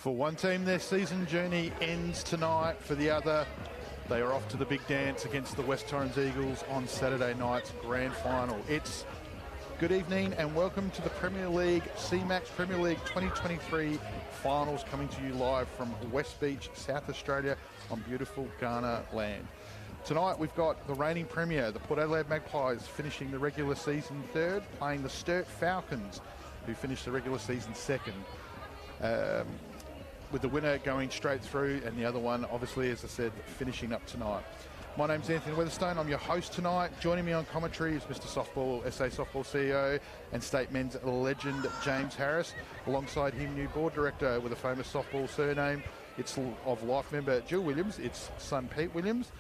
For one team, their season journey ends tonight. For the other, they are off to the big dance against the West Torrens Eagles on Saturday night's grand final. It's good evening and welcome to the Premier League, CMAX Premier League 2023 finals, coming to you live from West Beach, South Australia on beautiful Ghana land. Tonight we've got the reigning premier, the Port Adelaide Magpies, finishing the regular season third, playing the Sturt Falcons, who finished the regular season second. With the winner going straight through and the other one, obviously, as I said, finishing up tonight. My name's Anthony Weatherstone. I'm your host tonight. Joining me on commentary is Mr. Softball, SA Softball CEO and State Men's legend James Harris. Alongside him, new board director with a famous softball surname. It's of life member Jill Williams. It's son Pete Williams.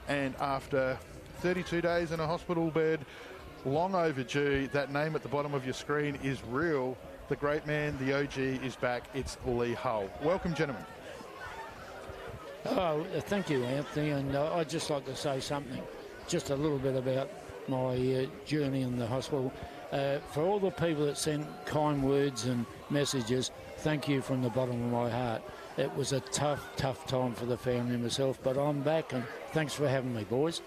And after 32 days in a hospital bed, long overdue, that name at the bottom of your screen is real. The great man, the OG, is back. It's Lee Hull. Welcome, gentlemen. Oh, thank you, Anthony. And I'd just like to say something, just a little bit about my journey in the hospital. For all the people that sent kind words and messages, thank you from the bottom of my heart. It was a tough time for the family and myself, but I'm back, and thanks for having me, boys.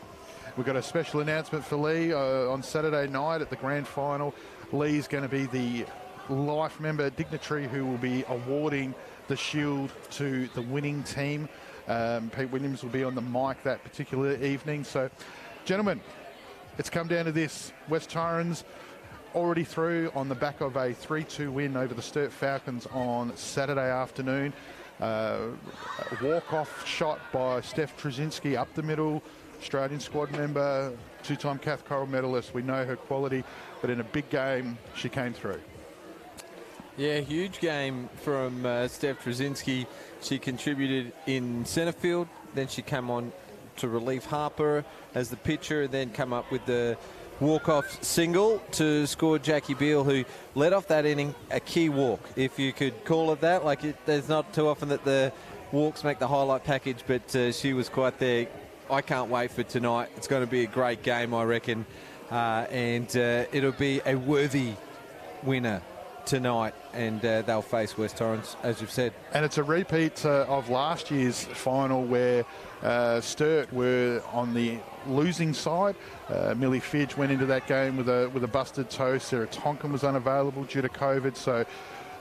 We've got a special announcement for Lee on Saturday night at the grand final. Lee's going to be the life member dignitary who will be awarding the shield to the winning team. Pete Williams will be on the mic that particular evening. So, gentlemen, it's come down to this. West Torrens already through on the back of a 3-2 win over the Sturt Falcons on Saturday afternoon. A walk-off shot by Steph Trzynski up the middle. Australian squad member, two-time Cath Coral medalist. We know her quality, but in a big game, she came through. Yeah, huge game from Steph Trzynski. She contributed in centre field, then she came on to relieve Harper as the pitcher, then come up with the walk-off single to score Jackie Beale, who led off that inning a key walk, if you could call it that. There's not too often that the walks make the highlight package, but she was quite there. I can't wait for tonight. It's going to be a great game, I reckon, and it'll be a worthy winner tonight, and they'll face West Torrens, as you've said. And it's a repeat of last year's final where Sturt were on the losing side. Millie Fidge went into that game with a busted toe. Sarah Tonkin was unavailable due to COVID, so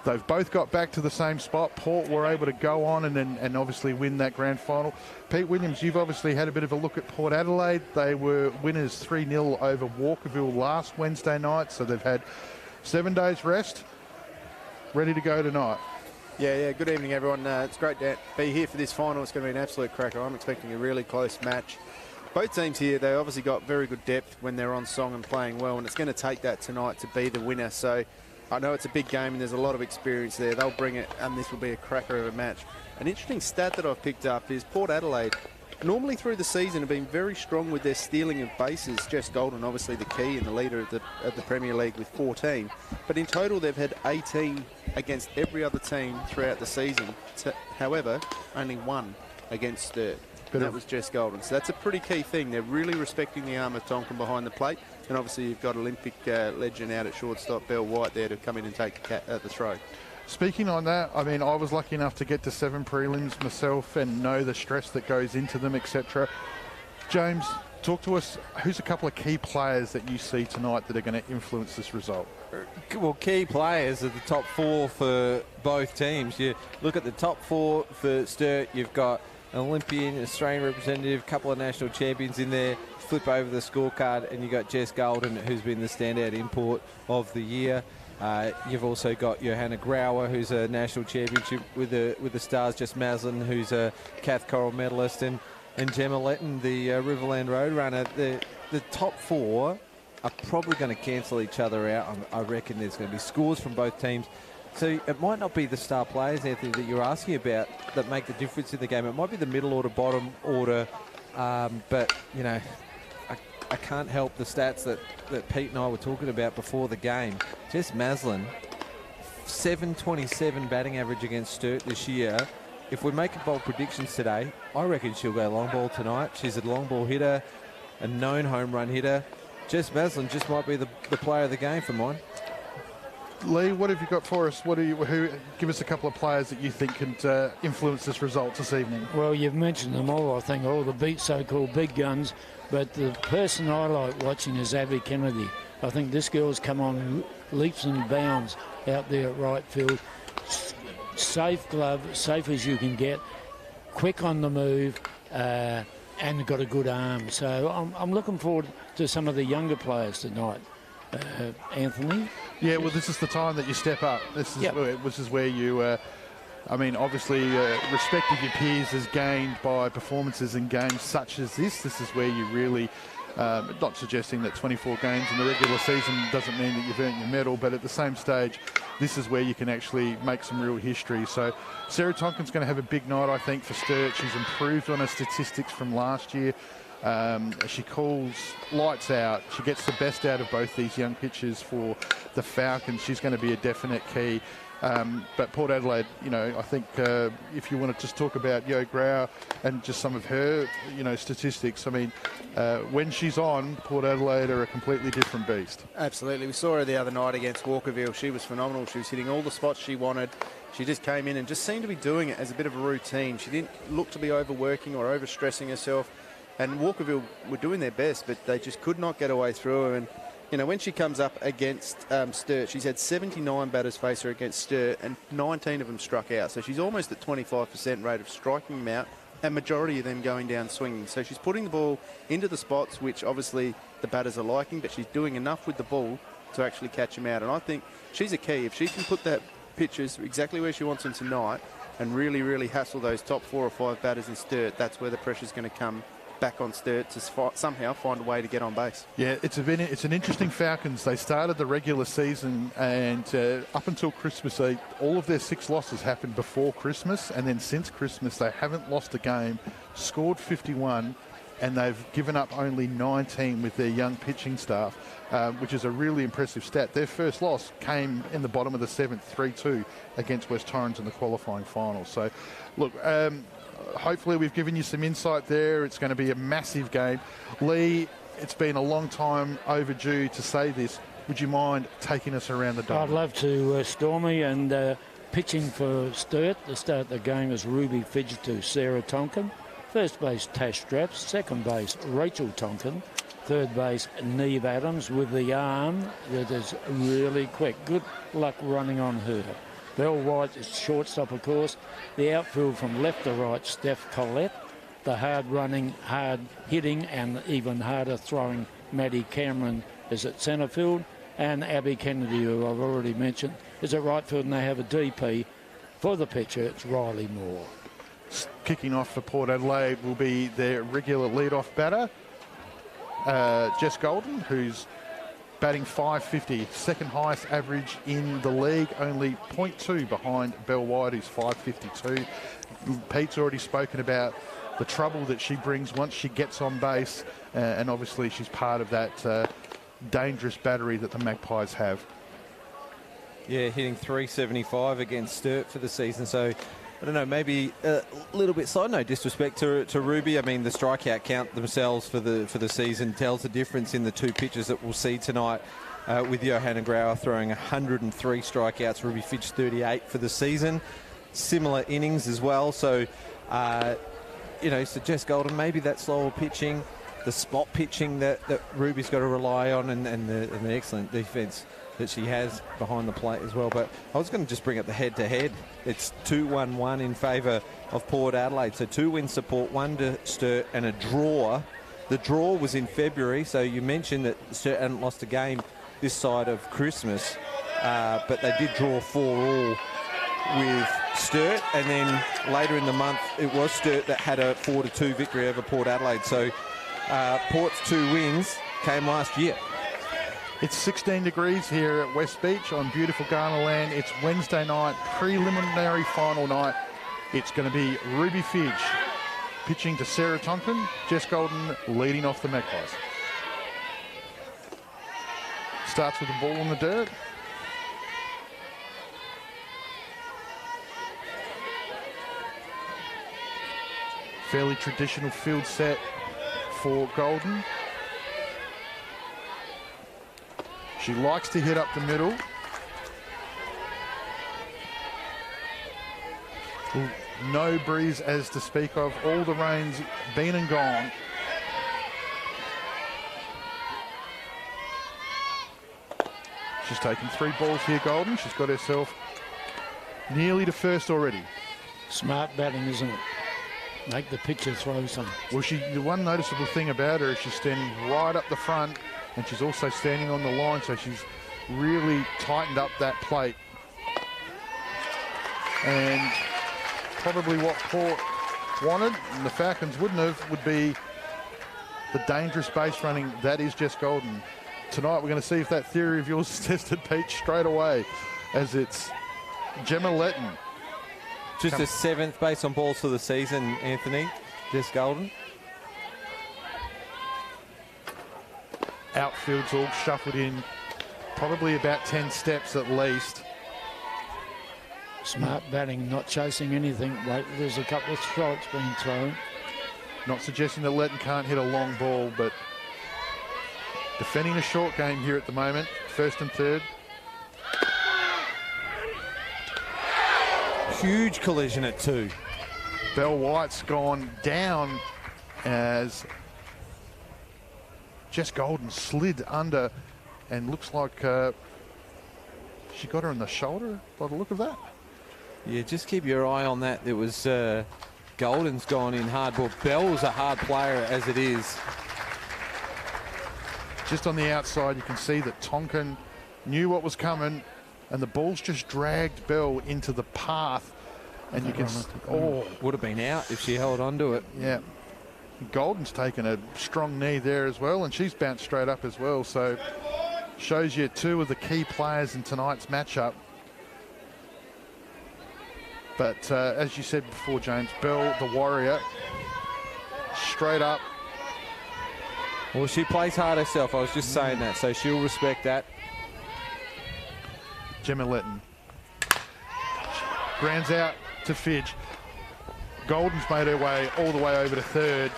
they've both got back to the same spot. Port were able to go on and obviously win that grand final. Pete Williams, you've obviously had a bit of a look at Port Adelaide. They were winners 3-0 over Walkerville last Wednesday night, so they've had 7 days rest, ready to go tonight. Yeah, good evening, everyone. It's great to be here for this final. It's going to be an absolute cracker. I'm expecting a really close match. Both teams here, they obviously got very good depth when they're on song and playing well, and it's going to take that tonight to be the winner. So I know it's a big game and there's a lot of experience there. They'll bring it, and this will be a cracker of a match. An interesting stat that I've picked up is Port Adelaide, normally through the season, have been very strong with their stealing of bases. Jess Golden, obviously the key and the leader of the Premier League with 14. But in total, they've had 18 against every other team throughout the season. However, only one against Sturt. And that was Jess Golden. So that's a pretty key thing. They're really respecting the arm of Tonkin behind the plate. And obviously you've got Olympic legend out at shortstop, Belle White, there to come in and take the throw. Speaking on that, I mean, I was lucky enough to get to 7 prelims myself and know the stress that goes into them, etc. James, talk to us. Who's a couple of key players that you see tonight that are going to influence this result? Well, key players are the top 4 for both teams. You look at the top 4 for Sturt, you've got an Olympian, Australian representative, a couple of national champions in there. Flip over the scorecard and you've got Jess Golden, who's been the standout import of the year. You've also got Johanna Grauer, who's a national championship with the Stars, Jess Maslin, who's a Cath Coral medalist, and Gemma Letton, the Riverland Road runner. The top 4 are probably going to cancel each other out. I reckon there's going to be scores from both teams. So it might not be the star players, Anthony, that you're asking about that make the difference in the game. It might be the middle order, bottom order, but, you know, I can't help the stats that Pete and I were talking about before the game. Jess Maslin, 727 batting average against Sturt this year. If we're making bold predictions today, I reckon she'll go long ball tonight. She's a long ball hitter, a known home run hitter. Jess Maslin just might be the player of the game for mine. Lee, what have you got for us? Give us a couple of players that you think can influence this result this evening. Well, you've mentioned them all, I think, all the so-called big guns. But the person I like watching is Abby Kennedy. I think this girl's come on leaps and bounds out there at right field. Safe glove, safe as you can get, quick on the move, and got a good arm. So I'm looking forward to some of the younger players tonight. Anthony? Yeah, well, this is the time that you step up. This is where you... obviously, respect of your peers is gained by performances in games such as this. This is where you really, not suggesting that 24 games in the regular season doesn't mean that you've earned your medal, but at the same stage, this is where you can actually make some real history. So Sarah Tonkin's going to have a big night, I think, for Sturt. She's improved on her statistics from last year. She calls lights out. She gets the best out of both these young pitchers for the Falcons. She's going to be a definite key. But Port Adelaide, I think if you want to just talk about Yo Grau and just some of her, statistics, when she's on, Port Adelaide are a completely different beast. Absolutely. We saw her the other night against Walkerville. She was phenomenal. She was hitting all the spots she wanted. She just came in and just seemed to be doing it as a bit of a routine. She didn't look to be overworking or overstressing herself. And Walkerville were doing their best, but they just could not get away through her. And when she comes up against Sturt, she's had 79 batters face her against Sturt, and 19 of them struck out. So she's almost at 25% rate of striking them out, and majority of them going down swinging. So she's putting the ball into the spots, which obviously the batters are liking, but she's doing enough with the ball to actually catch them out. And I think she's a key. If she can put that pitches exactly where she wants them tonight and really, really hassle those top 4 or 5 batters in Sturt, that's where the pressure's going to come back on Sturt to somehow find a way to get on base. Yeah, it's an interesting Falcons. They started the regular season and up until Christmas, all of their 6 losses happened before Christmas, and then since Christmas they haven't lost a game, scored 51, and they've given up only 19 with their young pitching staff, which is a really impressive stat. Their first loss came in the bottom of the 7th, 3-2 against West Torrens in the qualifying final. So, look, hopefully we've given you some insight there. It's going to be a massive game. Lee, it's been a long time overdue to say this. Would you mind taking us around the dome? I'd love to, Stormy. And pitching for Sturt to start the game is Ruby Fidgetu, Sarah Tonkin. First base, Tash Straps. Second base, Rachel Tonkin. Third base, Neve Adams with the arm that is really quick. Good luck running on her. Belle White is shortstop, of course. The outfield from left to right, Steph Collette. The hard-running, hard-hitting and even harder throwing Maddie Cameron is at centre field. And Abby Kennedy, who I've already mentioned, is at right field, and they have a DP. For the pitcher, it's Riley Moore. Kicking off for Port Adelaide will be their regular lead-off batter, Jess Golden, who's batting .550, second highest average in the league, only 0.2 behind Belle White, who's .552. Pete's already spoken about the trouble that she brings once she gets on base, and obviously she's part of that dangerous battery that the Magpies have. Yeah, hitting .375 against Sturt for the season, so I don't know, maybe a little bit side note disrespect to Ruby. I mean, the strikeout count themselves for the season tells the difference in the 2 pitches that we'll see tonight, with Johanna Grauer throwing 103 strikeouts, Ruby Fitch 38 for the season. Similar innings as well. So, so Jess Golden, maybe that slower pitching, the spot pitching that Ruby's got to rely on, and the excellent defence that she has behind the plate as well. But I was going to just bring up the head-to-head. It's 2-1-1 in favour of Port Adelaide. So 2 wins support, 1 to Sturt, and a draw. The draw was in February, so you mentioned that Sturt hadn't lost a game this side of Christmas, but they did draw 4-4 with Sturt, and then later in the month it was Sturt that had a 4-2 victory over Port Adelaide. So Port's 2 wins came last year. It's 16 degrees here at West Beach on beautiful Ghana land. It's Wednesday night, preliminary final night. It's going to be Ruby Fidge pitching to Sarah Tonkin, Jess Golden leading off the Magpies. Starts with the ball in the dirt. Fairly traditional field set for Golden. She likes to hit up the middle. No breeze as to speak of. All the rain's been and gone. She's taken 3 balls here, Golden. She's got herself nearly to first already. Smart batting, isn't it? Make the pitcher throw some. Well, the one noticeable thing about her is she's standing right up the front, and she's also standing on the line, so she's really tightened up that plate. And probably what Port wanted, and the Falcons wouldn't have, would be the dangerous base running. That is Jess Golden. Tonight we're going to see if that theory of yours is tested, Pete, straight away, as it's Gemma Letton. Just a 7th base on balls for the season, Anthony. Jess Golden. Outfield's all shuffled in, probably about 10 steps at least. Smart batting, not chasing anything. Wait, there's a couple of strikes being thrown. Not suggesting that Letton can't hit a long ball, but defending a short game here at the moment, 1st and 3rd. Huge collision at 2. Bell White's gone down as Jess Golden slid under, and looks like she got her in the shoulder by the look of that. Yeah, just keep your eye on that. It was Golden's gone in hard, but Bell's a hard player as it is. Just on the outside, you can see that Tonkin knew what was coming, and the ball's just dragged Bell into the path. And you can, would have been out if she held on to it. Yeah. Golden's taken a strong knee there as well, and she's bounced straight up as well. So shows you 2 of the key players in tonight's matchup. But as you said before, James, Bell, the warrior, straight up. Well, she plays hard herself. I was just saying that, so she'll respect that. Gemma Letton grounds out to Fidge. Golden's made her way all the way over to 3rd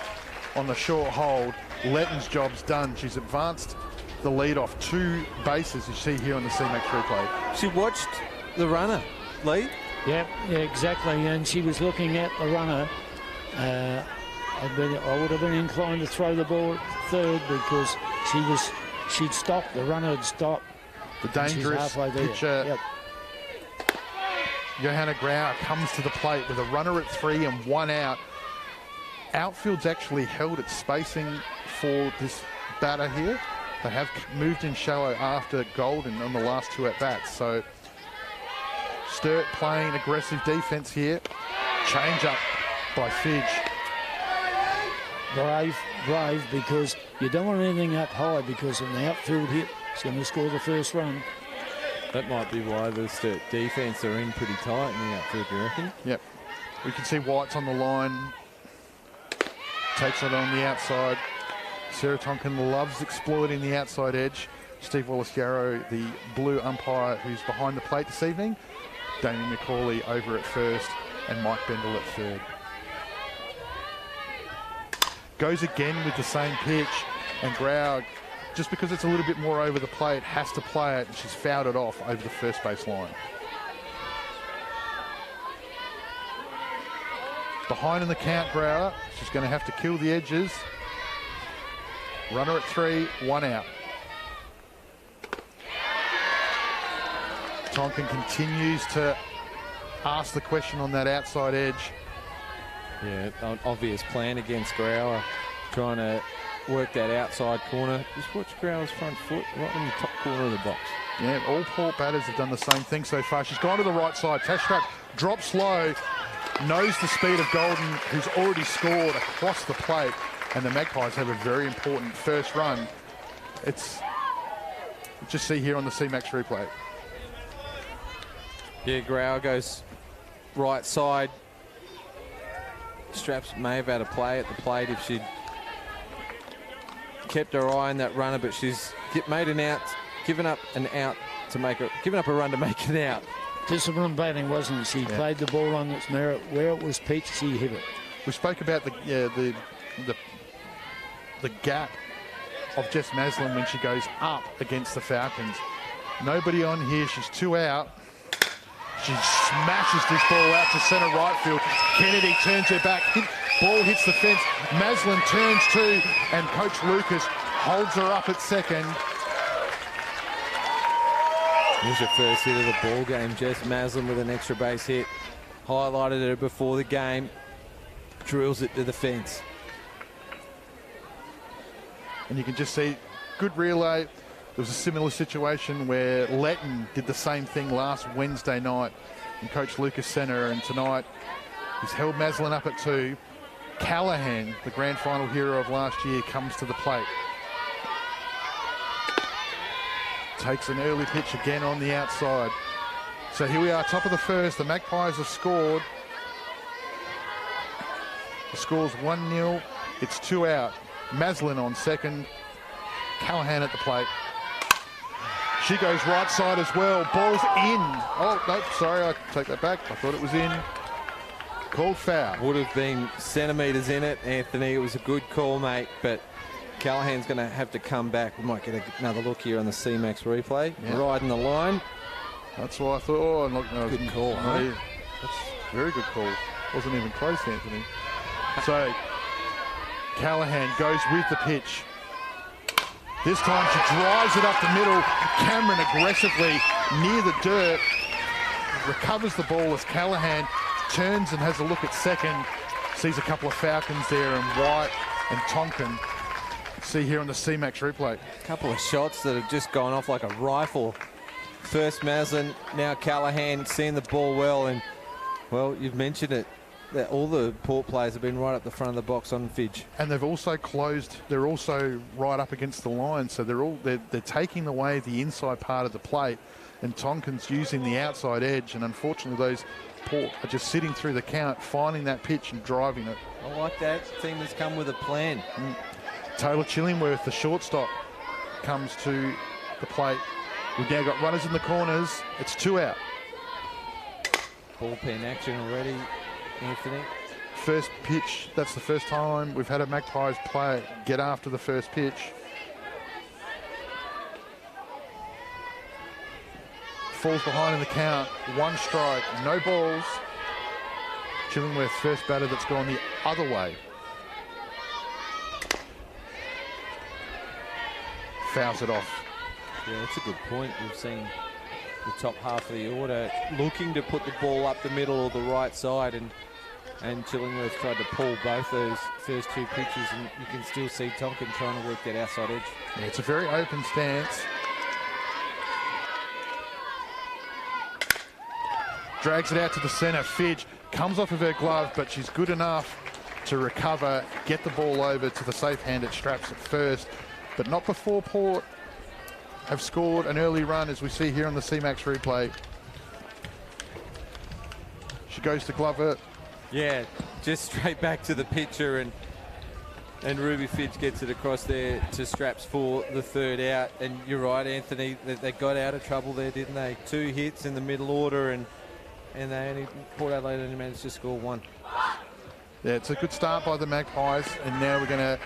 on the short hold. Letton's job's done. She's advanced the lead off 2 bases, you see here on the CMAX replay. She watched the runner lead. Yeah, exactly. And she was looking at the runner. I would have been inclined to throw the ball at 3rd because she'd stopped. The runner had stopped. The dangerous pitcher. Yep. Johanna Grauer comes to the plate with a runner at 3 and 1 out. Outfield's actually held its spacing for this batter here. They have moved in shallow after Golden on the last 2 at-bats. So Sturt playing aggressive defence here. Change up by Fidge. Brave, because you don't want anything up high, because an outfield hit is going to score the first run. That might be why the Sturt defence are in pretty tight in the outfield, you reckon? Yep. We can see White's on the line. Takes it on the outside. Sarah Tonkin loves exploiting the outside edge. Steve Wallace-Yarrow, the blue umpire who's behind the plate this evening. Damien McCauley over at 1st and Mike Bendel at 3rd. Goes again with the same pitch, and Grau, just because it's a little bit more over the plate, has to play it, and she's fouled it off over the first base line. Behind in the count, Grauer. She's going to have to kill the edges. Runner at 3, 1 out. Tonkin continues to ask the question on that outside edge. Yeah, an obvious plan against Grauer, trying to work that outside corner. Just watch Grauer's front foot right in the top corner of the box. Yeah, all Port batters have done the same thing so far. She's gone to the right side. Tashrak drops low, knows the speed of Golden, who's already scored across the plate, and the Magpies have a very important first run. It's just see here on the CMAX replay. Yeah, Grauer goes right side. Straps may have had a play at the plate if she'd kept her eye on that runner, but she's made an out, given up a run to make it out. Disciplined batting, wasn't it? She played the ball on its merit. Where it was pitched, she hit it. We spoke about the gap of Jess Maslin when she goes up against the Falcons. Nobody on here. She's 2 out. She smashes this ball out to centre right field. Kennedy turns her back. Ball hits the fence. Maslin turns too, and Coach Lucas holds her up at second. Here's your first hit of the ball game. Jess Maslin with an extra base hit. Highlighted her before the game. Drills it to the fence. And you can just see, good relay. There was a similar situation where Letton did the same thing last Wednesday night in Coach Lucas Centre, and tonight he's held Maslin up at 2. Callahan, the grand final hero of last year, comes to the plate. Takes an early pitch again on the outside. So here we are, top of the first. The Magpies have scored. The score's 1-0. It's 2 out. Maslin on second. Callahan at the plate. She goes right side as well. Ball's in. Oh, no, sorry, I take that back. I thought it was in. Called foul. Would have been centimetres in it, Anthony. It was a good call, mate, but Callahan's going to have to come back. We might get another look here on the CMAX replay. Yeah. Riding the line. That's why I thought, oh, look, no, good call, huh? That's a very good call. Wasn't even close, Anthony. So, Callahan goes with the pitch. This time she drives it up the middle. Cameron aggressively near the dirt. Recovers the ball as Callahan turns and has a look at second. Sees a couple of Falcons there, and White and Tonkin. See here on the CMAX replay. A couple of shots that have just gone off like a rifle. First Maslin, now Callahan, seeing the ball well, and, well, you've mentioned it, that all the Port players have been right up the front of the box on Fidge. And they've also closed, they're also right up against the line, so they're taking away the inside part of the plate, and Tonkin's using the outside edge, and unfortunately those Port are just sitting through the count, finding that pitch and driving it. I like that. Team has come with a plan. Taylor Chillingworth, the shortstop, comes to the plate. We've now got runners in the corners. It's 2 out. Bullpen action already, Anthony. First pitch, that's the first time we've had a Magpies player get after the first pitch. Falls behind in the count. 1 strike, no balls. Chillingworth, first batter that's gone the other way. Fouls it off. Yeah, that's a good point. We've seen the top half of the order looking to put the ball up the middle or the right side, and Chillingworth tried to pull both those first 2 pitches, and you can still see Tonkin trying to work that outside edge. Yeah, it's a very open stance. Drags it out to the centre. Fidge comes off of her glove, but she's good enough to recover, get the ball over to the safe hand at Straps at first, but not before Port have scored an early run, as we see here on the CMAX replay. She goes to Glover. Yeah, just straight back to the pitcher, and Ruby Fidge gets it across there to Straps for the 3rd out. And you're right, Anthony, they got out of trouble there, didn't they? 2 hits in the middle order, and Port Adelaide only managed to score 1. Yeah, it's a good start by the Magpies, and now we're going to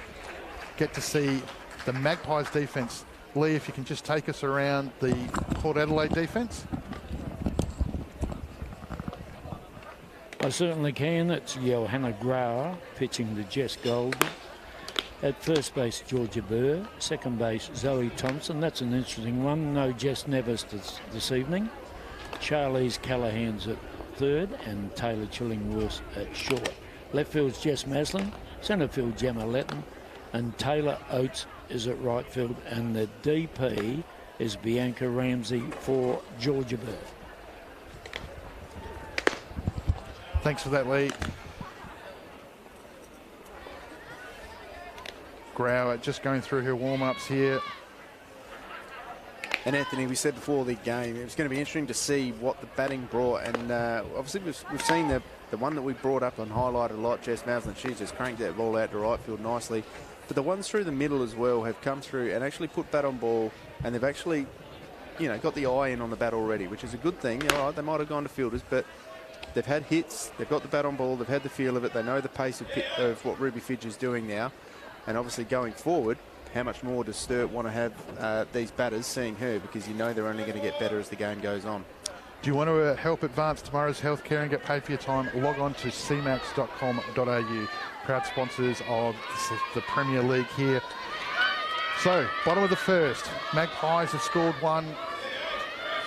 get to see the Magpies defence. Lee, if you can just take us around the Port Adelaide defence. I certainly can. It's Johanna Grauer pitching to Jess Gold. At first base, Georgia Burr. Second base, Zoe Thompson. That's an interesting one. No Jess Nevis this evening. Charlize Callahan's at third, and Taylor Chillingworth at short. Left field's Jess Maslin. Centre field, Gemma Letton. And Taylor Oates is at right field, and the DP is Bianca Ramsey for Georgia Burr. Thanks for that, Lee. Grauer just going through her warm-ups here. And Anthony, we said before the game, it was going to be interesting to see what the batting brought, and obviously we've seen the one that we brought up and highlighted a lot, Jess Maslin. She's just cranked that ball out to right field nicely. But the ones through the middle as well have come through and actually put bat on ball, and they've actually, got the eye in on the bat already, which is a good thing. All right, they might have gone to fielders, but they've had hits, they've got the bat on ball, they've had the feel of it, they know the pace of what Ruby Fidge is doing now, and obviously going forward, how much more does Sturt want to have these batters seeing her, because they're only going to get better as the game goes on. Do you want to help advance tomorrow's healthcare and get paid for your time? Log on to cmax.com.au. Proud sponsors of the Premier League here. So, bottom of the first. Magpies have scored one.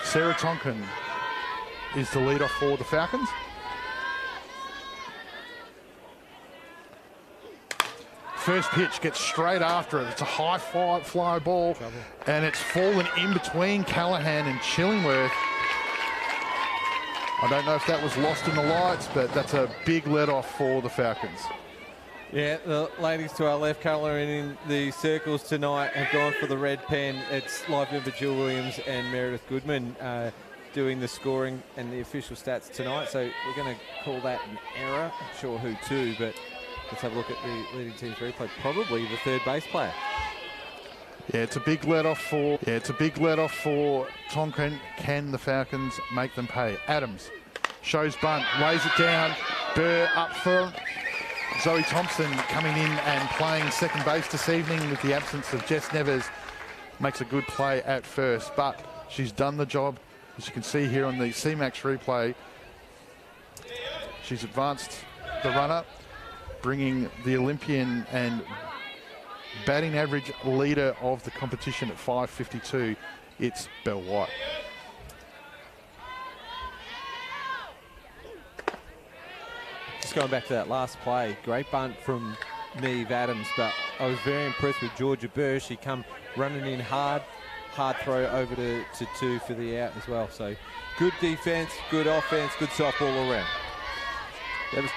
Sarah Tonkin is the leader for the Falcons. First pitch gets straight after it. It's a high fly ball, and it's fallen in between Callaghan and Chillingworth. I don't know if that was lost in the lights, but that's a big let-off for the Falcons. Yeah, the ladies to our left colouring in the circles tonight have gone for the red pen. It's live member Jill Williams and Meredith Goodman doing the scoring and the official stats tonight. So we're going to call that an error. Not sure who to, but let's have a look at the leading team's replay. Probably the third base player. Yeah, it's a big let-off for Tonkin. Can the Falcons make them pay? Adams shows bunt, lays it down. Burr up front. Zoe Thompson coming in and playing second base this evening with the absence of Jess Nevers. Makes a good play at first, but she's done the job. As you can see here on the CMAX replay, she's advanced the runner, bringing the Olympian and batting average leader of the competition at 552. It's Belle White. Just going back to that last play, great bunt from Neve Adams, but I was very impressed with Georgia Burr. She come running in hard throw over to two for the out as well. So good defense, good offense, good softball all around. That was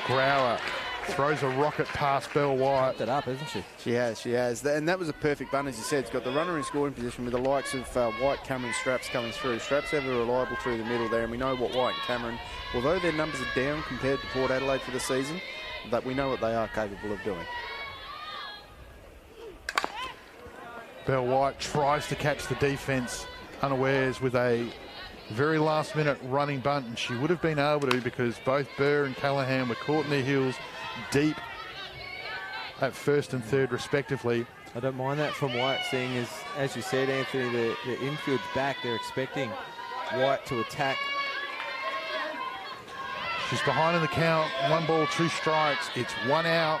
Grauer throws a rocket past Belle White. it up, isn't she? She has. And that was a perfect bunt, as you said. It's got the runner in scoring position with the likes of White, Cameron, Straps coming through. Straps ever reliable through the middle there, and we know what White and Cameron, although their numbers are down compared to Port Adelaide for the season, but we know what they are capable of doing. Belle White tries to catch the defence unawares with a very last minute running bunt, and she would have been able to because both Burr and Callaghan were caught in their heels deep at first and third respectively. I don't mind that from White, seeing as you said, Anthony, the infield's back. They're expecting White to attack. She's behind in the count. 1 ball, 2 strikes. It's 1 out.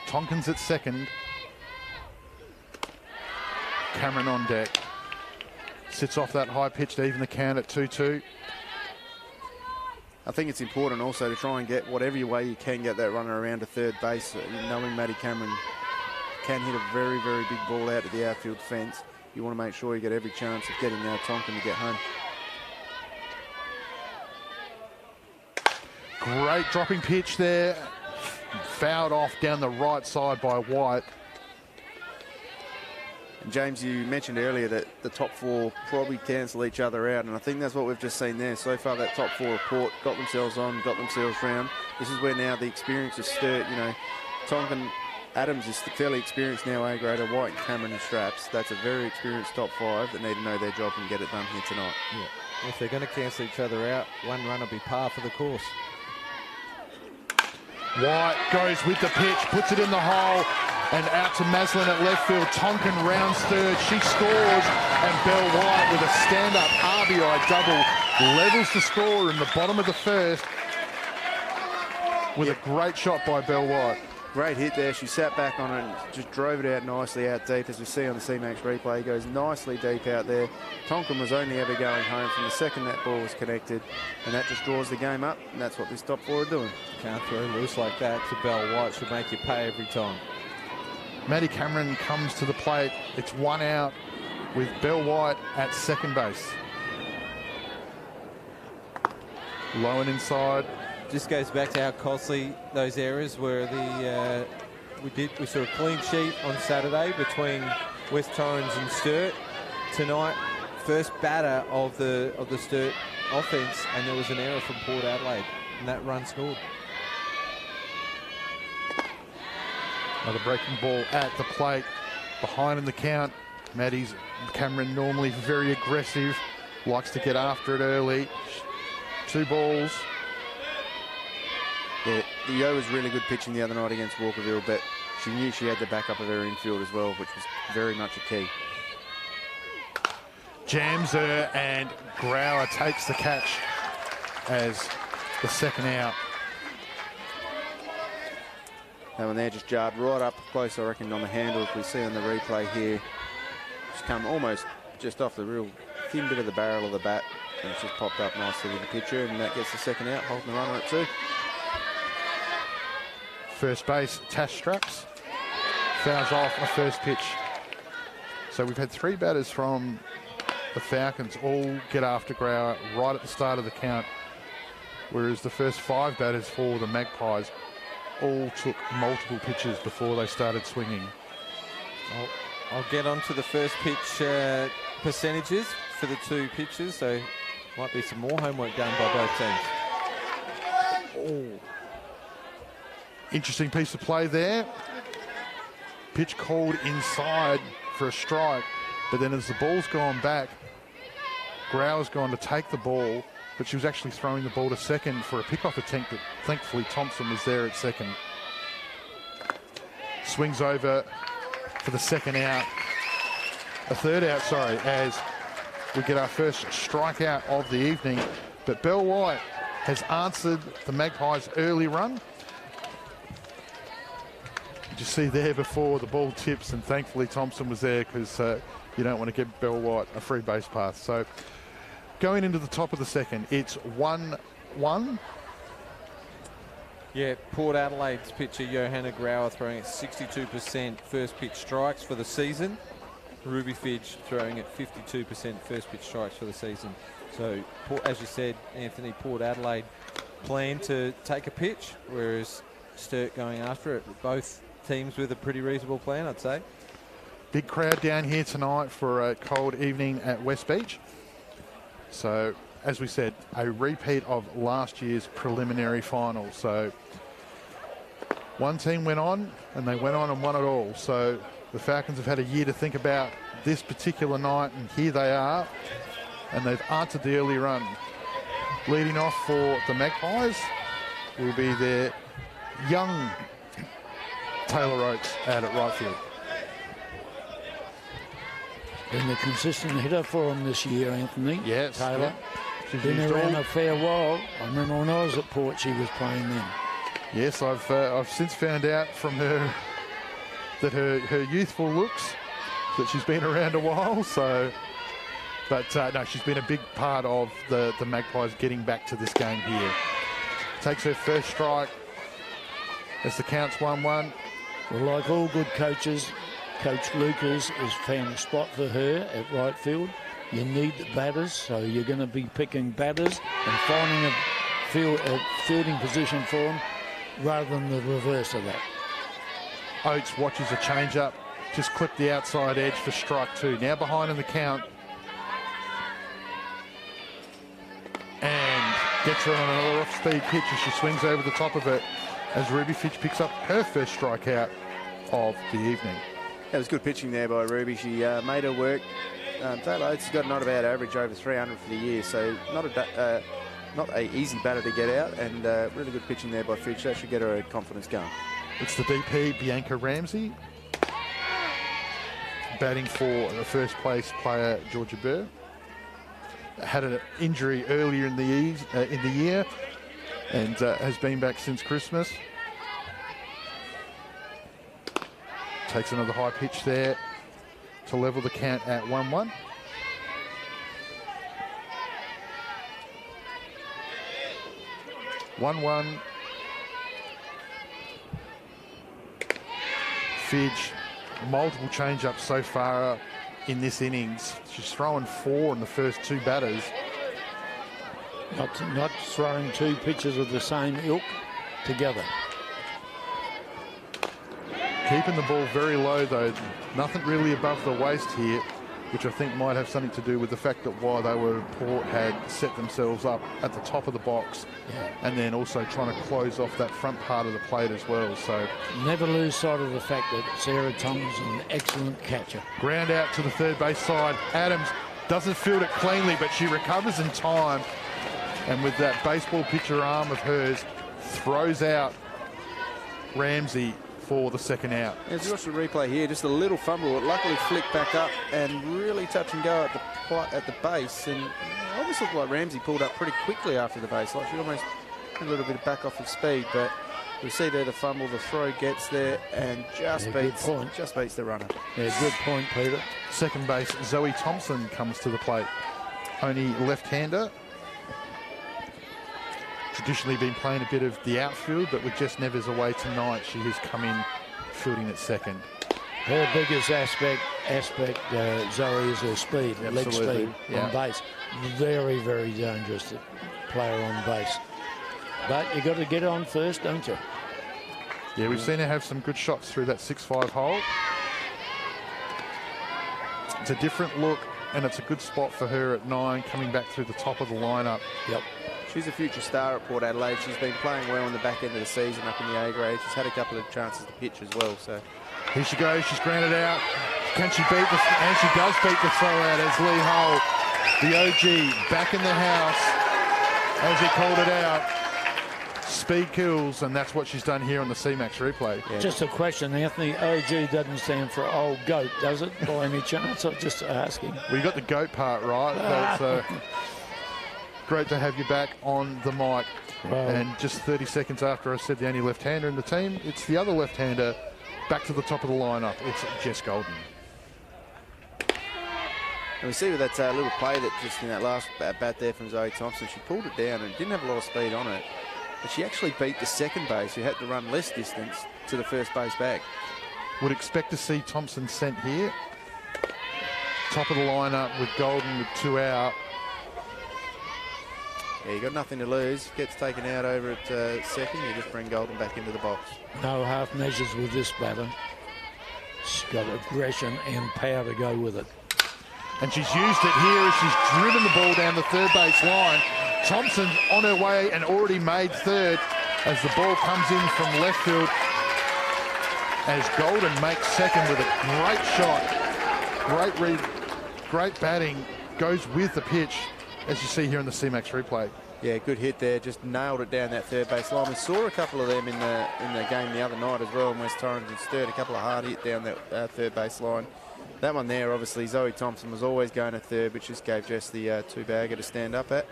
Tonkin's at second. Cameron on deck. Sits off that high pitch to even the count at 2-2. I think it's important also to try and get whatever way you can get that runner around to third base. Knowing Maddie Cameron can hit a very, very big ball out of the outfield fence, you want to make sure you get every chance of getting Tonkin to get home. Great dropping pitch there. Fouled off down the right side by White. And James, you mentioned earlier that the top 4 probably cancel each other out, and I think that's what we've just seen there. So far, that top 4 report got themselves on, got themselves round. This is where now the experience is Sturt. You know, Tonkin, Adams is fairly experienced now, A-grader, White, Cameron and Straps. That's a very experienced top 5 that need to know their job and get it done here tonight. Yeah. If they're going to cancel each other out, one run will be par for the course. White goes with the pitch, puts it in the hole, and out to Maslin at left field. Tonkin rounds third. She scores, and Belle White with a stand-up RBI double levels the score in the bottom of the first with a great shot by Belle White. Great hit there. She sat back on it and just drove it out nicely out deep, as we see on the CMAX replay. He goes nicely deep out there. Tonkin was only ever going home from the second that ball was connected, and that just draws the game up, and that's what this top 4 are doing. Can't throw loose like that to Belle White. Should make you pay every time. Maddie Cameron comes to the plate. It's 1 out with Belle White at second base. Low and inside. Just goes back to how costly those errors were. We saw a clean sheet on Saturday between West Torrens and Sturt. Tonight, first batter of the Sturt offence, and there was an error from Port Adelaide, and that run scored. Another breaking ball at the plate. Behind in the count. Maddie's Cameron normally very aggressive. Likes to get after it early. 2 balls. Yeah, the Yo was really good pitching the other night against Walkerville, but she knew she had the backup of her infield as well, which was very much a key. jams her, and Grauer takes the catch as the second out. That one there just jarred right up close, I reckon, on the handle. If we see on the replay here, it's come almost just off the real thin bit of the barrel of the bat, and it's just popped up nicely with the pitcher, and that gets the second out, holding the runner at 2. First base, Tash Straps fouls off a first pitch. So we've had 3 batters from the Falcons all get after Grauer right at the start of the count, whereas the first 5 batters for the Magpies all took multiple pitches before they started swinging. I'll get on to the first pitch percentages for the 2 pitches, so might be some more homework done by both teams. Oh. Interesting piece of play there. Pitch called inside for a strike, but then as the ball's gone back, Grauer's gone to take the ball, but she was actually throwing the ball to second for a pick-off attempt, but thankfully Thompson was there at second. Swings over for the second out. A third out, sorry, as we get our first strikeout of the evening. But Bell White has answered the Magpies' early run. You see there before the ball tips, and thankfully Thompson was there, because you don't want to give Bell White a free base path. So going into the top of the second, it's 1-1. Yeah, Port Adelaide's pitcher Johanna Grauer throwing at 62% first pitch strikes for the season. Ruby Fidge throwing at 52% first pitch strikes for the season. So, as you said, Anthony, Port Adelaide plan to take a pitch, whereas Sturt going after it. Both teams with a pretty reasonable plan, I'd say. Big crowd down here tonight for a cold evening at West Beach. So, as we said, a repeat of last year's preliminary final. So, one team went on, and they went on and won it all. So, the Falcons have had a year to think about this particular night, and here they are, and they've answered the early run. Leading off for the Magpies will be their young Taylor Oates out at right field. Been a consistent hitter for them this year, Anthony. Yes, Taylor. Yeah. She's been around a fair while. I remember when I was at Port, she was playing then. Yes, I've since found out from her that her youthful looks that she's been around a while. So, but no, she's been a big part of the Magpies getting back to this game here. Takes her first strike as the count's 1-1. Well, like all good coaches, Coach Lucas has found a spot for her at right field. You need the batters, so you're going to be picking batters and finding a fielding position for them rather than the reverse of that. Oates watches a change-up, just clipped the outside edge for strike 2. Now behind in the count. And gets her on another off-speed pitch as she swings over the top of it as Ruby Fitch picks up her first strikeout of the evening. That was good pitching there by Ruby. She made her work. Taylor Oates has got not a bad average, over 300 for the year, so not a easy batter to get out, and really good pitching there by Fitch. That should get her confidence going. It's the DP, Bianca Ramsey, batting for the first place player, Georgia Burr. Had an injury earlier in the year and has been back since Christmas. Takes another high pitch there to level the count at 1-1. Fidge, multiple change-ups so far in this innings. She's throwing 4 in the first 2 batters. Not throwing 2 pitches of the same ilk together. Keeping the ball very low, though. Nothing really above the waist here, which I think might have something to do with the fact that while they were Port had set themselves up at the top of the box, and then also trying to close off that front part of the plate as well. So never lose sight of the fact that Sarah Thomas is an excellent catcher. Ground out to the third base side. Adams doesn't field it cleanly, but she recovers in time, and with that baseball pitcher arm of hers, throws out Ramsey for the second out. As you watch the replay here, just a little fumble. It luckily flicked back up and really touch and go at the base. And it almost looked like Ramsey pulled up pretty quickly after the base. Like she almost had a little bit of back off of speed, but you see there the fumble, the throw gets there and just beats the runner. Yeah, good point, Peter. Second base, Zoe Thompson comes to the plate. Only left-hander. Traditionally been playing a bit of the outfield, but with Jess Nevers away tonight, she has come in fielding at second. Her biggest aspect, Zoe, is her speed, leg speed on base. Very, very dangerous player on base. But you got to get on first, don't you? Yeah, we've seen her have some good shots through that 6-5 hole. It's a different look, and it's a good spot for her at 9, coming back through the top of the lineup. Yep. She's a future star at Port Adelaide. She's been playing well in the back end of the season up in the A grade. She's had a couple of chances to pitch as well. So here she goes. She's grounded out. Can she beat the? And she does beat the throw out as Lee Hull, the OG, back in the house as he called it out. Speed kills, and that's what she's done here on the CMAX replay. Yeah. Just a question, Anthony. OG doesn't stand for old goat, does it? By any chance? I'm just asking. Well, you got the goat part right. That's great to have you back on the mic. Wow. And just 30 seconds after I said the only left-hander in the team, it's the other left-hander back to the top of the lineup. It's Jess Golden. And we see with that little play that just in that last bat there from Zoe Thompson, she pulled it down and didn't have a lot of speed on it. But she actually beat the second base, who had to run less distance to the first base bag. Would expect to see Thompson sent here. Top of the lineup with Golden with 2 out. Yeah, you got nothing to lose. Gets taken out over at second. You just bring Golden back into the box. No half measures with this batter. She's got aggression and power to go with it. And she's used it here as she's driven the ball down the third base line. Thompson's on her way and already made third as the ball comes in from left field. As Golden makes second with a great shot. Great read, great batting, goes with the pitch, as you see here in the CMAX replay. Yeah, good hit there. Just nailed it down that third base line. We saw a couple of them in the game the other night as well in West Torrens and Sturt. A couple of hard hit down that third base line. That one there, obviously, Zoe Thompson was always going to third, which just gave Jess the 2-bagger to stand up at.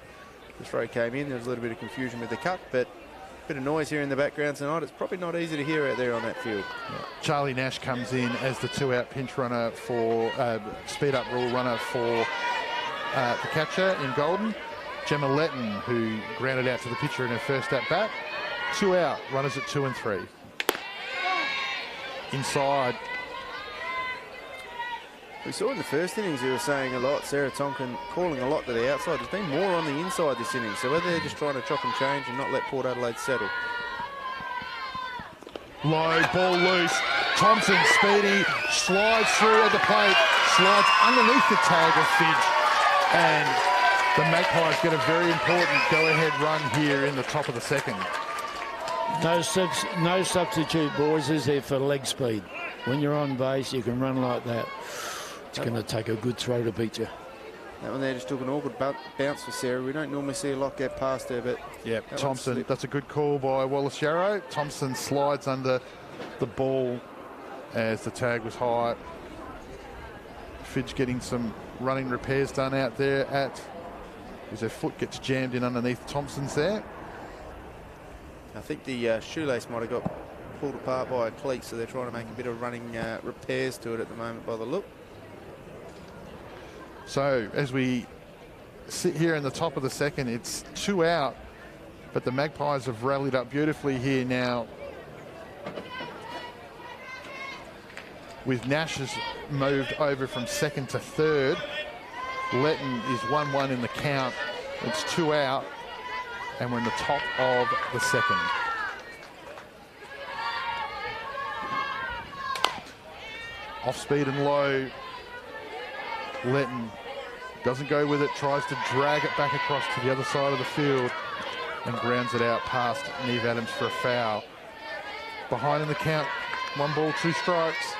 The throw came in. There was a little bit of confusion with the cut, but a bit of noise here in the background tonight. It's probably not easy to hear out there on that field. Yeah. Charlie Nash comes in as the 2-out pinch runner for speed-up rule runner for the catcher in Golden. Gemma Letton, who grounded out to the pitcher in her first at-bat. 2 out, runners at 2 and 3. Inside. We saw in the first innings you were saying a lot, Sarah Tonkin calling a lot to the outside. There's been more on the inside this inning, so whether they're just trying to chop and change and not let Port Adelaide settle. Low, ball loose. Thompson, speedy, slides through at the plate, slides underneath the tag of Fidge. And the Magpies get a very important go-ahead run here in the top of the second. No substitute, boys, is there for leg speed. When you're on base, you can run like that. It's going to take a good throw to beat you. That one there just took an awkward bounce for Sarah. We don't normally see a lot get past her, but... Yeah, Thompson, that's a good call by Wallace Yarrow. Thompson slides under the ball as the tag was high. Fidge getting some running repairs done out there as her foot gets jammed in underneath Thompson's there. I think the shoelace might have got pulled apart by a cleat, so they're trying to make a bit of running repairs to it at the moment by the look. So as we sit here in the top of the second, it's 2 out, but the Magpies have rallied up beautifully here now. With Nash has moved over from second to third. Letton is 1-1 in the count. It's 2 out, and we're in the top of the second. Off speed and low. Letton doesn't go with it, tries to drag it back across to the other side of the field and grounds it out past Neve Adams for a foul. Behind in the count, 1 ball, 2 strikes.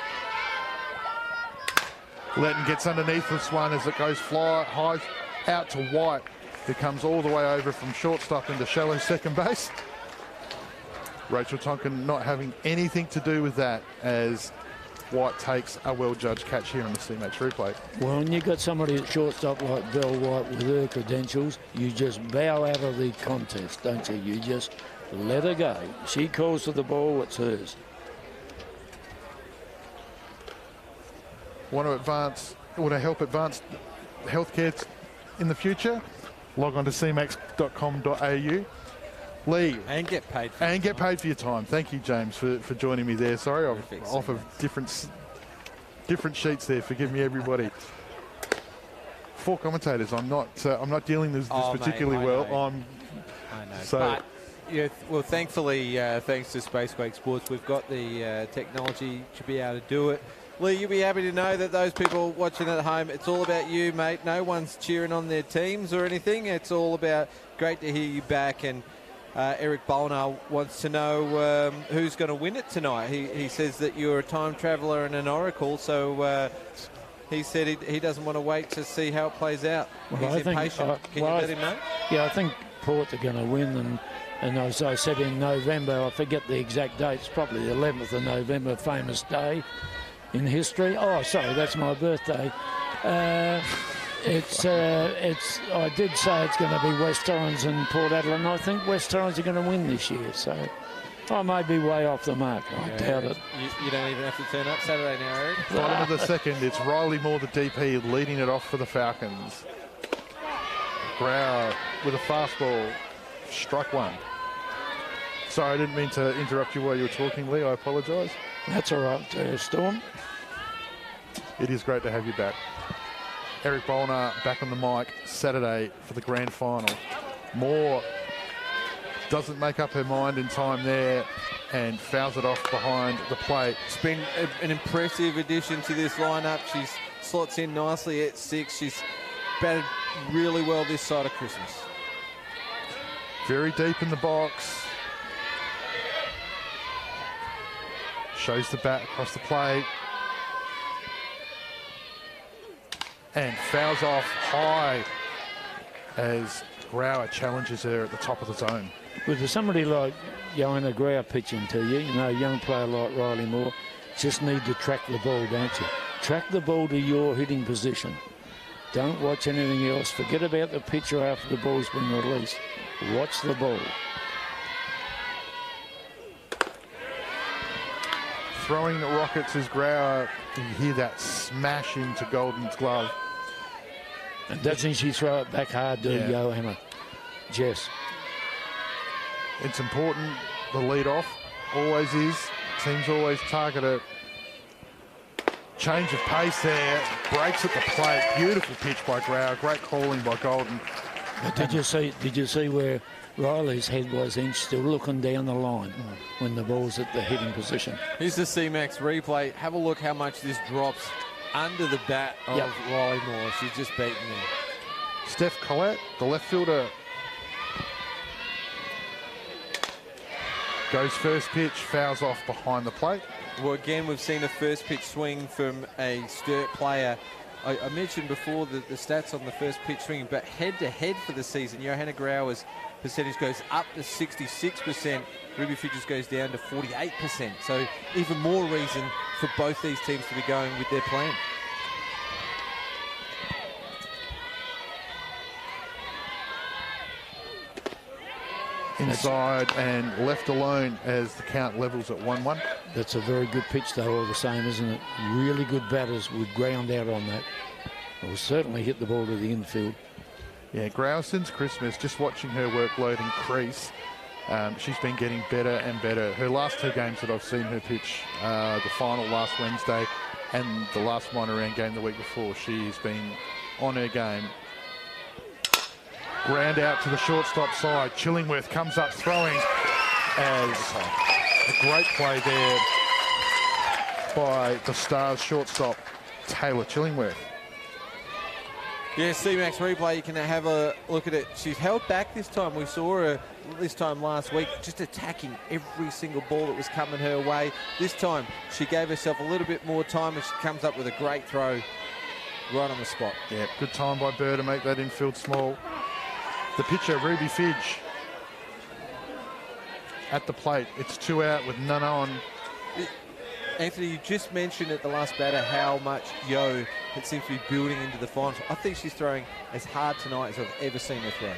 Letton gets underneath this one as it goes high out to White, who comes all the way over from shortstop into shallow second base. Rachel Tonkin not having anything to do with that, as White takes a well-judged catch here on the CMAX replay. Well, when you've got somebody at shortstop like Belle White with her credentials, you just bow out of the contest, don't you? You just let her go. She calls for the ball, it's hers. Want to help advance healthcare in the future? Log on to cmax.com.au. Lee. And get paid for And get paid for your time. Thank you, James, for joining me there. Sorry, I'm Perfect, off of different sheets there. Forgive me, everybody. 4 commentators. I'm not dealing this particularly mate, well. I know. So, but, yeah, well, thankfully, thanks to Spacequake Sports, we've got the technology to be able to do it. Lee, you'll be happy to know that those people watching at home, it's all about you, mate. No one's cheering on their teams or anything. It's all about great to hear you back. And Eric Bolnar wants to know who's going to win it tonight. He says that you're a time traveller and an oracle, so he said he doesn't want to wait to see how it plays out. Well, He's impatient. Can you let him know? Yeah, I think Port are going to win, and as I said in November, I forget the exact date, it's probably the 11th of November, famous day in history. Oh, sorry, that's my birthday. I did say it's going to be West Torrens and Port Adelaide, and I think West Torrens are going to win this year, so I may be way off the mark. I doubt it. You don't even have to turn up Saturday now, Eric. bottom of the second, it's Riley Moore, the DP, leading it off for the Falcons. Grauer with a fastball, struck one. Sorry, I didn't mean to interrupt you while you were talking, Lee. I apologise. That's all right, Storm. It is great to have you back. Eric Bolnar back on the mic Saturday for the grand final. Moore doesn't make up her mind in time there and fouls it off behind the plate. It's been an impressive addition to this lineup. She's slots in nicely at 6. She's batted really well this side of Christmas. Very deep in the box. Shows the bat across the plate. And fouls off high as Grauer challenges her at the top of the zone. With somebody like Joanna Grauer pitching to you, a young player like Riley Moore, just need to track the ball, don't you? Track the ball to your hitting position. Don't watch anything else. Forget about the pitcher after the ball's been released. Watch the ball. Throwing the rockets is Grauer. You hear that smash into Golden's glove. And doesn't she throw it back hard to Johanna? Jess. It's important. The lead off always is. Teams always target it. Change of pace there. Breaks at the plate. Beautiful pitch by Grauer. Great calling by Golden. But did you see where Riley's head was in, still looking down the line when the ball's at the hitting position? Here's the CMAX replay. Have a look how much this drops under the bat of Riley Moore. She's just beaten there. Steph Collette, the left fielder, goes first pitch, fouls off behind the plate. Well, again, we've seen a first pitch swing from a Sturt player. I mentioned before the stats on the first pitch swing, but head-to-head for the season, Johanna Grauer's percentage goes up to 66%. Ruby Fidges goes down to 48%. So even more reason for both these teams to be going with their plan. Inside and left alone as the count levels at 1-1. That's a very good pitch, though, all the same, isn't it? Really good batters would ground out on that. It will certainly hit the ball to the infield. Yeah, Grauer since Christmas, just watching her workload increase, she's been getting better and better. Her last 2 games that I've seen her pitch, the final last Wednesday and the last minor round game the week before, she's been on her game. Ground out to the shortstop side. Chillingworth comes up throwing as a great play there by the Stars shortstop, Taylor Chillingworth. Yeah, CMAX replay, you can have a look at it. She's held back this time. We saw her this time last week just attacking every single ball that was coming her way. This time she gave herself a little bit more time and she comes up with a great throw right on the spot. Yeah, good time by Burr to make that infield small. The pitcher, Ruby Fidge. at the plate. It's 2 out with none on. Anthony, you just mentioned at the last batter how much Yo it seems to be building into the finals. I think she's throwing as hard tonight as I've ever seen her throw.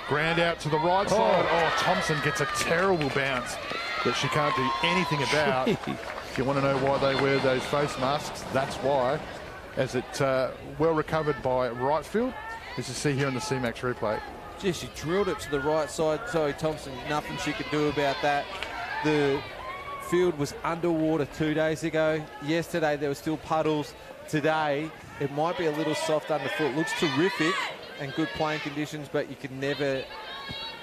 Ground out to the right side. Oh, Thompson gets a terrible bounce that she can't do anything about. If you want to know why they wear those face masks, that's why. As it well recovered by right field, as you see here on the CMAX replay. Gee, she drilled it to the right side. Zoe Thompson, nothing she could do about that. The field was underwater 2 days ago. Yesterday there were still puddles. Today it might be a little soft underfoot. Looks terrific and good playing conditions, but you can never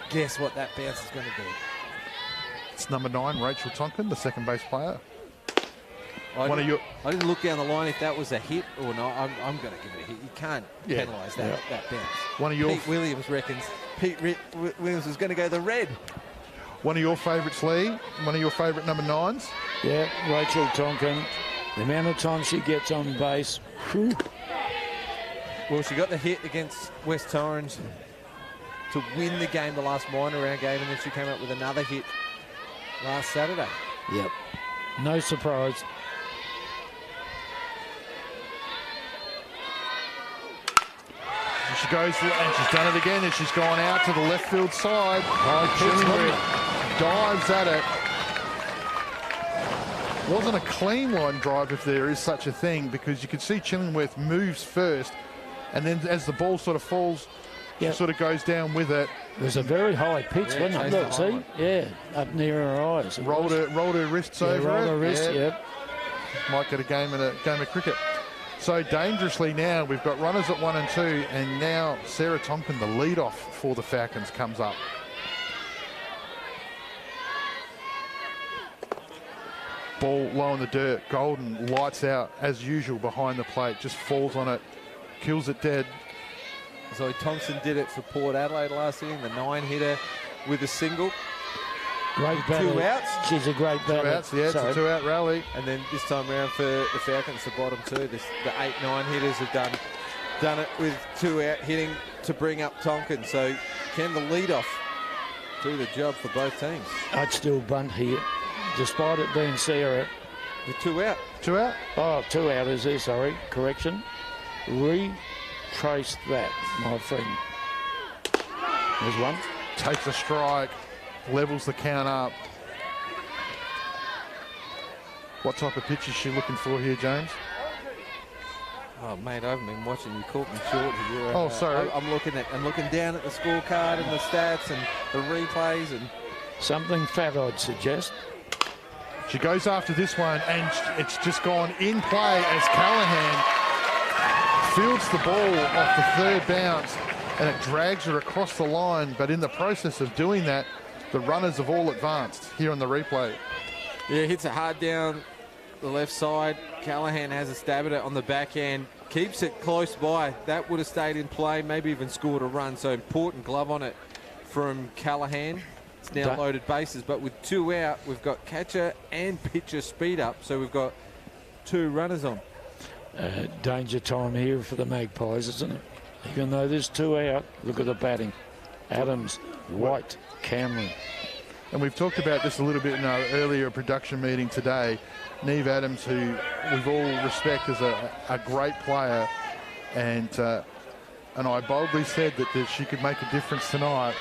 guess what that bounce is going to be. It's number 9, Rachel Tonkin, the second base player. I didn't look down the line if that was a hit or not. I'm going to give it a hit. You can't penalise that bounce. One of your Pete Williams reckons Williams is going to go the red. One of your favourites, Lee. One of your favourite number 9s. Yeah, Rachel Tonkin. The amount of time she gets on base. Whew. Well, she got the hit against West Torrens to win the game, the last minor round game, and then she came up with another hit last Saturday. Yep. No surprise. And she goes, and she's done it again, and she's gone out to the left field side. Chillingworth dives at it. Wasn't a clean line drive, if there is such a thing, because you could see Chillingworth moves first, and then as the ball sort of falls, she sort of goes down with it. It was a very high pitch, wasn't it? Look, see? Yeah, up near her eyes. Rolled her wrists over rolled it. her wrist, yep. Might get a game of cricket. So dangerously now, we've got runners at 1 and 2, and now Sarah Tonkin, the lead-off for the Falcons, comes up. Ball low in the dirt. Golden lights out as usual behind the plate. Just falls on it, kills it dead. Zoe Thompson did it for Port Adelaide last inning, the 9-hitter with a single. Great batter. 2 outs. She's a great batter. 2 outs, yeah, it's a 2-out rally. And then this time around for the Falcons, the bottom 2, the 8-9 hitters have done it with 2 out hitting to bring up Tonkin. So can the lead-off do the job for both teams? I'd still bunt here, despite it being Sarah. With 2 out. 2 out? Oh, 2 out is there, sorry. Correction. Retrace that, my friend. There's one. Takes a strike, levels the count up. What type of pitch is she looking for here, James? Oh, mate, I haven't been watching. You caught me short here. Oh, sorry. I'm looking down at the scorecard and the stats and the replays and Something fat, I'd suggest. She goes after this one, and it's just gone in play as Callahan fields the ball off the third bounce, and it drags her across the line. But in the process of doing that, the runners have all advanced here on the replay. Yeah, hits it hard down the left side. Callahan has a stab at it on the backhand, keeps it close by. That would have stayed in play, maybe even scored a run. So important glove on it from Callahan. It's now loaded bases, but with 2 out, we've got catcher and pitcher speed up. So we've got 2 runners on. Danger time here for the Magpies, isn't it? Even though there's 2 out, look at the batting. Adams, White, Cameron. And we've talked about this a little bit in our earlier production meeting today. Neve Adams, who we've all respect as a great player, and I boldly said that she could make a difference tonight.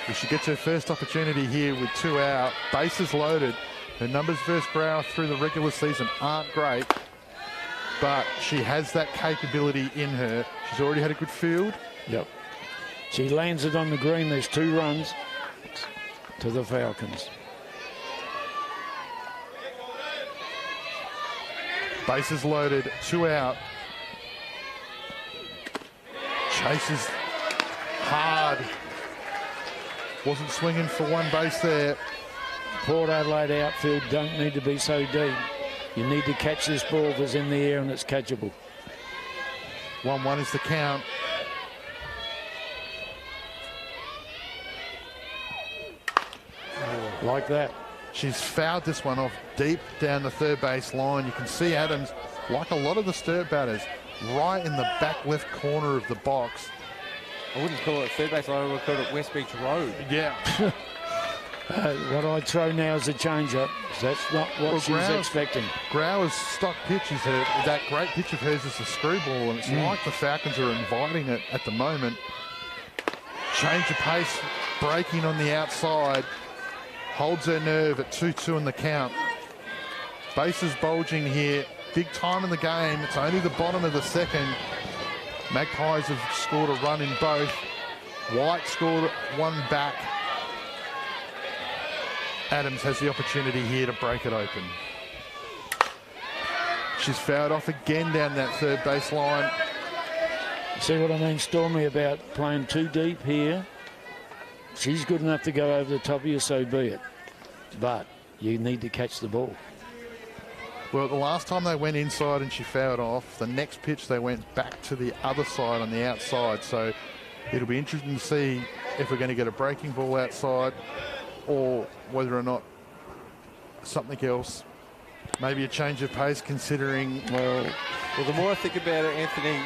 If she gets her first opportunity here with 2 out, bases loaded. Her numbers versus Brow through the regular season aren't great, but she has that capability in her. She's already had a good field. Yep. She lands it on the green. There's 2 runs to the Falcons. Bases loaded, 2 out. Chases hard. Wasn't swinging for 1 base there. Port Adelaide outfield don't need to be so deep. You need to catch this ball if it's in the air and it's catchable. 1-1 is the count. Like that. She's fouled this one off deep down the third base line. You can see Adams, like a lot of the Sturt batters, right in the back left corner of the box. I wouldn't call it third base line, I would call it West Beach Road. Yeah. What I'd throw now is a change-up. That's not what she's expecting. Grauer's stock pitch is that great pitch of hers is a screwball, and it's like the Falcons are inviting it at the moment. Change of pace, breaking on the outside, holds her nerve at 2-2 in the count. Bases bulging here, big time in the game. It's only the bottom of the second. Magpies have scored a run in both. White scored one back. Adams has the opportunity here to break it open. She's fouled off again down that third base line. See what I mean, Stormy, about playing too deep here? She's good enough to go over the top of you, so be it. But you need to catch the ball. Well, the last time they went inside and she fouled off, the next pitch they went back to the other side on the outside. So it'll be interesting to see if we're going to get a breaking ball outside or whether or not something else. Maybe a change of pace considering... Well, the more I think about it, Anthony,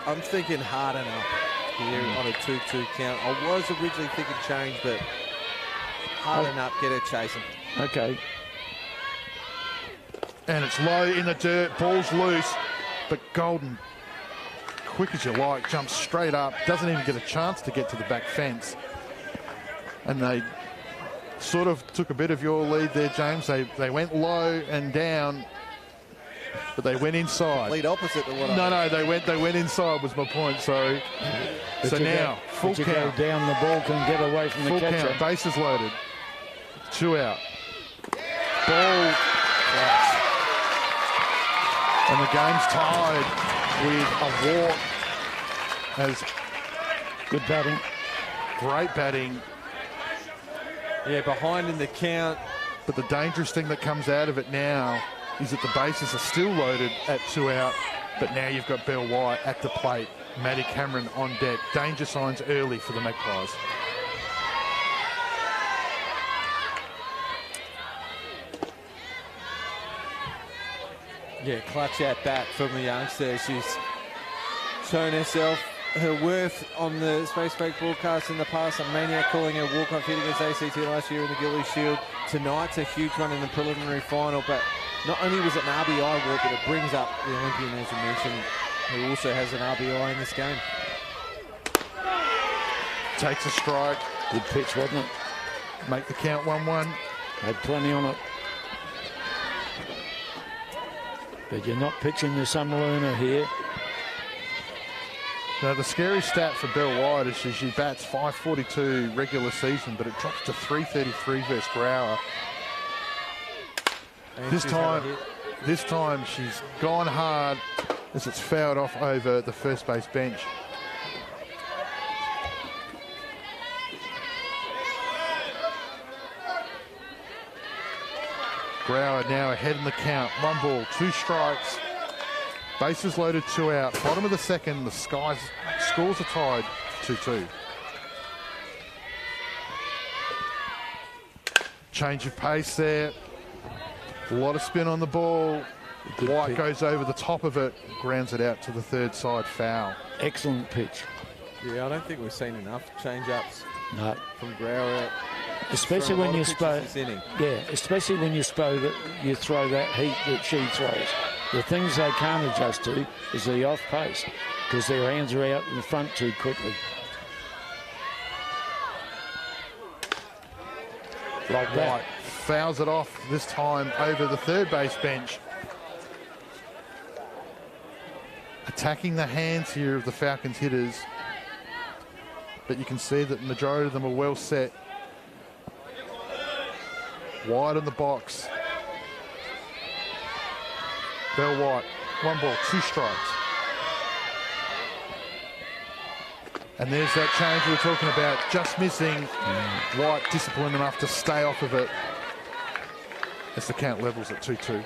I'm thinking hard enough here on a 2-2 count. I was originally thinking change, but hard enough, get her chasing. Okay. And it's low in the dirt, ball's loose, but Golden, quick as you like, jumps straight up, doesn't even get a chance to get to the back fence. And they sort of took a bit of your lead there, James. They went low and down, but they went inside. Lead opposite to what No, they went inside was my point. So now full count. Go down, the ball can get away from the catcher. Full count, bases loaded, 2 out. Ball out. And the game's tied with a walk. As good batting. Great batting. Yeah, behind in the count. But the dangerous thing that comes out of it now is that the bases are still loaded at 2 out, but now you've got Belle White at the plate, Maddie Cameron on deck. Danger signs early for the Magpies. Yeah, clutch at bat from the youngster. She's shown herself her worth on the Space Break broadcast in the past. A maniac calling her walk-off hit against ACT last year in the Gillies Shield. Tonight's a huge one in the preliminary final, but not only was it an RBI walk, but it brings up the Olympian, as you mentioned, who also has an RBI in this game. Takes a strike. Good pitch, wasn't it? Make the count 1-1. Had plenty on it. But you're not pitching the summer learner here. Now, the scary stat for Belle White is she bats .542 regular season, but it drops to .333 versus Grauer. This time she's gone hard as it's fouled off over the first base bench. Grauer now ahead in the count. 1 ball, 2 strikes. Bases loaded, 2 out. Bottom of the second, the scores are tied 2-2. Change of pace there. A lot of spin on the ball. White goes over the top of it, grounds it out to the third side, foul. Excellent pitch. Yeah, I don't think we've seen enough change-ups from Grauer. Especially when you especially when you throw that heat that she throws. The things they can't adjust to is the off pace, because their hands are out in the front too quickly. Like that. White fouls it off this time over the third base bench. Attacking the hands here of the Falcons hitters, but you can see that the majority of them are well set. Wide on the box. Belle White, 1 ball, 2 strikes. And there's that change we were talking about, just missing. White disciplined enough to stay off of it as the count levels at 2-2.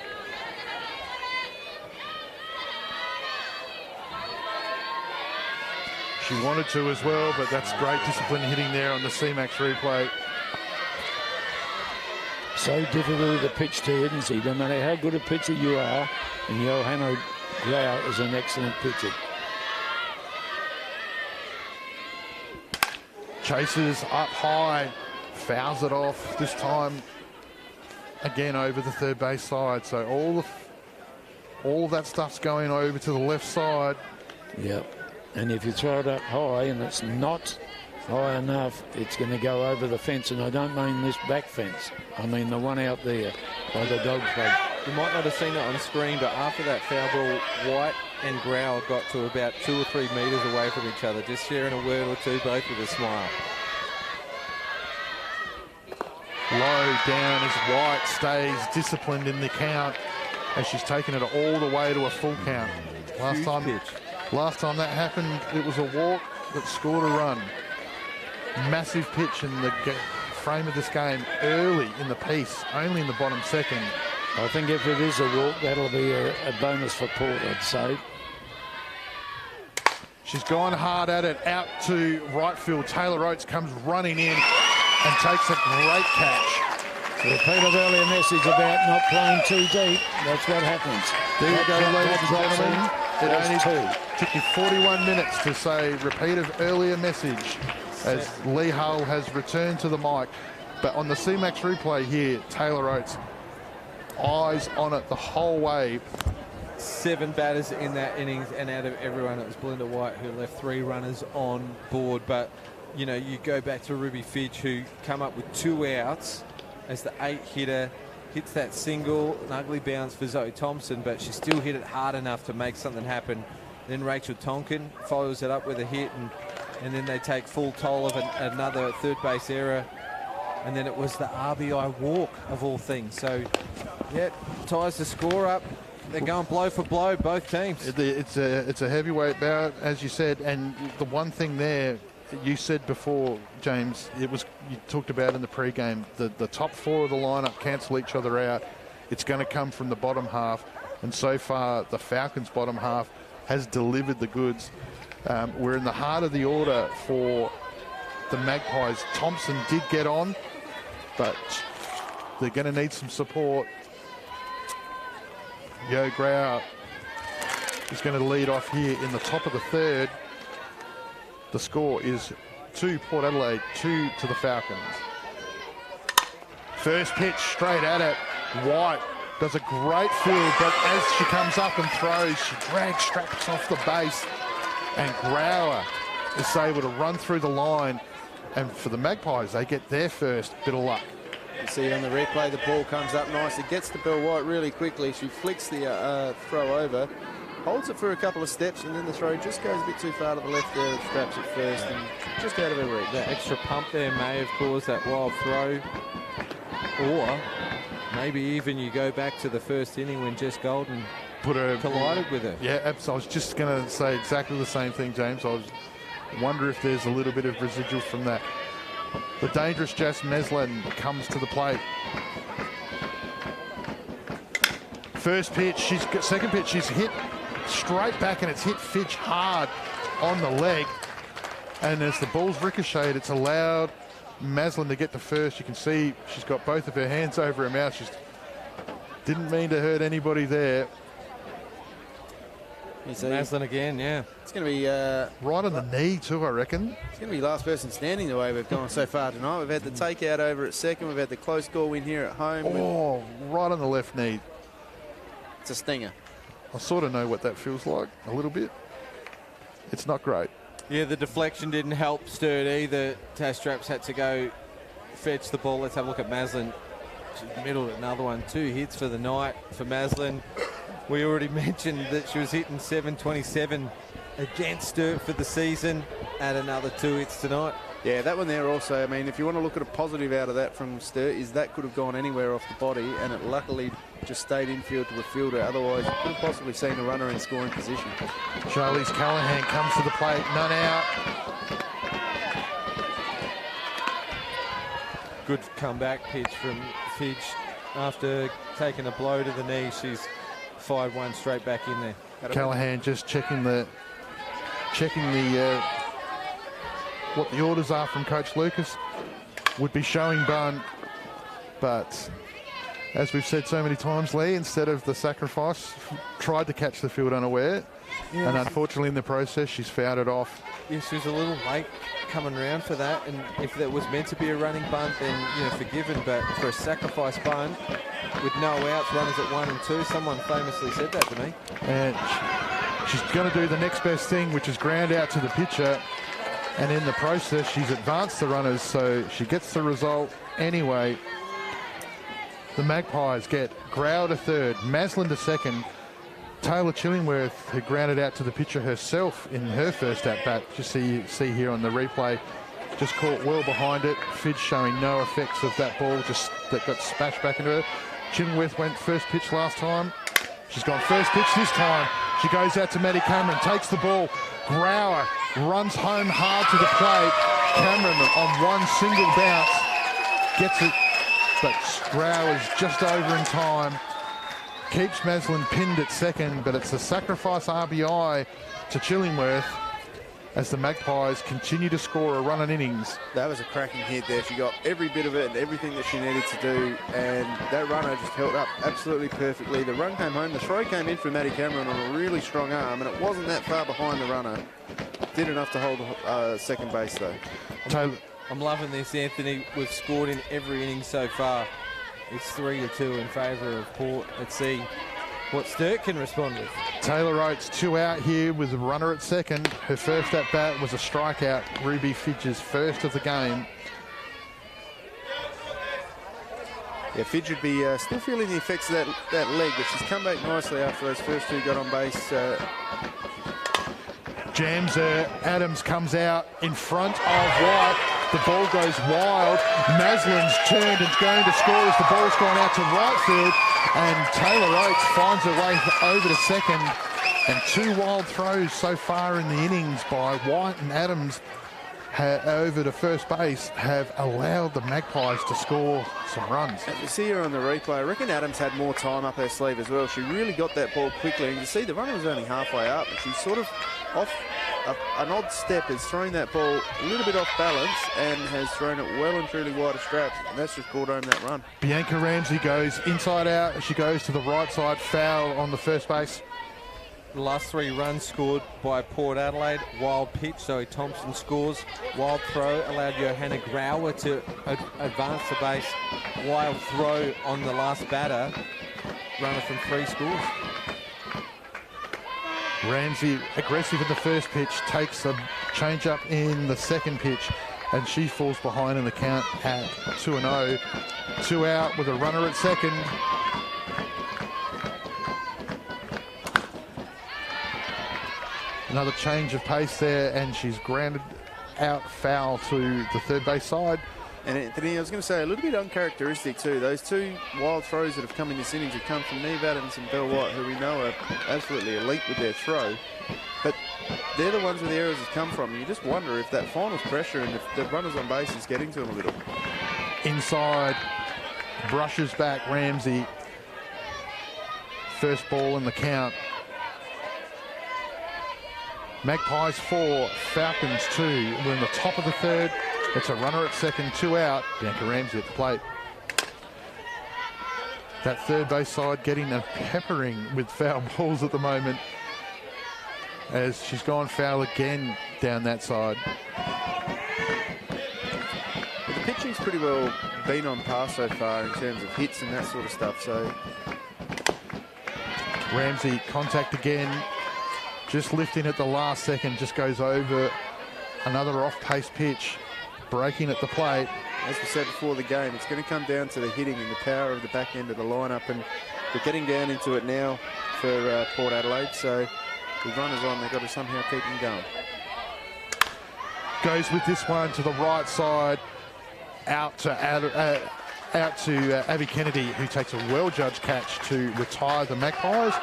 She wanted to as well, but that's great discipline hitting there on the CMAX replay. So difficult to pitch to, isn't she? No matter how good a pitcher you are, and Johanna Grauer is an excellent pitcher. Chases up high, fouls it off, this time again over the third base side. So all of that stuff's going over to the left side. Yep. And if you throw it up high and it's not high enough, it's going to go over the fence. And I don't mean this back fence. I mean the one out there by the dog play. You might not have seen it on screen, but after that foul ball, White and Grau got to about 2 or 3 metres away from each other, just sharing a word or two, both with a smile. Low down as White stays disciplined in the count as she's taken it all the way to a full count. Last time that happened, it was a walk that scored a run. Massive pitch in the frame of this game early in the piece, only in the bottom second. I think if it is a walk, that'll be a bonus for Port, I'd say. She's gone hard at it, out to right field. Taylor Oates comes running in and takes a great catch. So repeat of earlier message about not playing too deep. That's what happens. There you go, ladies and gentlemen. It only two. took you 41 minutes to say repeat of earlier message as Lee Hull has returned to the mic. But on the CMAX replay here, Taylor Oates, eyes on it the whole way. 7 batters in that innings, and out of everyone, it was Belinda White who left 3 runners on board. But, you know, you go back to Ruby Fitch, who come up with 2 outs as the 8-hitter, hits that single, an ugly bounce for Zoe Thompson, but she still hit it hard enough to make something happen. Then Rachel Tonkin follows it up with a hit, and then they take full toll of another third base error. And then it was the RBI walk, of all things. So, yeah, ties the score up. They're going blow for blow, both teams. It's a heavyweight bout, as you said. And the one thing there, you said before, James, you talked about in the pre-game, the top 4 of the lineup cancel each other out. It's going to come from the bottom half. And so far, the Falcons' bottom half has delivered the goods. We're in the heart of the order for the Magpies. Thompson did get on, but they're going to need some support. Yo Grau is going to lead off here in the top of the third. The score is 2 Port Adelaide, 2 to the Falcons. First pitch straight at it. White does a great field, but as she comes up and throws, she drags straps off the base, and Grauer is able to run through the line. And for the Magpies, they get their first bit of luck. You see on the replay, the ball comes up nicely, gets to Belle White really quickly. She flicks the throw over, holds it for a couple of steps, and then the throw just goes a bit too far to the left there with straps at first and just out of her reach. That extra pump there may have caused that wild throw. Or maybe even you go back to the first inning when Jess Golden collided with her. Yeah, I was just going to say exactly the same thing, James. I wonder if there's a little bit of residual from that. The dangerous Jess Meslin comes to the plate. First pitch, second pitch, she's hit straight back, and it's hit Fitch hard on the leg. And as the ball's ricocheted, it's allowed Maslin to get to first. You can see she's got both of her hands over her mouth. She didn't mean to hurt anybody there. Maslin again, yeah. It's going to be... right on the knee too, I reckon. It's going to be last person standing the way we've gone so far tonight. We've had the takeout over at second. We've had the close score win here at home. Oh, right on the left knee. It's a stinger. I sort of know what that feels like a little bit. It's not great. Yeah, the deflection didn't help Sturt either. Tash Straps had to go fetch the ball. Let's have a look at Maslin. She's middled another one. 2 hits for the night for Maslin. We already mentioned that she was hitting 727 against Sturt for the season. Add another 2 hits tonight. Yeah, that one there also, I mean, if you want to look at a positive out of that from Sturt, is that could have gone anywhere off the body, and it luckily just stayed infield to the fielder. Otherwise, you could have possibly seen a runner in scoring position. Charlize Callahan comes to the plate, none out. Good comeback pitch from Fitch. After taking a blow to the knee, she's fired one straight back in there. Callahan just checking the what the orders are from Coach Lucas. Would be showing bunt, but as we've said so many times, Lee, instead of the sacrifice, tried to catch the field unaware. And unfortunately in the process, she's fouled it off. Yeah, she was a little late coming around for that. And if that was meant to be a running bunt, then, you know, forgiven. But for a sacrifice bunt with no outs, runners at 1 and 2, someone famously said that to me. And she's going to do the next best thing, which is ground out to the pitcher. And in the process, she's advanced the runners, so she gets the result anyway. The Magpies get Grau to third, Maslin to second. Taylor Chillingworth, who grounded out to the pitcher herself in her first at-bat, just see here on the replay, just caught well behind it. Fidge showing no effects of that ball, just that got smashed back into her. Chillingworth went first pitch last time. She's gone first pitch this time. She goes out to Maddie Cameron, takes the ball. Grauer runs home hard to the plate. Cameron on one single bounce gets it, but Grauer's just over in time. Keeps Maslin pinned at second, but it's a sacrifice RBI to Chillingworth as the Magpies continue to score a run on innings. That was a cracking hit there. She got every bit of it and everything that she needed to do, and that runner just held up absolutely perfectly. The run came home. The throw came in for Maddie Cameron on a really strong arm, and it wasn't that far behind the runner. Did enough to hold second base, though. Taylor. I'm loving this, Anthony. We've scored in every inning so far. It's 3-2 in favour of Port. Let's see what Sturt can respond with. Taylor Oates 2 out here with a runner at second. Her first at bat was a strikeout. Ruby Fidge's first of the game. Yeah, Fidge would be still feeling the effects of that leg, but she's come back nicely after those first two got on base. Jams her. Adams comes out in front of White. The ball goes wild. Maslin's turned and going to score as the ball's gone out to right field. And Taylor Oates finds her way over to second. And 2 wild throws so far in the innings by White and Adams over to first base have allowed the Magpies to score some runs. And you see her on the replay. I reckon Adams had more time up her sleeve as well. She really got that ball quickly. And you see the runner was only halfway up. And she's sort of off an odd step, has thrown that ball a little bit off balance and has thrown it well and truly wide of straps. And that's just brought home that run. Bianca Ramsey goes inside out. She goes to the right side, foul on the first base. The last 3 runs scored by Port Adelaide. Wild pitch, Zoe Thompson scores. Wild throw allowed Johanna Grauer to advance the base. Wild throw on the last batter. Runner from 3 scores. Ramsey aggressive in the first pitch, takes a change up in the second pitch, and she falls behind in the count at 2-0. 2 out with a runner at second. Another change of pace there, and she's grounded out foul to the third base side. And Anthony, I was going to say, a little bit uncharacteristic too. Those 2 wild throws that have come in this innings have come from Neve Adams and Belle White, who we know are absolutely elite with their throw. But they're the ones where the errors have come from. You just wonder if that finals pressure and if the runners on base is getting to them a little. Inside, brushes back Ramsey. First ball in the count. Magpies 4, Falcons 2. We're in the top of the third. It's a runner at second, 2 out. Bianca Ramsey at the plate. That third base side getting a peppering with foul balls at the moment, as she's gone foul again down that side. But the pitching's pretty well been on par so far in terms of hits and that sort of stuff. So Ramsey contact again, just lifting at the last second, just goes over. Another off-pace pitch. Breaking at the plate. As we said before the game, it's going to come down to the hitting and the power of the back end of the lineup, and we're getting down into it now for Port Adelaide. So with runners on, they've got to somehow keep them going. Goes with this one to the right side, out to Abby Kennedy, who takes a well-judged catch to retire the Magpies.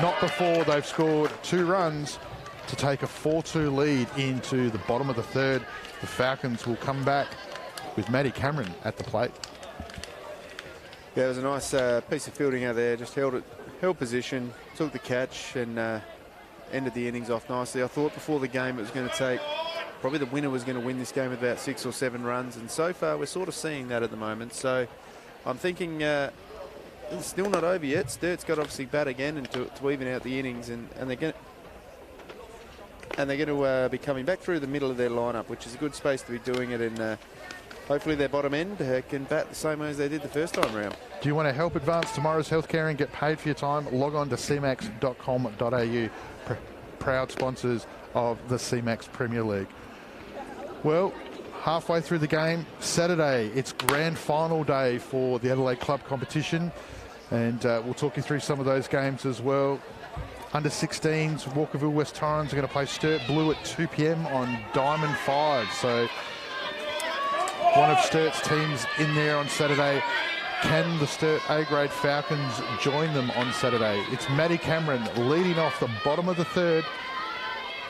Not before they've scored 2 runs to take a 4-2 lead into the bottom of the third. The Falcons will come back with Maddie Cameron at the plate. Yeah, it was a nice piece of fielding out there. Just held position, took the catch, and ended the innings off nicely. I thought before the game it was going to take, probably the winner was going to win this game with about 6 or 7 runs, and so far we're sort of seeing that at the moment. So I'm thinking it's still not over yet. Sturt's got obviously bat again and to even out the innings, and they're going to be coming back through the middle of their lineup, which is a good space to be doing it in. Hopefully their bottom end can bat the same way as they did the first time round. Do you want to help advance tomorrow's healthcare and get paid for your time? Log on to cmax.com.au. Proud sponsors of the CMAX Premier League. Well, halfway through the game, Saturday, it's grand final day for the Adelaide Club competition, and we'll talk you through some of those games as well. Under 16s, Walkerville West Torrens are going to play Sturt Blue at 2 p.m. on Diamond 5. So one of Sturt's teams in there on Saturday. Can the Sturt A-grade Falcons join them on Saturday? It's Maddie Cameron leading off the bottom of the third.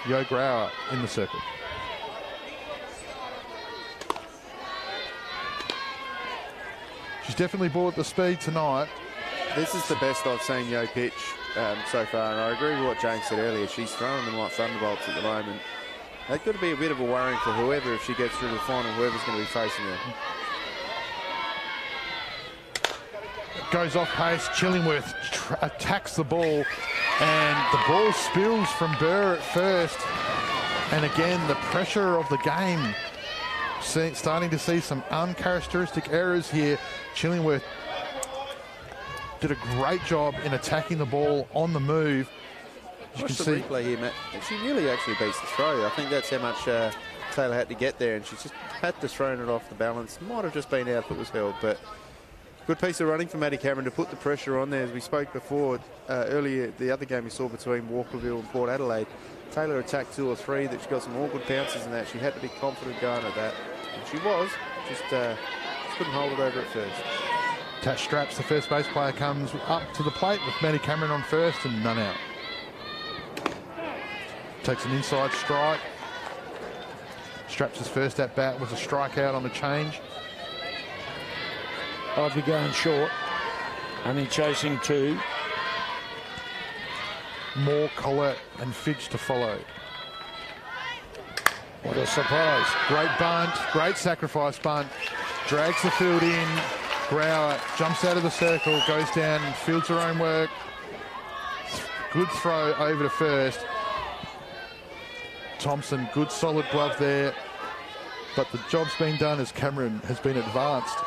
Yo Grauer in the circle. She's definitely brought the speed tonight. This is the best I've seen Yo pitch so far, and I agree with what Jane said earlier. She's throwing them like thunderbolts at the moment. That could be a bit of a worrying for whoever, if she gets through the final, whoever's going to be facing her. Goes off pace, Chillingworth attacks the ball, and the ball spills from Burr at first. And again, the pressure of the game, starting to see some uncharacteristic errors here. Chillingworth did a great job in attacking the ball on the move. You Watch can the see replay here, Matt. She nearly actually beats the throw. I think that's how much Taylor had to get there, and she just had to throw it off the balance. Might have just been out if it was held, but good piece of running from Maddie Cameron to put the pressure on there. As we spoke before, earlier, the other game we saw between Walkerville and Port Adelaide, Taylor attacked 2 or 3, that she got some all good bounces in that. She had to be confident going at that. And she was, just couldn't hold it over at first. Tash Straps, the first base player, comes up to the plate with Maddie Cameron on first and none out. Takes an inside strike. Straps' first at bat was a strikeout on the change. I'd be going short. Only chasing 2. More Collette and Fidge to follow. What a surprise. Great bunt, great sacrifice bunt. Drags the field in. Grauer jumps out of the circle, goes down and fields her own work. Good throw over to first. Thompson, good solid glove there. But the job's been done as Cameron has been advanced.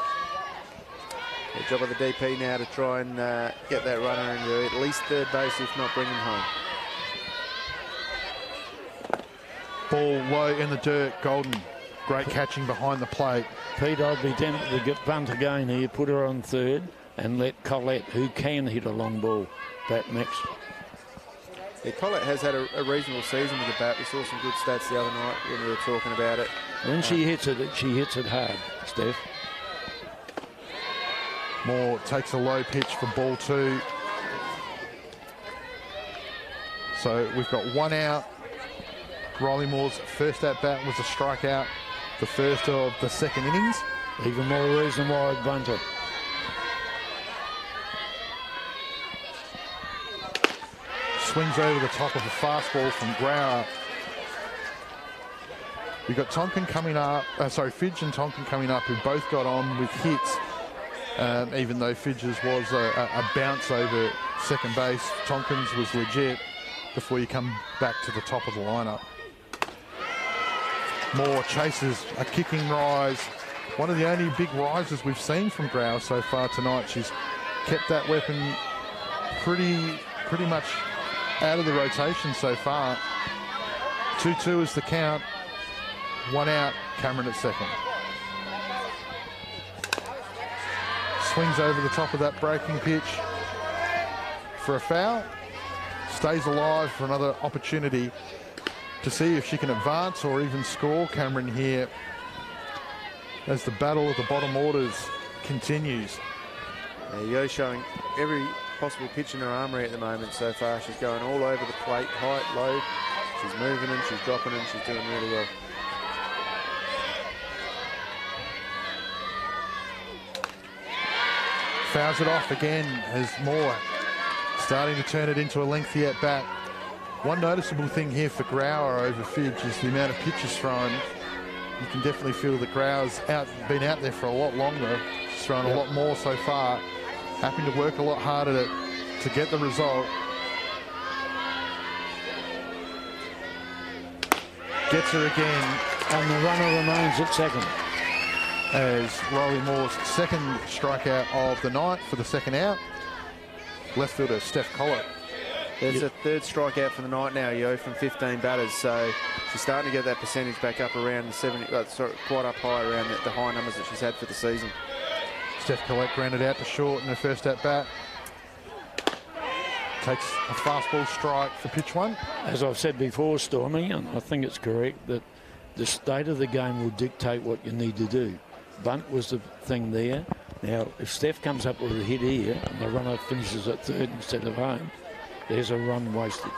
The job of the DP now to try and get that runner into at least third base, if not bring him home. Ball low in the dirt, Golden. Great catching behind the plate. Pete, I'd be tempted to get bunt again here, put her on third, and let Collette, who can hit a long ball, bat next. Yeah, Collette has had a reasonable season with the bat. We saw some good stats the other night when we were talking about it. When she hits it hard, Steph. Moore takes a low pitch for ball 2. So we've got 1 out. Riley Moore's first at bat was a strikeout, the first of the second innings. Even more reason why I'd bunt her. Swings over the top of a fastball from Grauer. We've got Tonkin coming up, Fidge and Tonkin coming up, who both got on with hits. Even though Fidge's was a bounce over second base, Tonkin's was legit before you come back to the top of the lineup. Moore chases a kicking rise. One of the only big rises we've seen from Grauer so far tonight. She's kept that weapon pretty much out of the rotation so far. 2-2 is the count. 1 out, Cameron at second. Swings over the top of that breaking pitch for a foul. Stays alive for another opportunity to see if she can advance or even score, Cameron, here as the battle of the bottom orders continues. Yo showing every possible pitch in her armoury at the moment so far. She's going all over the plate, height, low. She's moving them, she's dropping them, she's doing really well. Fouls it off again as Moore starting to turn it into a lengthy at bat. One noticeable thing here for Grauer over Fidge is the amount of pitches thrown. You can definitely feel that Grauer's been out there for a lot longer. She's thrown a lot more so far, having to work a lot harder to get the result. Gets her again. And the runner remains at second. As Riley Moore's second strikeout of the night for the second out. Left fielder Steph Collett. There's a third strikeout for the night now, Yo, from 15 batters. So she's starting to get that percentage back up around the 70, quite up high around the high numbers that she's had for the season. Steph Collett grounded out to short in her first at bat. Takes a fastball strike for pitch one. As I've said before, Stormy, and I think it's correct, that the state of the game will dictate what you need to do. Bunt was the thing there. Now, if Steph comes up with a hit here and the runner finishes at third instead of home, there's a run wasted.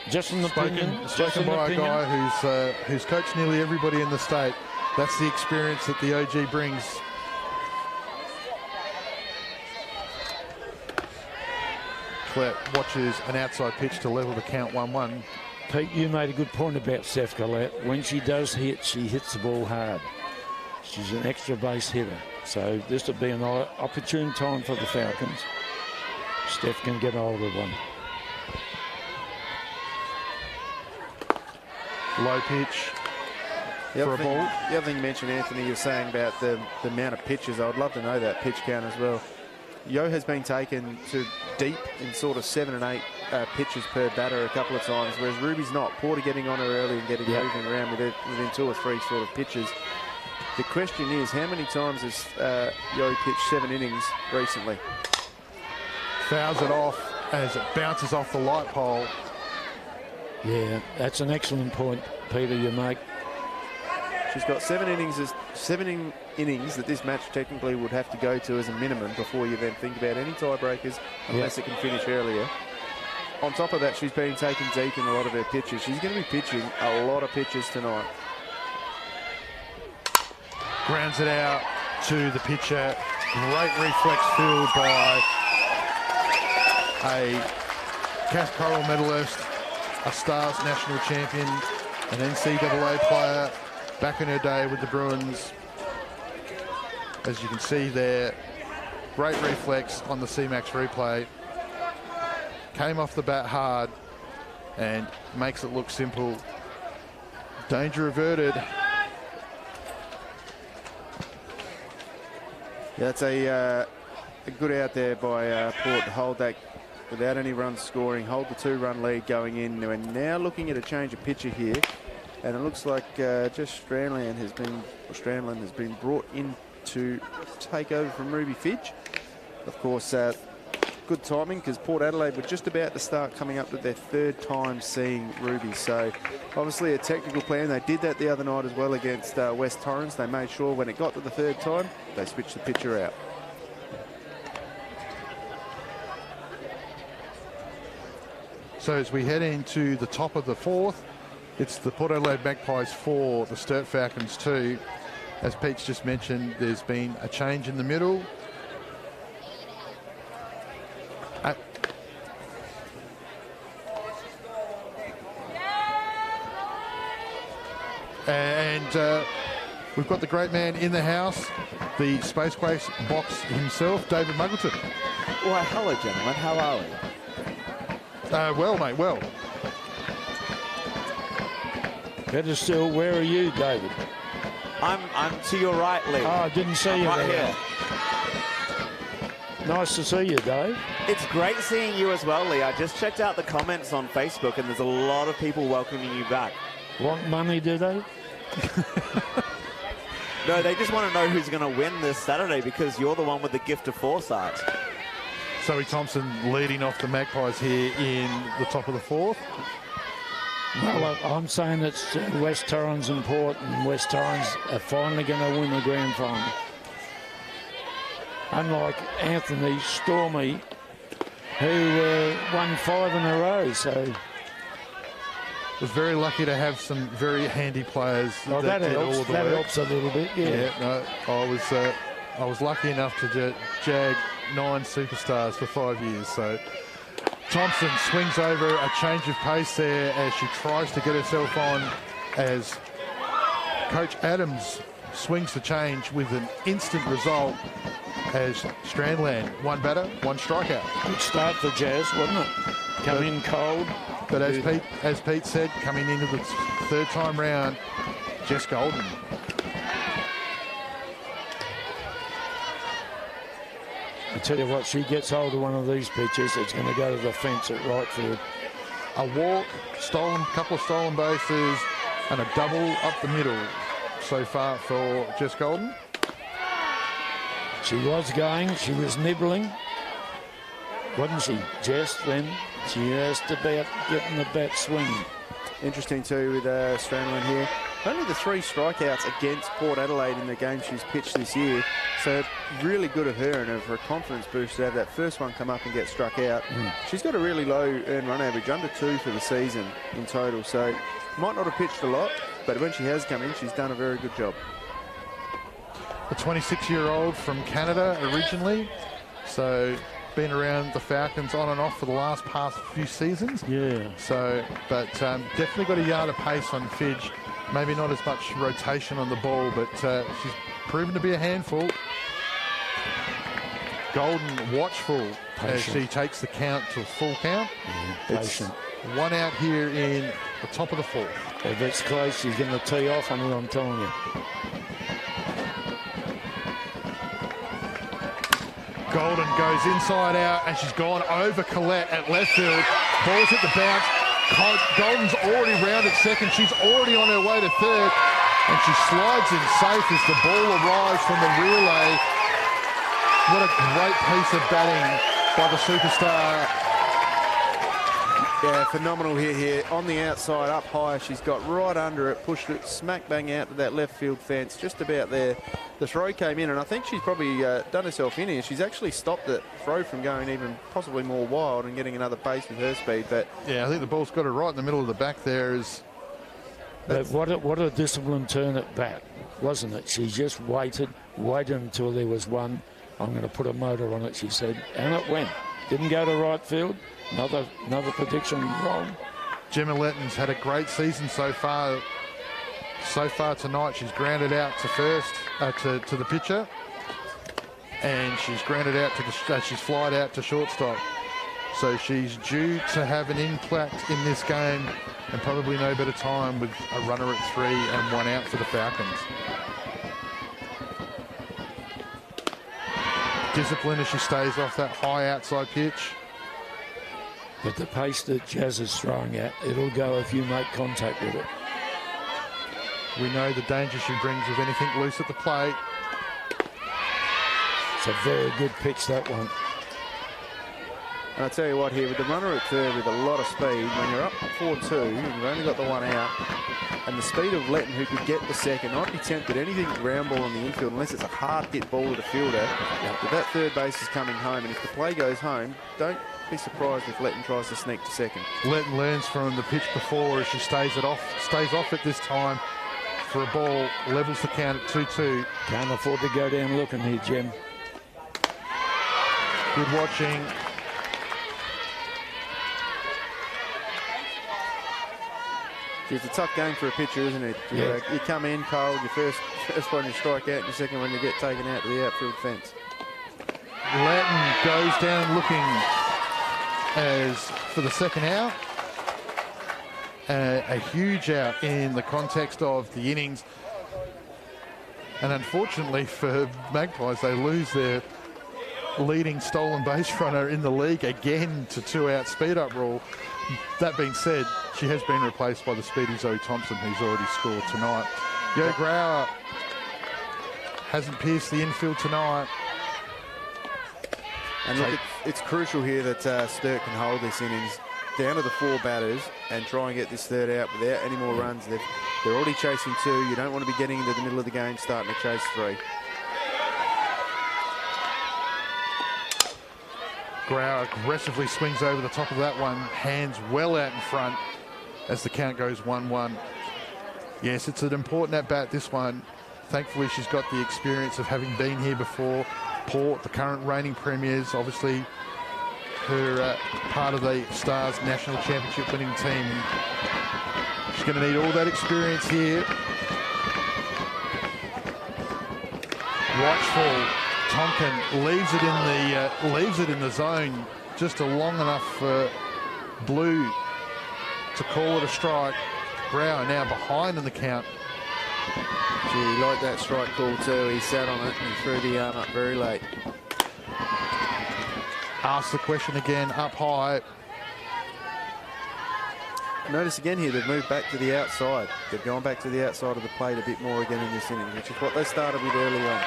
Just an opinion. Spoken by a guy who's coached nearly everybody in the state. That's the experience that the OG brings. Collett watches an outside pitch to level the count 1-1. Pete, you made a good point about Steph Collett. When she does hit, she hits the ball hard. She's an extra base hitter. So this will be an opportune time for the Falcons. Steph can get hold of one. Low pitch for a ball. The other thing you mentioned, Anthony, you're saying about the amount of pitches. I would love to know that pitch count as well. Yo has been taken to deep in sort of 7 and 8 pitches per batter a couple of times, whereas Ruby's not. Porter getting on her early and getting moving around within 2 or 3 sort of pitches. The question is, how many times has Yo pitched 7 innings recently? Fouls it off as it bounces off the light pole. Yeah, that's an excellent point, Peter, you make. She's got 7 innings that this match technically would have to go to as a minimum before you then think about any tiebreakers, unless it can finish earlier. On top of that, she's been taken deep in a lot of her pitches. She's going to be pitching a lot of pitches tonight. Grounds it out to the pitcher. Great reflex field by a Cass Coral medalist, a Stars national champion, an NCAA player back in her day with the Bruins. As you can see there, great reflex on the CMAX replay. Came off the bat hard and makes it look simple. Danger averted. That's a good out there by Port to hold that without any runs scoring, hold the 2-run lead going in. We're now looking at a change of pitcher here, and it looks like Jess Strandland has been brought in to take over from Ruby Fidge. Of course, good timing, because Port Adelaide were just about to start coming up with their 3rd time seeing Ruby. So obviously a technical plan. They did that the other night as well against West Torrens. They made sure when it got to the 3rd time, they switched the pitcher out. So as we head into the top of the 4th, it's the Port Adelaide Magpies 4, the Sturt Falcons 2. As Pete's just mentioned, there's been a change in the middle. And we've got the great man in the house, the Space Quest box himself, David Muggleton. Well, hello, gentlemen. How are we? Well, mate, well. Better still, where are you, David? I'm to your right, Lee. Oh, I didn't see you right there. here. Nice to see you, Dave. It's great seeing you as well, Lee. I just checked out the comments on Facebook, and there's a lot of people welcoming you back. Want money, do they? No, they just want to know who's going to win this Saturday, because you're the one with the gift of foresight. Zoe Thompson leading off the Magpies here in the top of the 4th. Well, I'm saying it's West Torrens and Port, and West Torrens are finally going to win the grand final. Unlike Anthony Stormy, who won 5 in a row, so... Was very lucky to have some very handy players. Oh, that helps. That helps a little bit, yeah. No, I was lucky enough to jag 9 superstars for 5 years. So Thompson swings over, a change of pace there as she tries to get herself on, as Coach Adams swings the change with an instant result as Strandland, one batter, one strikeout. Good start for Jazz, wasn't it? Come in cold. But as Pete said, coming into the third time round, Jess Golden. I tell you what, she gets hold of one of these pitches, it's going to go to the fence at right field. A walk, couple of stolen bases, and a double up the middle so far for Jess Golden. She was going, she was nibbling, wasn't she, Jess, then? Just about getting the bat swinging. Interesting too with Strandland here. Only the 3 strikeouts against Port Adelaide in the game she's pitched this year. So really good of her and for a confidence boost to have that first one come up and get struck out. She's got a really low earned run average, under 2 for the season in total. So might not have pitched a lot, but when she has come in, she's done a very good job. A 26-year-old from Canada originally. So been around the Falcons on and off for the past few seasons. Yeah. So, but definitely got a yard of pace on Fidge. Maybe not as much rotation on the ball, but she's proven to be a handful. Golden watchful as she takes the count to a full count. Yeah, patient. It's one out here in the top of the 4th. If it's close, she's going to tee off on it, I'm telling you. Golden goes inside out, and she's gone over Collette at left field. Ball's hit the bounce. Golden's already rounded second. She's already on her way to third, and she slides in safe as the ball arrives from the relay. What a great piece of batting by the superstar. Yeah, phenomenal hit here. On the outside, up high, she's got right under it, pushed it smack bang out to that left field fence, just about there. The throw came in, and I think she's probably done herself in here. She's actually stopped the throw from going even possibly more wild and getting another base with her speed. But yeah, I think the ball's got her right in the middle of the back there. What a disciplined turn at bat, wasn't it? She just waited until there was one. I'm going to put a motor on it, she said, and it went. Didn't go to right field. Another prediction wrong. Gemma Letton's had a great season so far. So far tonight, she's grounded out to first, to the pitcher, and she's grounded out to she's flied out to shortstop. So she's due to have an impact in this game, and probably no better time with a runner at 3 and 1 out for the Falcons. Discipline as she stays off that high outside pitch. But the pace that Jazz is throwing at, it'll go if you make contact with it. We know the danger she brings with anything loose at the plate. It's a very good pitch, that one. And I tell you what here, with the runner at third with a lot of speed, when you're up 4-2, you've only got the 1 out, and the speed of Letton, who could get the second, I'd be tempted anything ground ball on the infield, unless it's a hard hit ball to the fielder. But that third base is coming home, and if the play goes home, don't be surprised if Letton tries to sneak to second. Letton learns from the pitch before as she stays off at this time for a ball, levels the count at 2-2. Can't afford to go down looking here, Jim. Good watching. It's a tough game for a pitcher, isn't it? Yeah. You come in cold, your first one you strike out, and your second one you get taken out to the outfield fence. Letton goes down looking as for the second out. A huge out in the context of the innings. And unfortunately for Magpies, they lose their leading stolen base runner in the league again to 2-out speed-up rule. That being said, she has been replaced by the speedy Zoe Thompson, who's already scored tonight. Yo Grauer hasn't pierced the infield tonight. And look, it's crucial here that Sturt can hold this innings down to the 4 batters and try and get this third out without any more runs. They're already chasing 2. You don't want to be getting into the middle of the game starting to chase 3. Grauer aggressively swings over the top of that one, hands well out in front as the count goes 1-1. Yes, it's an important at-bat, this one. Thankfully, she's got the experience of having been here before. Port, the current reigning premiers, obviously her part of the Stars National Championship winning team. She's going to need all that experience here. watchful. Tonkin leaves it in the zone, just a long enough blue to call it a strike. Brower now behind in the count. Gee, he liked that strike call too. He sat on it and he threw the arm up very late. Ask the question again, up high. Notice again here, they've moved back to the outside. They've gone back to the outside of the plate a bit more again in this inning, which is what they started with early on.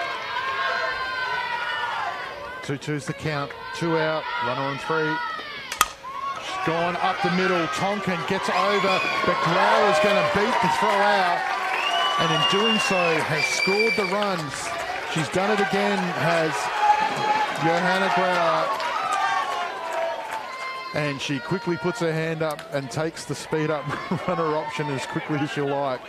2-2's the count. 2 out, runner on 3. She's gone up the middle. Tonkin gets over, but Grauer's going to beat the throw out, and in doing so has scored the runs. She's done it again, has Johanna Grauer. And she quickly puts her hand up and takes the speed up runner option as quickly as you like.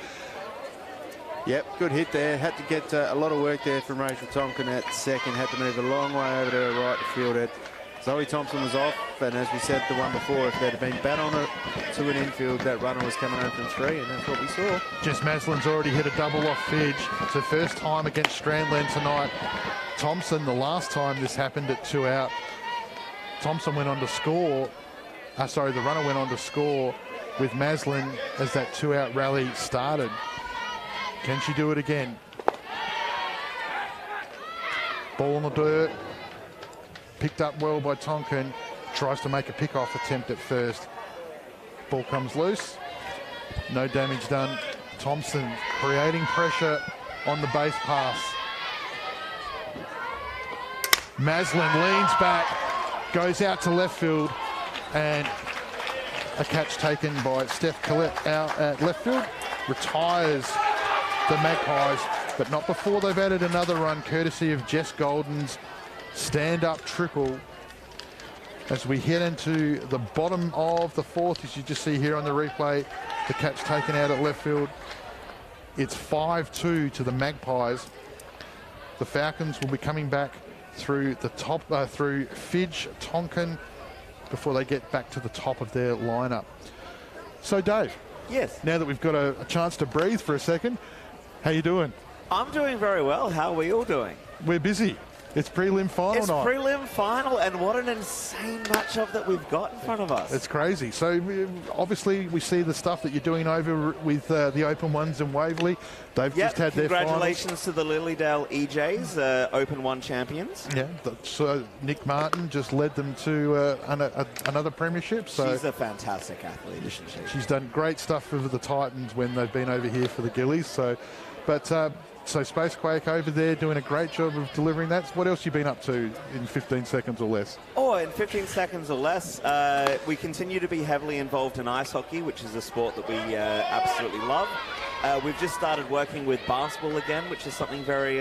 Yep, good hit there. Had to get a lot of work there from Rachel Tonkin at second. Had to move a long way over to her right to field it. Zoe Thompson was off, and as we said the one before, if there'd been bat on it to an infield, that runner was coming home from 3, and that's what we saw. Jess Maslin's already hit a double off Fidge. It's her first time against Strandland tonight. Thompson, the last time this happened at 2 out, Thompson went on to score. The runner went on to score with Maslin as that 2 out rally started. Can she do it again? Ball on the dirt. Picked up well by Tonkin. Tries to make a pick-off attempt at first. Ball comes loose. No damage done. Thompson creating pressure on the base pass. Maslin leans back, goes out to left field, and a catch taken by Steph Collette out at left field. Retires the Magpies, but not before they've added another run, courtesy of Jess Golden's stand-up triple. As we head into the bottom of the 4th, as you just see here on the replay, the catch taken out at left field. It's 5-2 to the Magpies. The Falcons will be coming back through the top, through Fidge, Tonkin, before they get back to the top of their lineup. So, Dave. Yes. Now that we've got a chance to breathe for a second, how you doing? I'm doing very well. How are we all doing? We're busy. It's prelim final It's night. prelim final, and what an insane matchup that we've got in front of us. It's crazy. So obviously we see the stuff that you're doing over with the Open Ones in Waverley. They've just had their finals. Congratulations to the Lilydale EJs, Open 1 champions. Yeah, so Nick Martin just led them to another premiership. So she's a fantastic athlete, isn't she? She's done great stuff for the Titans when they've been over here for the Gillies. So Spacequake over there doing a great job of delivering that. What else you been up to in 15 seconds or less? Oh, in 15 seconds or less, we continue to be heavily involved in ice hockey, which is a sport that we absolutely love. We've just started working with basketball again, which is something very,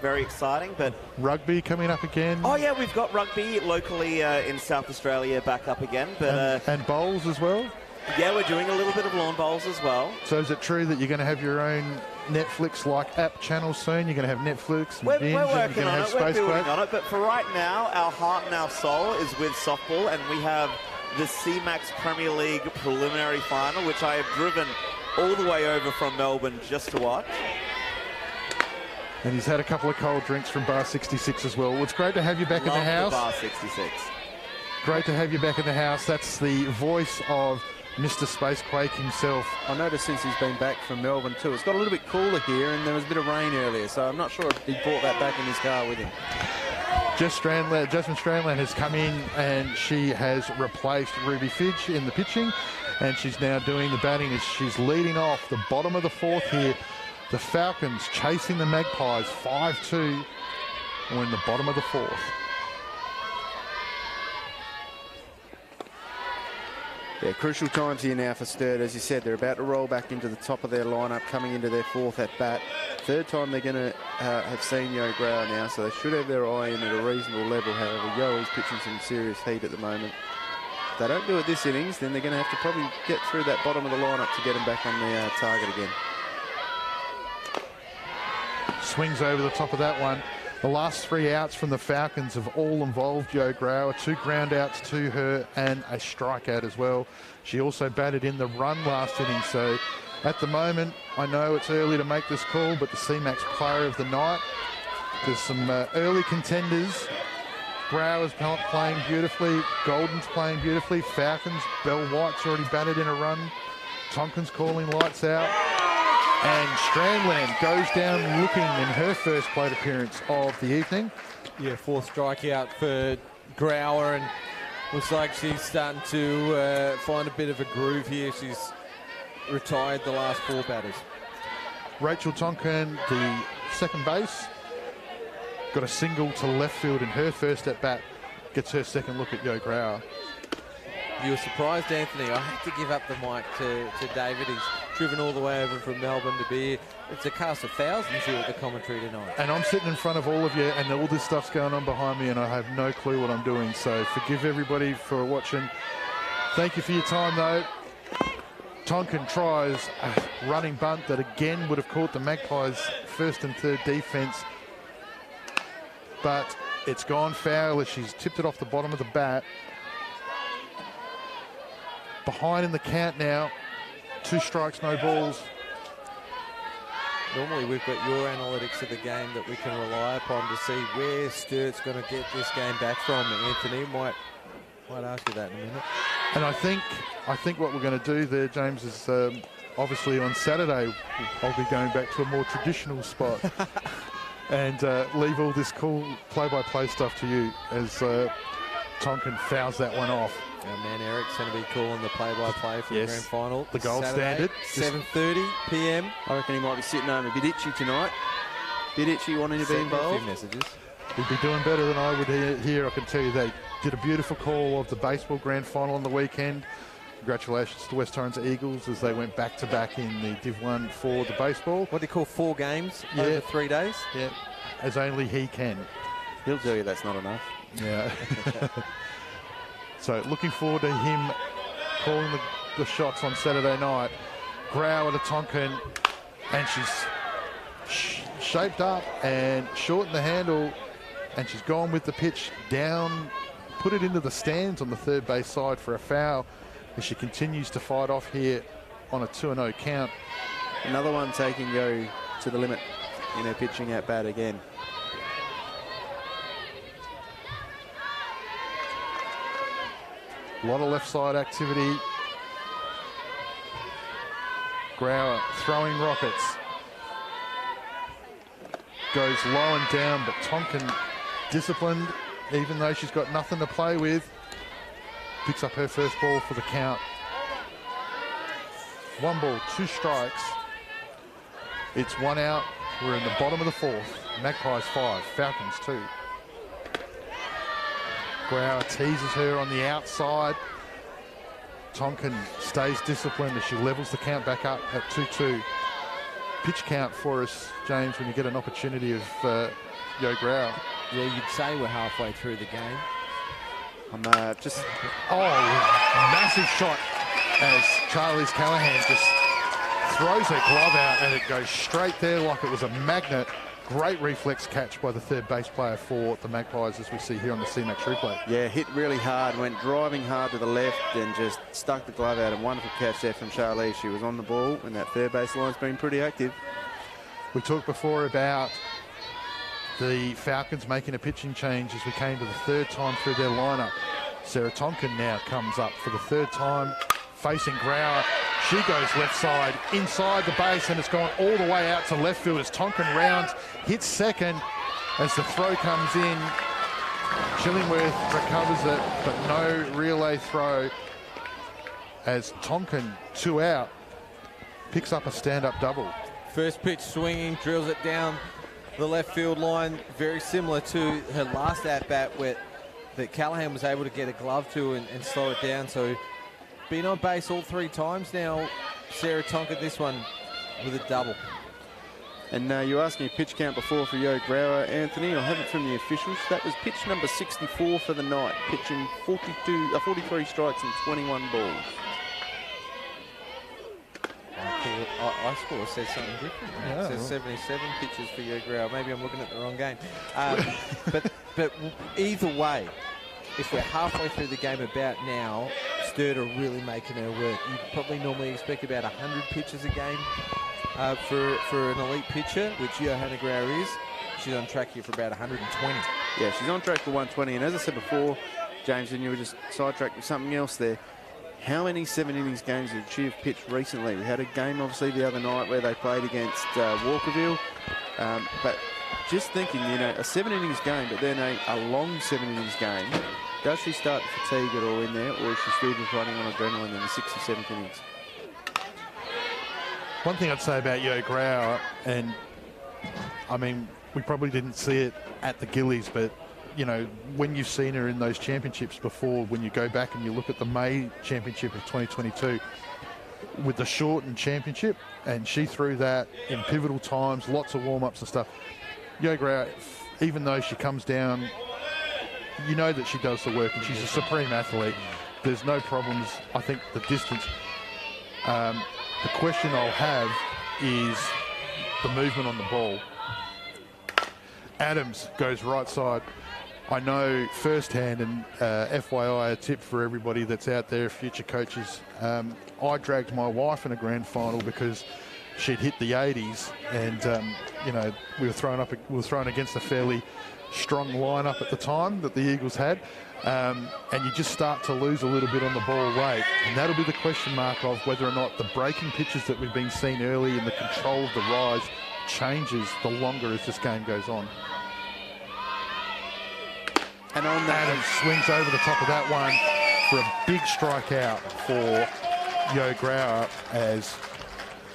very exciting. But rugby coming up again. Oh yeah, we've got rugby locally in South Australia back up again. But and bowls as well. Yeah, we're doing a little bit of lawn bowls as well. So is it true that you're going to have your own Netflix-like app channel soon? You're going to have Netflix and Binge, we're working and on have it. We're building Spacequake? on it. But for right now, our heart and our soul is with softball, and we have the CMAX Premier League preliminary final, which I have driven all the way over from Melbourne just to watch. And he's had a couple of cold drinks from Bar 66 as well. Well, it's great to have you back in the house. Bar 66. Great to have you back in the house. That's the voice of Mr. Spacequake himself. I noticed since he's been back from Melbourne too, it's got a little bit cooler here, and there was a bit of rain earlier, so I'm not sure if he brought that back in his car with him. Jasmine Strandland has come in and she has replaced Ruby Fidge in the pitching, and she's now doing the batting as she's leading off the bottom of the 4th here. The Falcons chasing the Magpies 5-2. We're in the bottom of the 4th. Yeah, crucial times here now for Sturt. As you said, they're about to roll back into the top of their lineup, coming into their 4th at bat. 3rd time they're going to have seen Yo Grauer now, so they should have their eye in at a reasonable level. However, Yo is pitching some serious heat at the moment. If they don't do it this innings, then they're going to have to probably get through that bottom of the lineup to get them back on the target again. Swings over the top of that one. The last 3 outs from the Falcons have all involved Yo Grauer. 2 ground outs to her and a strikeout as well. She also batted in the run last inning. So at the moment, I know it's early to make this call, but the CMAX player of the night There's some early contenders. Brower's playing beautifully. Golden's playing beautifully. Falcons, Bell White's already batted in a run. Tonkin's calling lights out. And Strandland goes down looking in her first plate appearance of the evening. Yeah, 4th strikeout for Grower, and looks like she's starting to find a bit of a groove here. She's retired the last 4 batters. Rachel Tonkin, the second base, got a single to left field in her first at bat. Gets her second look at Yo Grower. You were surprised, Anthony. I had to give up the mic to David. He's driven all the way over from Melbourne to be here. It's a cast of thousands here at the commentary tonight. And I'm sitting in front of all of you, and all this stuff's going on behind me, and I have no clue what I'm doing. So forgive everybody for watching. Thank you for your time, though. Tonkin tries a running bunt that again would have caught the Magpies' first and third defence, but it's gone foul as she's tipped it off the bottom of the bat. Behind in the count now, 2 strikes, no balls. Normally we've got your analytics of the game that we can rely upon to see where Sturt's going to get this game back from. Anthony might ask you that in a minute. And I think what we're going to do there, James, is obviously on Saturday I'll be going back to a more traditional spot and leave all this cool play-by-play stuff to you as Tonkin fouls that one off. Our man Eric's going to be calling the play-by-play for the grand final. The gold Saturday, standard. 7:30 p.m. I reckon he might be sitting home a bit itchy tonight. Bit itchy, wanting to be involved. A few messages. He'd be doing better than I would here. I can tell you they did a beautiful call of the baseball grand final on the weekend. Congratulations to West Torrens Eagles as they went back-to-back in the Div 1 for the baseball. What do you call 4 games over 3 days? Yeah, as only he can. He'll tell you that's not enough. Yeah. So looking forward to him calling the shots on Saturday night. Grower to Tonkin, and she's shaped up and shortened the handle, and she's gone with the pitch down, put it into the stands on the third base side for a foul as she continues to fight off here on a 2-0 count. Another one taking Yo to the limit in her pitching at bat again. A lot of left side activity. Grower throwing rockets. Goes low and down, but Tonkin disciplined, even though she's got nothing to play with. Picks up her first ball for the count. 1 ball, 2 strikes. It's 1 out. We're in the bottom of the 4th. Magpies 5, Falcons 2. Grower teases her on the outside. Tonkin stays disciplined as she levels the count back up at 2-2. Pitch count for us, James, when you get an opportunity of Yo Grower. Yeah, you'd say we're halfway through the game. I'm just... Oh, massive shot as Charlize Callahan just throws her glove out and it goes straight there like it was a magnet. Great reflex catch by the third base player for the Magpies, as we see here on the CMAX replay. Yeah, hit really hard, went driving hard to the left and just stuck the glove out. And wonderful catch there from Charlize. She was on the ball and that third base line's been pretty active. We talked before about the Falcons making a pitching change as we came to the 3rd time through their lineup. Sarah Tonkin now comes up for the 3rd time, facing Grower. She goes left side, inside the base, and it's gone all the way out to left field as Tonkin rounds, hits second as the throw comes in. Chillingworth recovers it, but no relay throw as Tonkin, 2 out, picks up a stand-up double. First pitch swinging, drills it down the left field line, very similar to her last at-bat where that Callahan was able to get a glove to and slow it down. So been on base all 3 times now. Sarah Tonkin, this one with a double. And you asked me pitch count before for Yo Grower, Anthony. I have it from the officials. That was pitch number 64 for the night, pitching 43 strikes and 21 balls. I score it says something different. Yeah. It says 77 pitches for Yo Grower. Maybe I'm looking at the wrong game. But either way, if we're halfway through the game about now, Sturt are really making her work. You probably normally expect about 100 pitches a game for an elite pitcher, which Johanna Grower is. she's on track here for about 120. Yeah, she's on track for 120. And as I said before, James, and you were just sidetracked with something else there. How many 7 innings games did she have pitched recently? We had a game, obviously, the other night where they played against Walkerville. But just thinking, you know, a 7 innings game, but then a long 7 innings game. Does she start to fatigue at all in there, or is she still just running on adrenaline in the 6th or 7th innings? One thing I'd say about Yo Grauer, and I mean, we probably didn't see it at the Gillies, but you know, when you've seen her in those championships before, when you go back and you look at the May Championship of 2022 with the shortened championship, and she threw that in pivotal times, lots of warm-ups and stuff. Yo Grauer, even though she comes down, you know that she does the work, and she's a supreme athlete. There's no problems. I think the distance. The question I'll have is the movement on the ball. Adams goes right side. I know firsthand, and FYI, a tip for everybody that's out there, future coaches. I dragged my wife in a grand final because she'd hit the 80s, and you know, we were thrown against a fairly strong lineup at the time that the Eagles had, and you just start to lose a little bit on the ball rate, and that'll be the question mark of whether or not the breaking pitches that we've been seeing early in the control of the rise changes the longer as this game goes on. And on that, Adams swings over the top of that one for a big strikeout for Yo Grauer as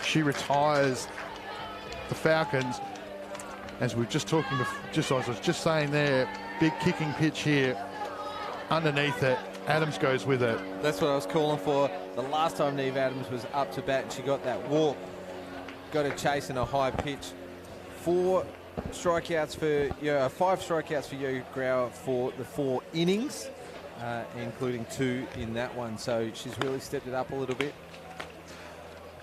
she retires the Falcons. As we were just talking, as I was just saying there, big kicking pitch here. Underneath it, Adams goes with it. That's what I was calling for. The last time Neve Adams was up to bat and she got that walk, got a chase and a high pitch. 5 strikeouts for Yo Grauer for the 4 innings, including 2 in that one. So she's really stepped it up a little bit.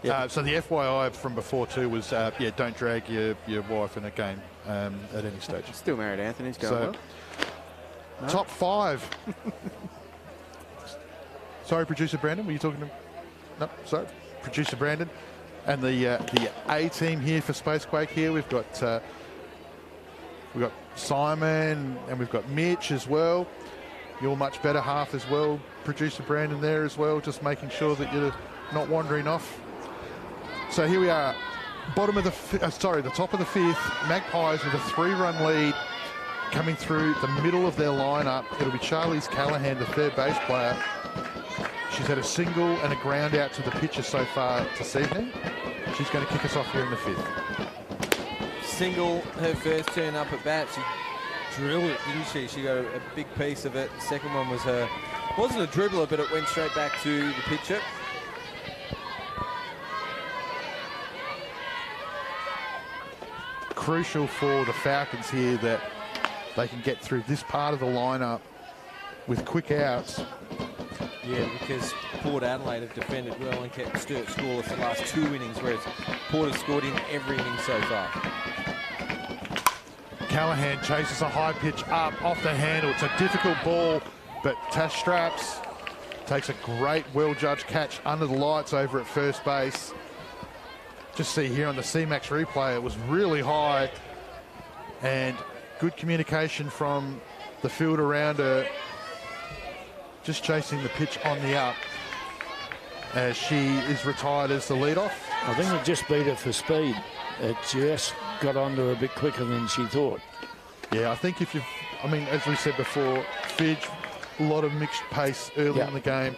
So the FYI from before too was, yeah, don't drag your wife in a game at any stage. Still married, Anthony's going So, well. No? Top 5. Sorry, producer Brandon, were you talking to? No, sorry, producer Brandon. And the A team here for Spacequake here, we've got Simon and we've got Mitch as well. Your much better half as well, producer Brandon there as well, just making sure that you're not wandering off. So here we are, the top of the 5th, Magpies with a 3-run lead coming through the middle of their lineup. It'll be Charlize Callahan, the third base player. She's had a single and a ground out to the pitcher so far this evening. She's going to kick us off here in the 5th. Single, her first turn up at bat. She drilled it, didn't she? She got a big piece of it. The second one was wasn't a dribbler, but it went straight back to the pitcher. Crucial for the Falcons here that they can get through this part of the lineup with quick outs. Yeah, because Port Adelaide have defended well and kept Sturt scoreless the last 2 innings, whereas Port have scored in every inning so far. Callahan chases a high pitch up off the handle. It's a difficult ball, but Tash Straps takes a great, well-judged catch under the lights over at first base. Just see here on the CMAX replay, it was really high, and good communication from the field around her. Just chasing the pitch on the up as she is retired as the leadoff. I think it just beat her for speed. It just got onto her a bit quicker than she thought. Yeah, I think I mean, as we said before, Fidge, a lot of mixed pace early in the game.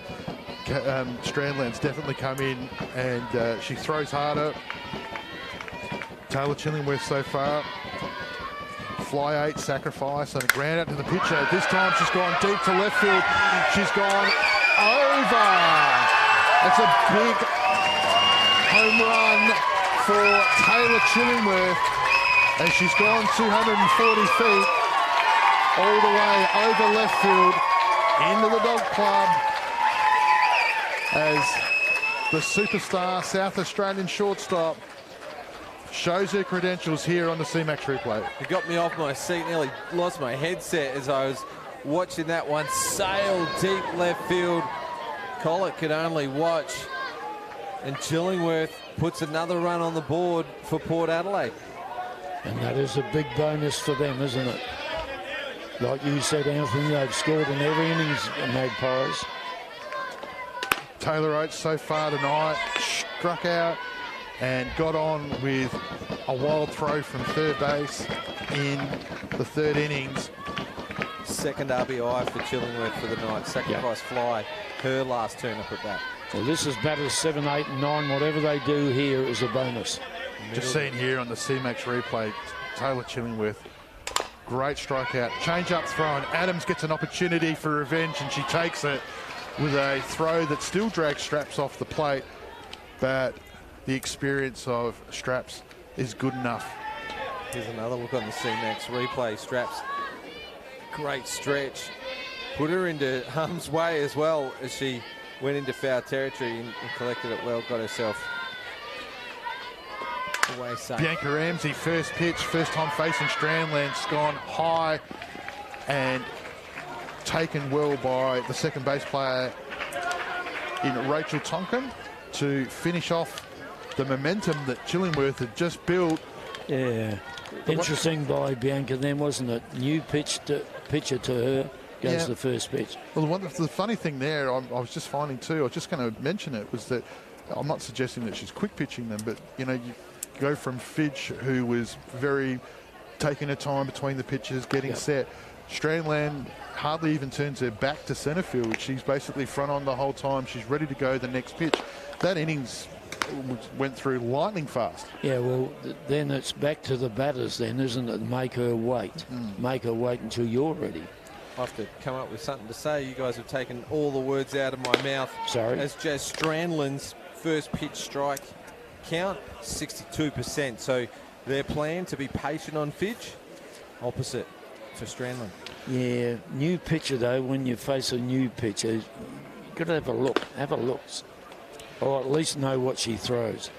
Strandland's definitely come in and she throws harder. Taylor Chillingworth so far. Fly 8, sacrifice, and a ground out to the pitcher. This time she's gone deep to left field. She's gone over. That's a big home run for Taylor Chillingworth as she's gone 240 feet all the way over left field into the dog club as the superstar South Australian shortstop shows her credentials here on the CMAX replay. It got me off my seat, nearly lost my headset as I was watching that one sail deep left field. Collett could only watch, and Chillingworth puts another run on the board for Port Adelaide. And that is a big bonus for them, isn't it? Like you said, Anthony, they've scored in every innings, the Magpies. Taylor Oates so far tonight struck out and got on with a wild throw from third base in the third innings. Second RBI for Chillingworth for the night. Sacrifice fly, her last turn up at bat. Well, this is batters 7, 8 and 9. Whatever they do here is a bonus. Just seen here on the CMAX replay, Taylor Chillingworth, great strikeout. Change up throw, and Adams gets an opportunity for revenge, and she takes it with a throw that still drags Straps off the plate, but the experience of Straps is good enough. Here's another look on the CMAX replay. Straps, great stretch. Put her into harm's way as well as she went into foul territory and collected it well, got herself away safe. Bianca Ramsey, first pitch, first time facing Strandland's gone high and taken well by the second base player in Rachel Tonkin to finish off the momentum that Chillingworth had just built. Yeah, interesting by Bianca then, wasn't it? New pitcher to her goes the first pitch. Well, the funny thing there, I was just finding too, I was just going to mention it, was that I'm not suggesting that she's quick pitching them, but you know, you go from Fidge, who was very taking her time between the pitches, getting set. Strandland hardly even turns her back to centre field. She's basically front on the whole time. She's ready to go the next pitch. That innings went through lightning fast. Yeah, well, then it's back to the batters then, isn't it? Make her wait. Make her wait until you're ready. I have to come up with something to say. You guys have taken all the words out of my mouth. Sorry. As Jazz Strandland's first pitch strike count, 62%. So their plan to be patient on Fidge, opposite for Strandland. Yeah, new pitcher though, when you face a new pitcher, you've got to have a look. Have a look. Or at least know what she throws.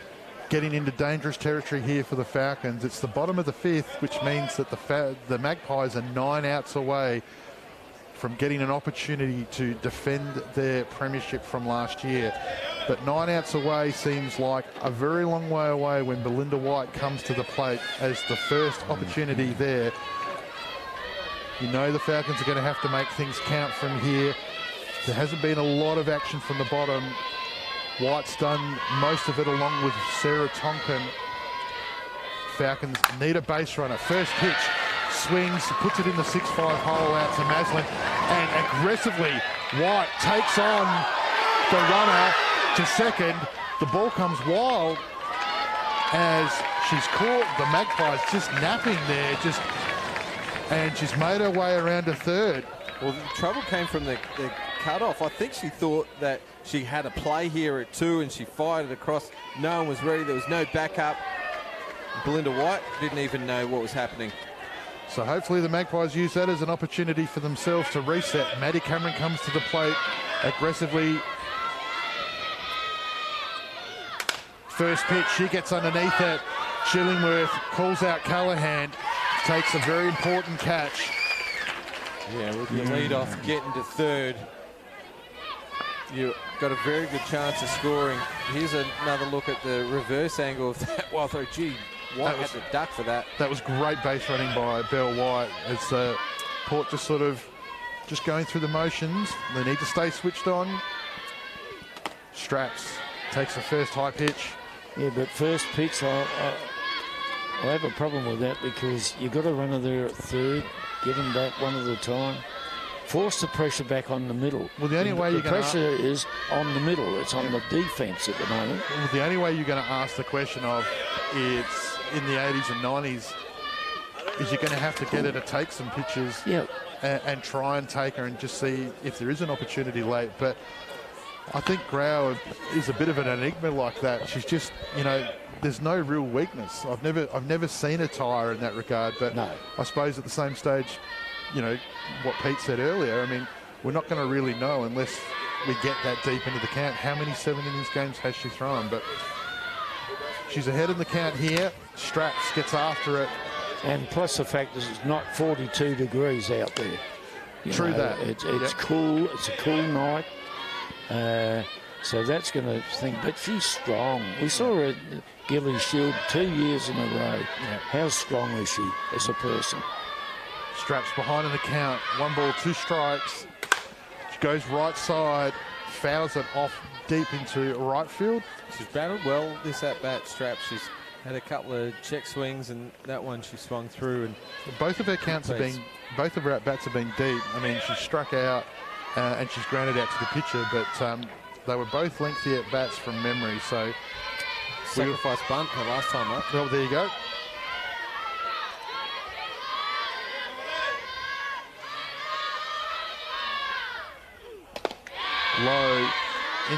Getting into dangerous territory here for the Falcons. It's the bottom of the fifth, which means that the Magpies are 9 outs away from getting an opportunity to defend their premiership from last year. But 9 outs away seems like a very long way away when Belinda White comes to the plate as the first opportunity there. You know the Falcons are going to have to make things count from here. There hasn't been a lot of action from the bottom. White's done most of it along with Sarah Tonkin. Falcons need a base runner. First pitch, swings, puts it in the 6-5 hole out to Maslin, and aggressively White takes on the runner to second. The ball comes wild as she's caught the Magpies just napping there, and she's made her way around to third. Well, the trouble came from the cut-off. I think she thought that she had a play here at 2 and she fired it across. No one was ready. There was no backup. Belinda White didn't even know what was happening. So hopefully the Magpies use that as an opportunity for themselves to reset. Maddie Cameron comes to the plate aggressively. First pitch, she gets underneath it. Chillingworth calls out Callahan, takes a very important catch. Yeah, with your lead off getting to third, you've got a very good chance of scoring. Here's another look at the reverse angle of that wild throw. Gee, White had to duck for that. That was great base running by Belle White as Port just sort of going through the motions. They need to stay switched on. Straps takes the first high pitch. Yeah, but first pitch, I have a problem with that because you've got to run her there at third, get them back one at a time. Force the pressure back on the middle. Well, the only way you're going to... pressure is on the middle. It's on the defence at the moment. Well, the only way you're going to ask the question of it's in the 80s and 90s is you're going to have to get her to take some pitches and try and take her and just see if there is an opportunity late. But I think Grau is a bit of an enigma like that. She's just, you know, there's no real weakness. I've never seen her tire in that regard. But no. I suppose at the same stage, you know, what Pete said earlier, I mean, we're not going to really know unless we get that deep into the count. How many 7 innings games has she thrown? But she's ahead in the count here. Straps gets after it. And plus the fact that it's not 42 degrees out there. True that. It's cool. It's a cool night. So that's going to think, but she's strong. We saw her at Gillies Shield 2 years in a row. Yeah. How strong is she as a person? Straps behind in the count. 1 ball, 2 strikes. She goes right side, fouls it off deep into right field. She's battled well this at-bat, Strap. She's had a couple of check swings, and that one she swung through. And both of her counts have been, both of her at-bats have been deep. I mean, she struck out and she's grounded out to the pitcher, but they were both lengthy at-bats from memory. So sacrifice bunt the last time up. Well, there you go. Low,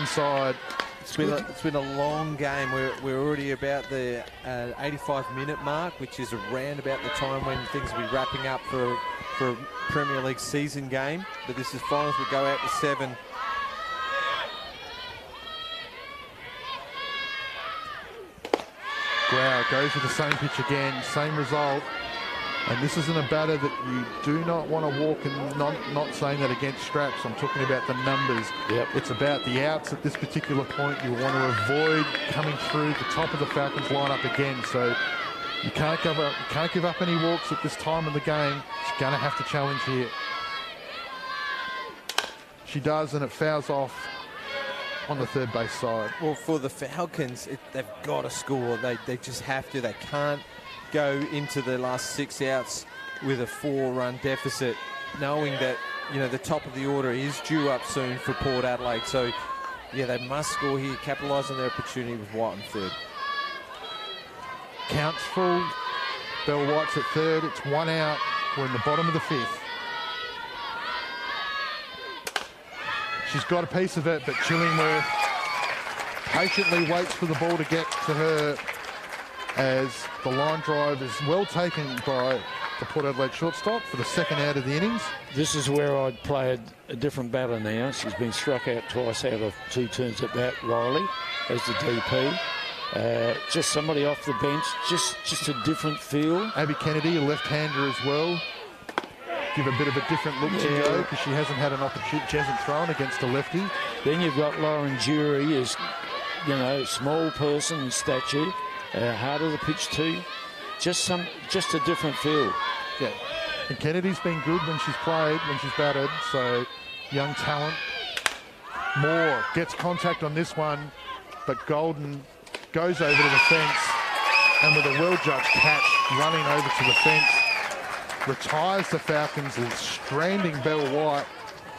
inside. It's been a long game. We're already about the 85-minute mark, which is around about the time when things will be wrapping up for a Premier League season game. But this is finals. We go out to 7. Grau goes with the same pitch again, same result. And this isn't a batter that you do not want to walk, and not saying that against Straps. I'm talking about the numbers. Yep. It's about the outs at this particular point. You want to avoid coming through the top of the Falcons lineup again. So you can't give up any walks at this time of the game. She's going to have to challenge here. She does, and it fouls off on the third base side. Well, for the Falcons, they've got to score. They just have to. They can't go into the last 6 outs with a 4-run deficit, knowing that, you know, the top of the order is due up soon for Port Adelaide. So, yeah, they must score here, capitalise on their opportunity with White on third. Counts full. Bell White's at third. It's 1 out. We're in the bottom of the 5th. She's got a piece of it, but Chillingworth patiently waits for the ball to get to her, as the line drive is well taken by the Port Adelaide shortstop for the 2nd out of the innings. This is where I'd play a different batter now. She's been struck out twice out of 2 turns at bat, Riley, as the DP. Just somebody off the bench, just a different feel. Abby Kennedy, a left-hander as well. Give a bit of a different look to go, because she hasn't had an opportunity. She hasn't thrown against a lefty. Then you've got Lauren Jury, as, you know, small person in stature, harder to pitch to. Just a different feel. Yeah. And Kennedy's been good when she's played, when she's batted. So young talent. Moore gets contact on this one, but Golden goes over to the fence, and with a well-judged catch running over to the fence, retires the Falcons, stranding Belle White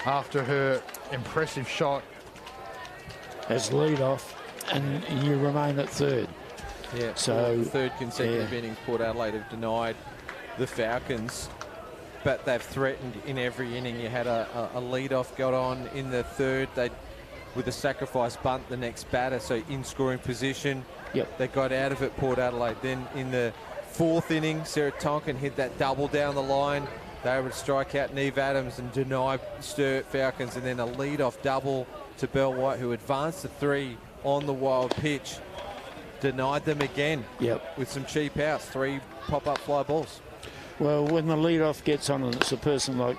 after her impressive shot. As lead-off, and you remain at third. Yeah, so third consecutive innings Port Adelaide have denied the Falcons, but they've threatened in every inning. You had a lead-off got on in the third. They, with a sacrifice bunt, the next batter, so in scoring position. Yep. They got out of it, Port Adelaide. Then in the 4th inning, Sarah Tonkin hit that double down the line. They would strike out Neve Adams and deny Sturt Falcons, and then a lead-off double to Belle White, who advanced to 3 on the wild pitch. Denied them again. Yep. With some cheap outs, 3 pop-up fly balls. Well, when the lead-off gets on, and it's a person like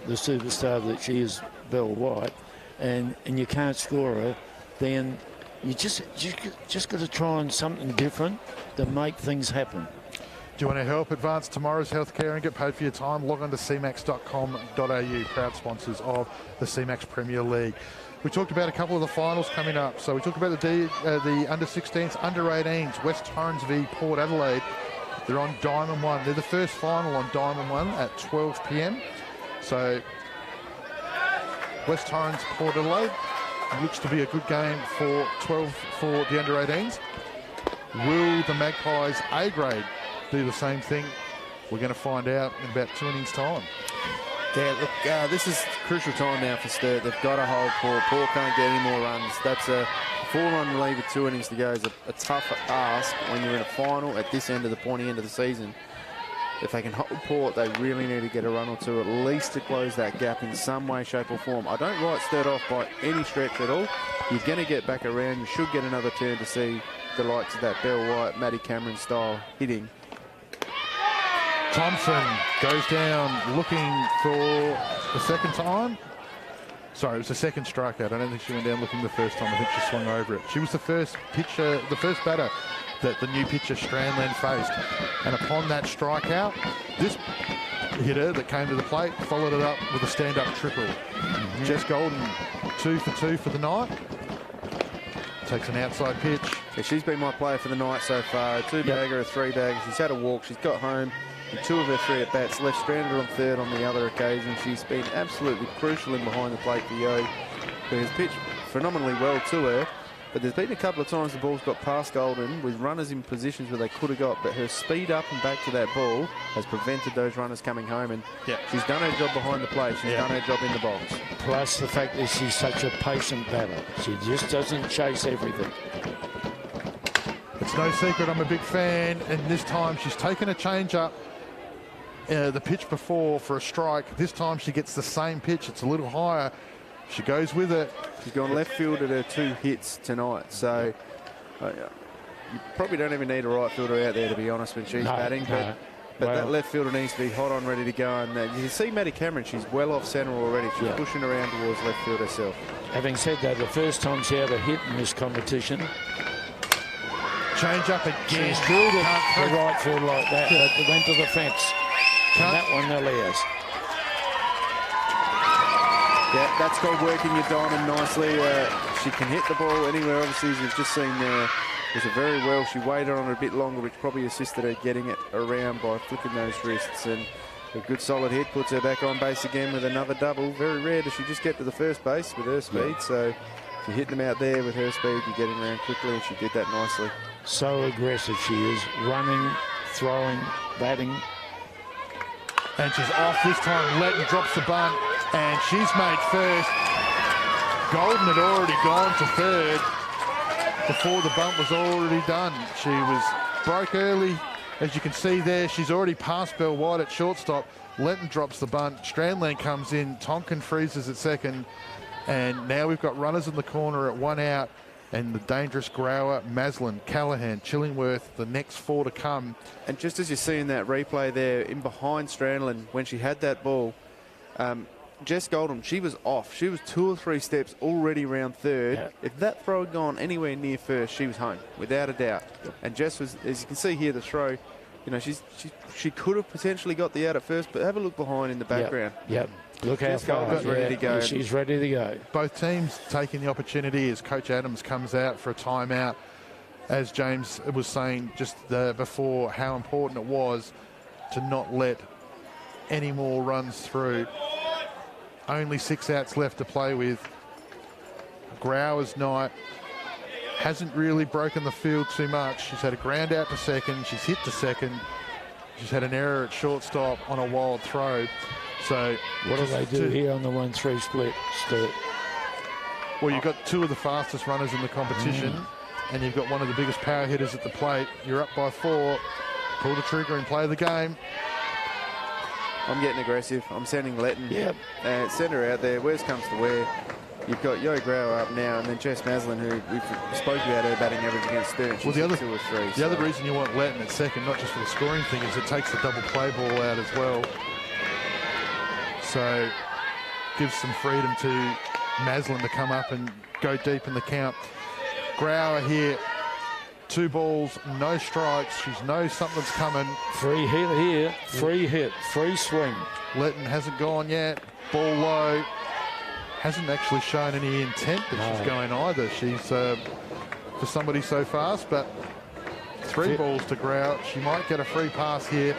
the superstar that she is, Belle White, and you can't score her, then you just got to try on something different to make things happen. Do you want to help advance tomorrow's healthcare and get paid for your time? Log on to cmax.com.au, proud sponsors of the CMAX Premier League. We talked about a couple of the finals coming up. So we talked about the under-16s, under-18s, West Torrens v Port Adelaide. They're on Diamond 1. They're the first final on Diamond 1 at 12 p.m. So West Torrens, Port Adelaide. Looks to be a good game for 12 for the under-18s. Will the Magpies A grade do the same thing? We're going to find out in about 2 innings time. Yeah, look, this is crucial time now for Sturt. They've got to hold Port. Port can't get any more runs. That's a 4-run lead with 2 innings to go is a tough ask when you're in a final at this end of the pointy end of the season. If they can hold Port, they really need to get a run or two, at least to close that gap in some way, shape or form. I don't write Sturt off by any stretch at all. You're going to get back around. You should get another turn to see the likes of that Belle White, Maddie Cameron style hitting. Thompson goes down looking for the second time. Sorry, it was the second strikeout. I don't think she went down looking the first time. I think she swung over it. She was the first pitcher, the first batter that the new pitcher Strandland faced. And upon that strikeout, this hitter that came to the plate followed it up with a stand-up triple. Jess Golden, 2 for 2 for the night. Takes an outside pitch. Yeah, she's been my player for the night so far. A 2-bagger, a 3-bagger. She's had a walk. She's got home. And 2 of her 3 at-bats. Left stranded on third on the other occasion. She's been absolutely crucial in behind the plate for Yo, who has pitched phenomenally well to her. But there's been a couple of times the ball's got past Golden with runners in positions where they could have got, but her speed up and back to that ball has prevented those runners coming home, and she's done her job behind the plate. She's done her job in the box. Plus the fact that she's such a patient batter. She just doesn't chase everything. It's no secret I'm a big fan, and this time she's taken a change up. The pitch before for a strike. This time she gets the same pitch. It's a little higher. She goes with it. She's gone left field at her 2 hits tonight, so you probably don't even need a right fielder out there, to be honest, when she's batting. But that left fielder needs to be hot on, ready to go. And you can see Maddie Cameron, she's well off centre already. She's pushing around towards left field herself. Having said that, the first time she had a hit in this competition, change up again. She's drilled it to right field like that, but it went to the fence. And that one allows. Yeah, that's called working your diamond nicely. She can hit the ball anywhere. Obviously, as you've just seen there, was it very well. She waited on it a bit longer, which probably assisted her getting it around by flicking those wrists. And a good solid hit puts her back on base again with another double. Very rare does she just get to the first base with her speed. So if you hit them out there with her speed, you're getting around quickly, and she did that nicely. So aggressive she is, running, throwing, batting. And she's off this time. Letton drops the bunt, and she's made first. Golden had already gone to third before the bunt was already done. She was broke early. As you can see there, she's already past Bell White at shortstop. Letton drops the bunt. Strandland comes in. Tonkin freezes at second. And now we've got runners in the corner at 1 out. And the dangerous Grower, Maslin, Callahan, Chillingworth, the next 4 to come. And just as you see in that replay there, in behind Strandland, when she had that ball, Jess Golden, she was off. She was 2 or 3 steps already round third. Yeah. If that throw had gone anywhere near first, she was home, without a doubt. And Jess was, as you can see here, the throw, you know, she could have potentially got the out at first, but have a look behind in the background. Yep. Look how far. She's ready to go. She's ready to go. Both teams taking the opportunity as Coach Adams comes out for a timeout. As James was saying just before, how important it was to not let any more runs through. Only 6 outs left to play with. Grower's night hasn't really broken the field too much. She's had a ground out to second. She's hit to second. She's had an error at shortstop on a wild throw. So what do they do here on the 1-3 split, Sturt? Well, you've got 2 of the fastest runners in the competition, and you've got one of the biggest power hitters at the plate. You're up by 4. Pull the trigger and play the game. I'm getting aggressive. I'm sending Letton. Yep. Send her out there. Worst comes to where. You've got Yo Grower up now, and then Jess Maslin, who we've spoken about her batting average against Sturt. She's well, the 2 or 3. The other reason you want Letton at second, not just for the scoring thing, is it takes the double play ball out as well. So gives some freedom to Maslin to come up and go deep in the count. Grower here, 2 balls, no strikes. She knows something's coming. Free hit here, free hit, free swing. Letton hasn't gone yet. Ball low. Hasn't actually shown any intent that she's going either. She's for somebody so fast, but 3 balls to Grower. She might get a free pass here.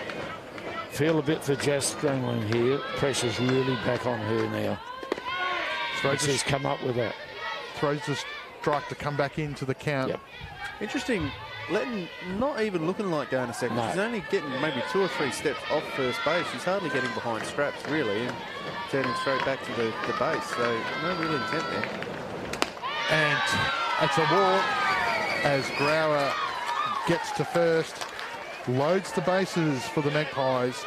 Feel a bit for Jess Strangling here. Pressure's really back on her now. She's come up with that. Throws the strike to come back into the count. Yep. Interesting. Letton not even looking like going to second. No. She's only getting maybe 2 or 3 steps off first base. She's hardly getting behind straps, really, and turning straight back to the base. So no real intent there. And it's a walk as Grower gets to first, loads the bases for the Magpies,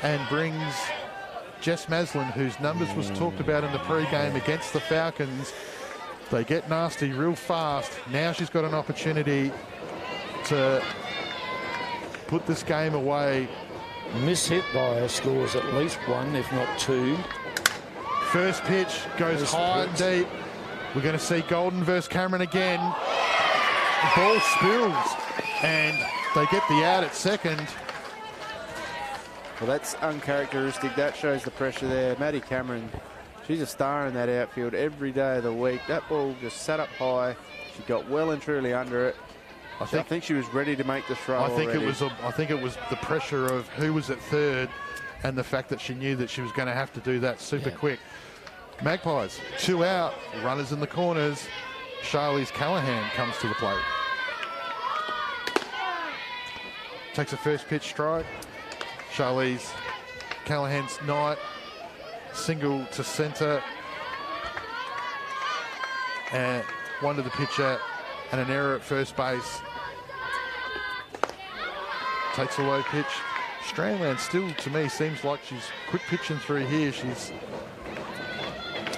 and brings Jess Maslin, whose numbers was talked about in the pre-game against the Falcons. They get nasty real fast. Now she's got an opportunity to put this game away. Miss hit by her scores at least 1, if not 2. First pitch goes high and deep. We're going to see Golden versus Cameron again. The ball spills, and they get the out at second. Well, that's uncharacteristic. That shows the pressure there. Maddie Cameron, she's a star in that outfield every day of the week. That ball just sat up high. She got well and truly under it. I think she was ready to make the throw. I think it was the pressure of who was at third, and the fact that she knew that she was going to have to do that super quick. Magpies, 2 out, runners in the corners. Charlize Callahan comes to the plate. Takes a first pitch strike. Charlize Callahan's night, single to centre, and one to the pitcher, and an error at first base. Takes a low pitch. Strandland still, to me, seems like she's quick pitching through here. She's...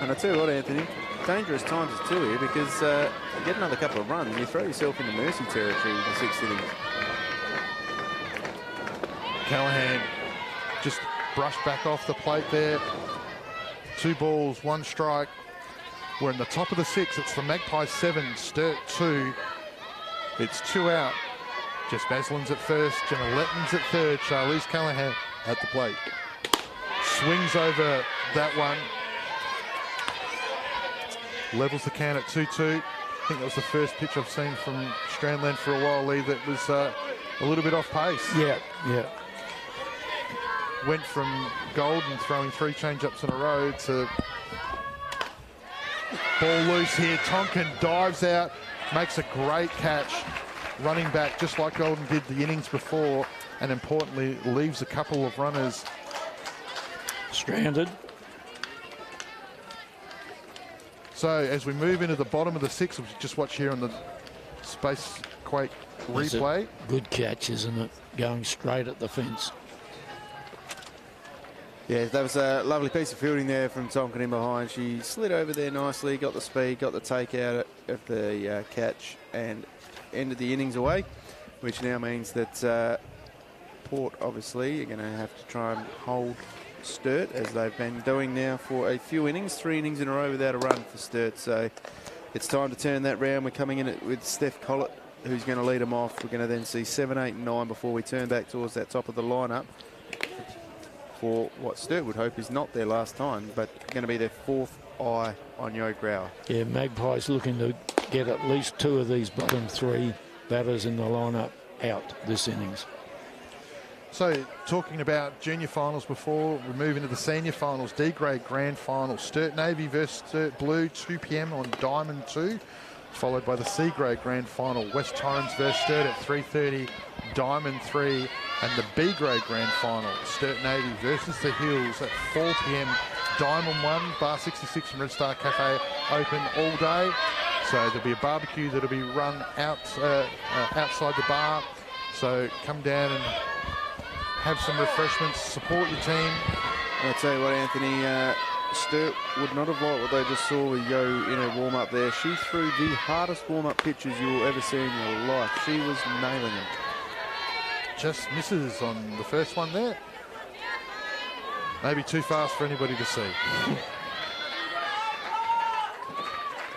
And I tell you what, Anthony, dangerous times is two here, because you get another couple of runs, you throw yourself into mercy territory with the 6th inning. Callahan just brushed back off the plate there. 2 balls, 1 strike. We're in the top of the 6th. It's the Magpies 7, Sturt 2. It's 2 out. Jess Maslin's at first, Jenna Letton's at third, Charlize Callahan at the plate. Swings over that one. Levels the count at 2-2. I think that was the first pitch I've seen from Strandland for a while, Lee, that was a little bit off pace. Yeah. Went from Golden throwing 3 change-ups in a row to ball loose here. Tonkin dives out, makes a great catch, running back just like Golden did the innings before, and importantly leaves a couple of runners stranded. So as we move into the bottom of the 6th, which just watch here on the Space Quake replay. Good catch, isn't it? Going straight at the fence. Yeah, that was a lovely piece of fielding there from Tonkin in behind. She slid over there nicely, got the speed, got the take out of the catch, and ended the innings away, which now means that Port obviously are going to have to try and hold Sturt, as they've been doing now for a few innings, 3 innings in a row without a run for Sturt. So it's time to turn that round. We're coming in with Steph Collett, who's going to lead them off. We're going to then see 7, 8 and 9 before we turn back towards that top of the lineup for what Sturt would hope is not their last time, but going to be their 4th eye on Yo Grauer. Yeah, Magpies looking to get at least 2 of these bottom 3 batters in the lineup out this innings. So talking about junior finals before we move into the senior finals, D-grade grand final, Sturt Navy versus Sturt Blue, 2 p.m. on Diamond 2, followed by the C-grade grand final, West Torrens versus Sturt at 3:30, Diamond 3, and the B-grade grand final, Sturt Navy versus the Hills at 4 p.m, Diamond 1, Bar 66 and Red Star Cafe open all day. So there'll be a barbecue that'll be run out outside the bar. So come down and have some refreshments, support your team. I'll tell you what, Anthony, Sturt would not have liked what they just saw with Yo in her warm-up there. She threw the hardest warm-up pitches you will ever see in your life. She was nailing them. Just misses on the first one there. Maybe too fast for anybody to see.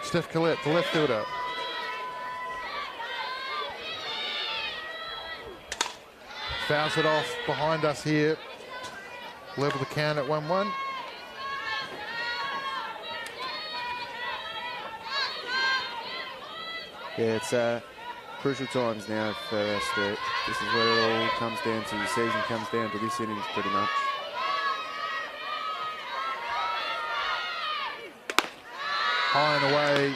Steph Collette, the left fielder. Fouls it off behind us here. Level the count at 1-1. Yeah, it's crucial times now for Sturt. This is where it all comes down to. The season comes down to this innings pretty much. High and away.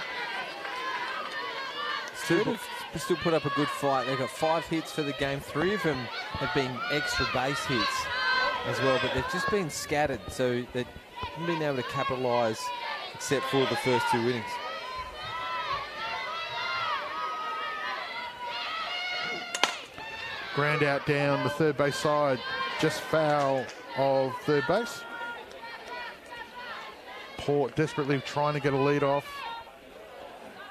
Sturt still put up a good fight. They've got 5 hits for the game. 3 of them have been extra base hits as well, but they've just been scattered, so they haven't been able to capitalise except for the first 2 innings. Ground out down the third base side, just foul of third base. Port desperately trying to get a lead off.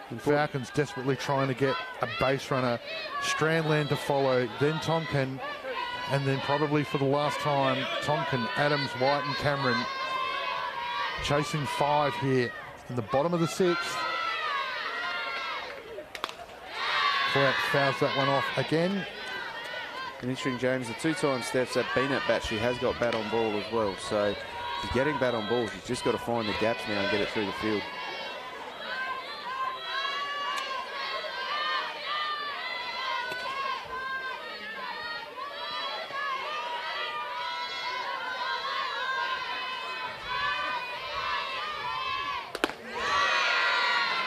And Falcons desperately trying to get a base runner. Strandland to follow, then Tonkin, and then probably for the last time, Tonkin, Adams, White and Cameron. chasing 5 here in the bottom of the 6th. Clark fouls that one off again. And interesting, James, the 2 times Steph's been at bat, she has got bat on ball as well. So she's getting bat on ball. She's just got to find the gaps now and get it through the field.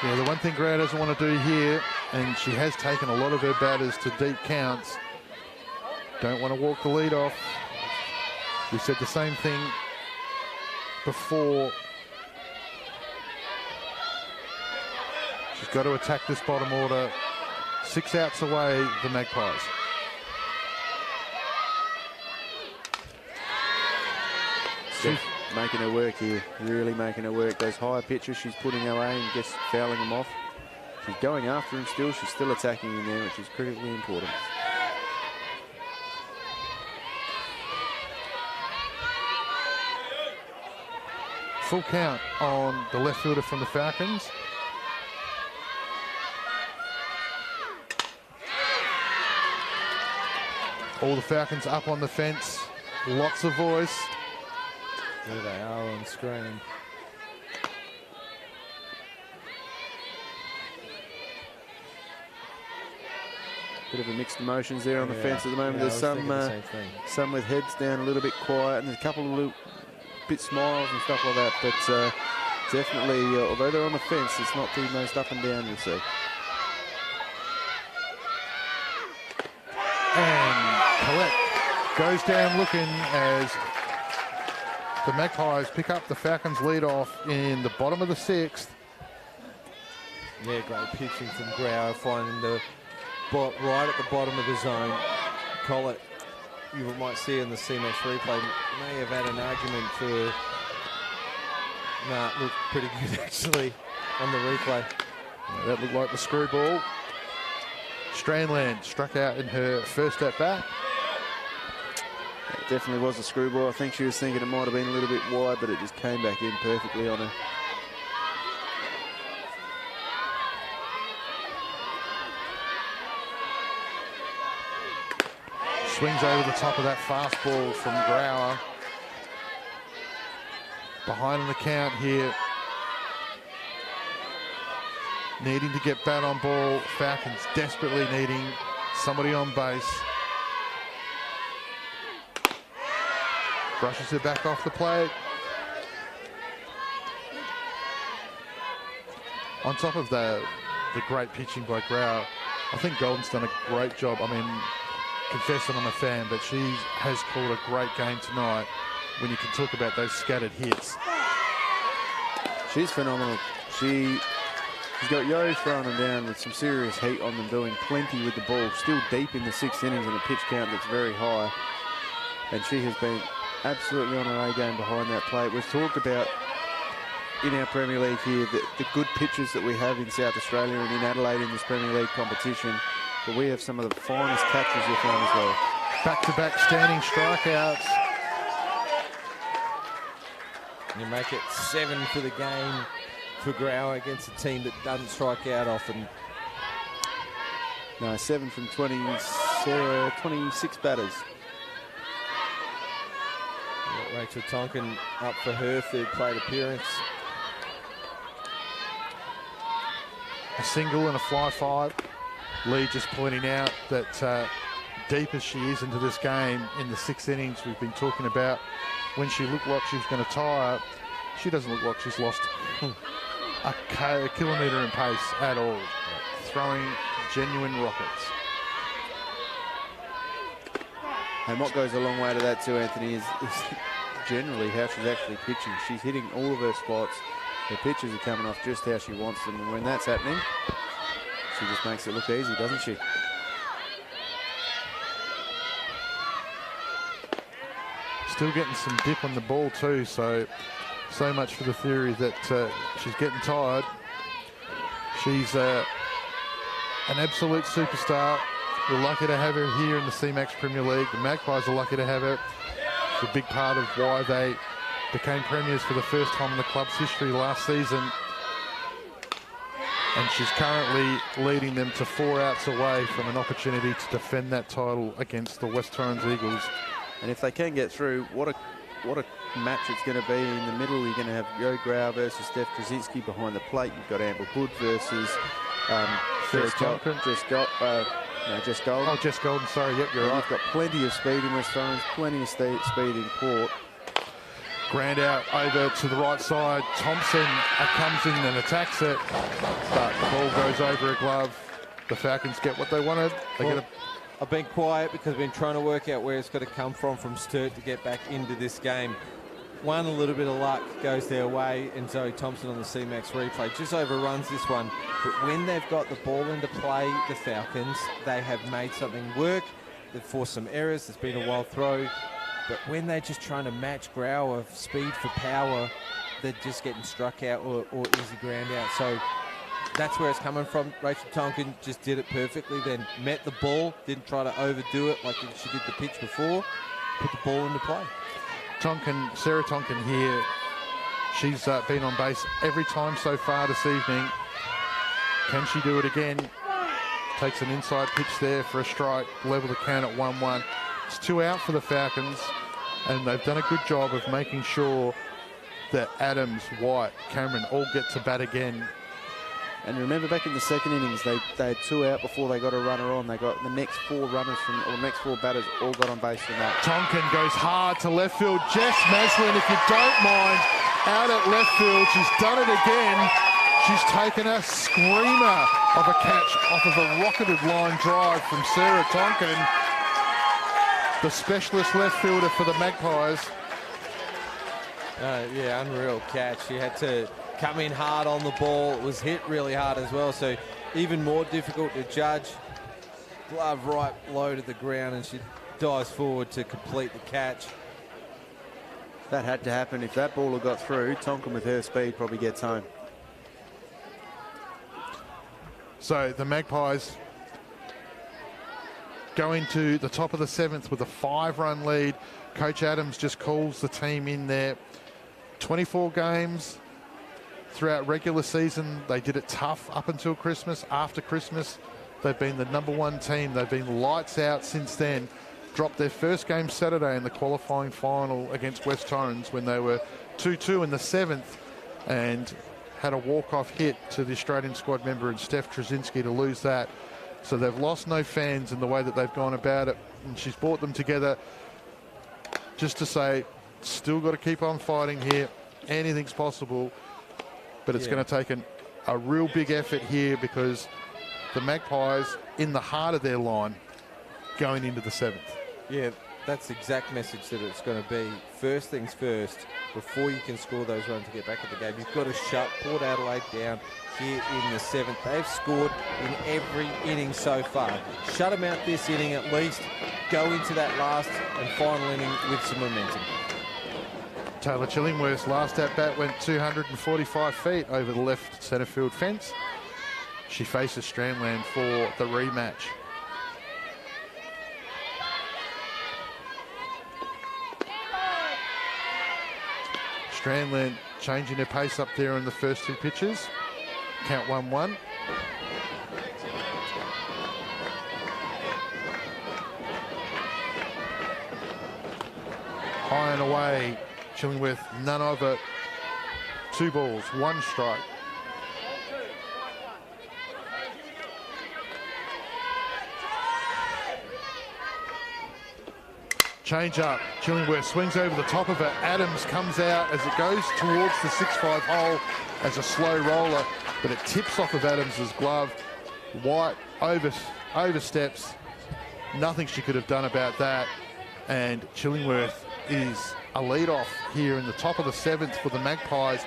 Yeah, the one thing Grau doesn't want to do here, and she has taken a lot of her batters to deep counts, don't want to walk the lead off. We said the same thing before. She's got to attack this bottom order. 6 outs away, the Magpies. She's making her work here, really making her work. Those higher pitches she's putting away and just fouling them off. She's going after him still. She's still attacking in there, which is critically important. Full count on the left fielder from the Falcons. All the Falcons up on the fence. Lots of voice. There they are on screen. Bit of a mixed emotions there on the fence at the moment. Yeah, There's some with heads down, a little bit quiet, and there's a couple of little bit smiles and stuff like that. But definitely, although they're on the fence, it's not the most up and down you'll see. And Collette goes down looking as the Magpies pick up the Falcons lead off in the bottom of the 6th. Yeah, great pitching from Grau, finding the right at the bottom of the zone. Collette, you might see in the CMAX replay, may have had an argument for... Nah, it looked pretty good actually on the replay. That looked like the screwball. Strandland struck out in her first at bat. It definitely was a screwball. I think she was thinking it might have been a little bit wide, but it just came back in perfectly on her. Swings over the top of that fastball from Grauer. Behind in the count here. Needing to get bat on ball. Falcons desperately needing somebody on base. Brushes her back off the plate. On top of the great pitching by Grau, I think Golden's done a great job. I mean, confessing I'm a fan, but she has called a great game tonight when you can talk about those scattered hits. She's phenomenal. She's got Yo throwing them down with some serious heat on them, doing plenty with the ball. Still deep in the 6th innings in a pitch count that's very high. And she has been absolutely on her A game behind that plate. We've talked about in our Premier League here the good pitches that we have in South Australia and in Adelaide in this Premier League competition. But we have some of the finest catches you'll find as well. Back-to-back standing strikeouts. You make it 7 for the game for Grau against a team that doesn't strike out often. No, 7 from 26 batters. Rachel Tonkin up for her 3rd plate appearance. A single and a fly 5. Lee just pointing out that deep as she is into this game in the 6th innings, we've been talking about when she looked like she was going to tire, she doesn't look like she's lost a kilometre in pace at all. Throwing genuine rockets. And what goes a long way to that too, Anthony, is generally how she's actually pitching. She's hitting all of her spots. Her pitches are coming off just how she wants them. And when that's happening, she just makes it look easy, doesn't she? Still getting some dip on the ball too, so much for the theory that she's getting tired. She's an absolute superstar. We're lucky to have her here in the CMAX Premier League. The Magpies are lucky to have her. It's a big part of why they became premiers for the first time in the club's history last season. And she's currently leading them to 4 outs away from an opportunity to defend that title against the West Torrens Eagles. And if they can get through, what a match it's going to be. In the middle, you're going to have Jo Grau versus Steph Krasinski. Behind the plate, you've got Amber Hood versus Jess Golden. Oh, Jess Golden, sorry, yep, you're right. You've got plenty of speed in West Torrens, plenty of speed in Port. Grand out over to the right side. Thompson comes in and attacks it, but the ball goes over a glove. The Falcons get what they wanted. I've been quiet because I've been trying to work out where it's got to come from Sturt to get back into this game. One, a little bit of luck goes their way, and Zoe Thompson on the CMAX replay just overruns this one. But when they've got the ball into play, the Falcons, they have made something work. They've forced some errors. There's been a wild throw. But when they're just trying to match Grau of speed for power, they're just getting struck out or easy ground out. So that's where it's coming from. Rachel Tonkin just did it perfectly, then met the ball, didn't try to overdo it like she did the pitch before, put the ball into play. Sarah Tonkin here, she's been on base every time so far this evening. Can she do it again? Takes an inside pitch there for a strike, level the count at 1-1. It's 2 out for the Falcons, and they've done a good job of making sure that Adams, White, Cameron all get to bat again. And remember, back in the second innings, they had 2 out before they got a runner on. They got the next 4 runners or the next 4 batters all got on base from that. Tonkin goes hard to left field. Jess Maslin, if you don't mind, out at left field. She's done it again. She's taken a screamer of a catch off of a rocketed line drive from Sarah Tonkin, the specialist left fielder for the Magpies. Yeah, unreal catch. She had to come in hard on the ball. It was hit really hard as well, so even more difficult to judge. Glove right low to the ground, and she dives forward to complete the catch. That had to happen. If that ball had got through, Tonkin with her speed probably gets home. So the Magpies go into the top of the 7th with a 5-run lead. Coach Adams just calls the team in there. 24 games throughout regular season. They did it tough up until Christmas. After Christmas, they've been the #1 team. They've been lights out since then. Dropped their first game Saturday in the qualifying final against West Torrens when they were 2-2 in the 7th, and had a walk-off hit to the Australian squad member and Steph Krasinski to lose that. So they've lost no fans in the way that they've gone about it. And she's brought them together just to say, still got to keep on fighting here. Anything's possible. But it's going to take a real big effort here, because the Magpies in the heart of their line going into the 7th. Yeah, that's the exact message that it's going to be. First things first, before you can score those runs to get back at the game, you've got to shut Port Adelaide down here in the 7th. They've scored in every inning so far. Shut them out this inning at least. Go into that last and final inning with some momentum. Taylor Chillingworth's last at-bat went 245 feet over the left centre field fence. She faces Strandland for the rematch. Strandland changing their pace up there in the first 2 pitches. Count 1-1. High and away. Chillingworth, none of it. 2 balls, 1 strike. Change up. Chillingworth swings over the top of it. Adams comes out as it goes towards the 6-5 hole as a slow roller, but it tips off of Adams's glove. White oversteps. Nothing she could have done about that. And Chillingworth is a lead-off here in the top of the 7th for the Magpies.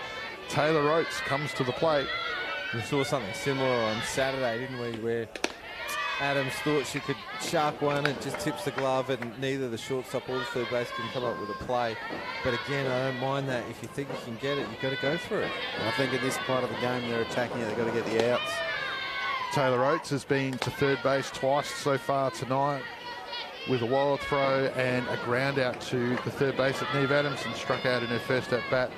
Taylor Oates comes to the plate. We saw something similar on Saturday, didn't we, where Adams thought she could shark one and just tips the glove, and neither the shortstop or the third base can come up with a play. But again, I don't mind that. If you think you can get it, you've got to go for it. I think in this part of the game, they're attacking it. They've got to get the outs. Taylor Oates has been to third base twice so far tonight. with a wild throw and a ground out to the third base at Neve Adamson, struck out in her first at bat.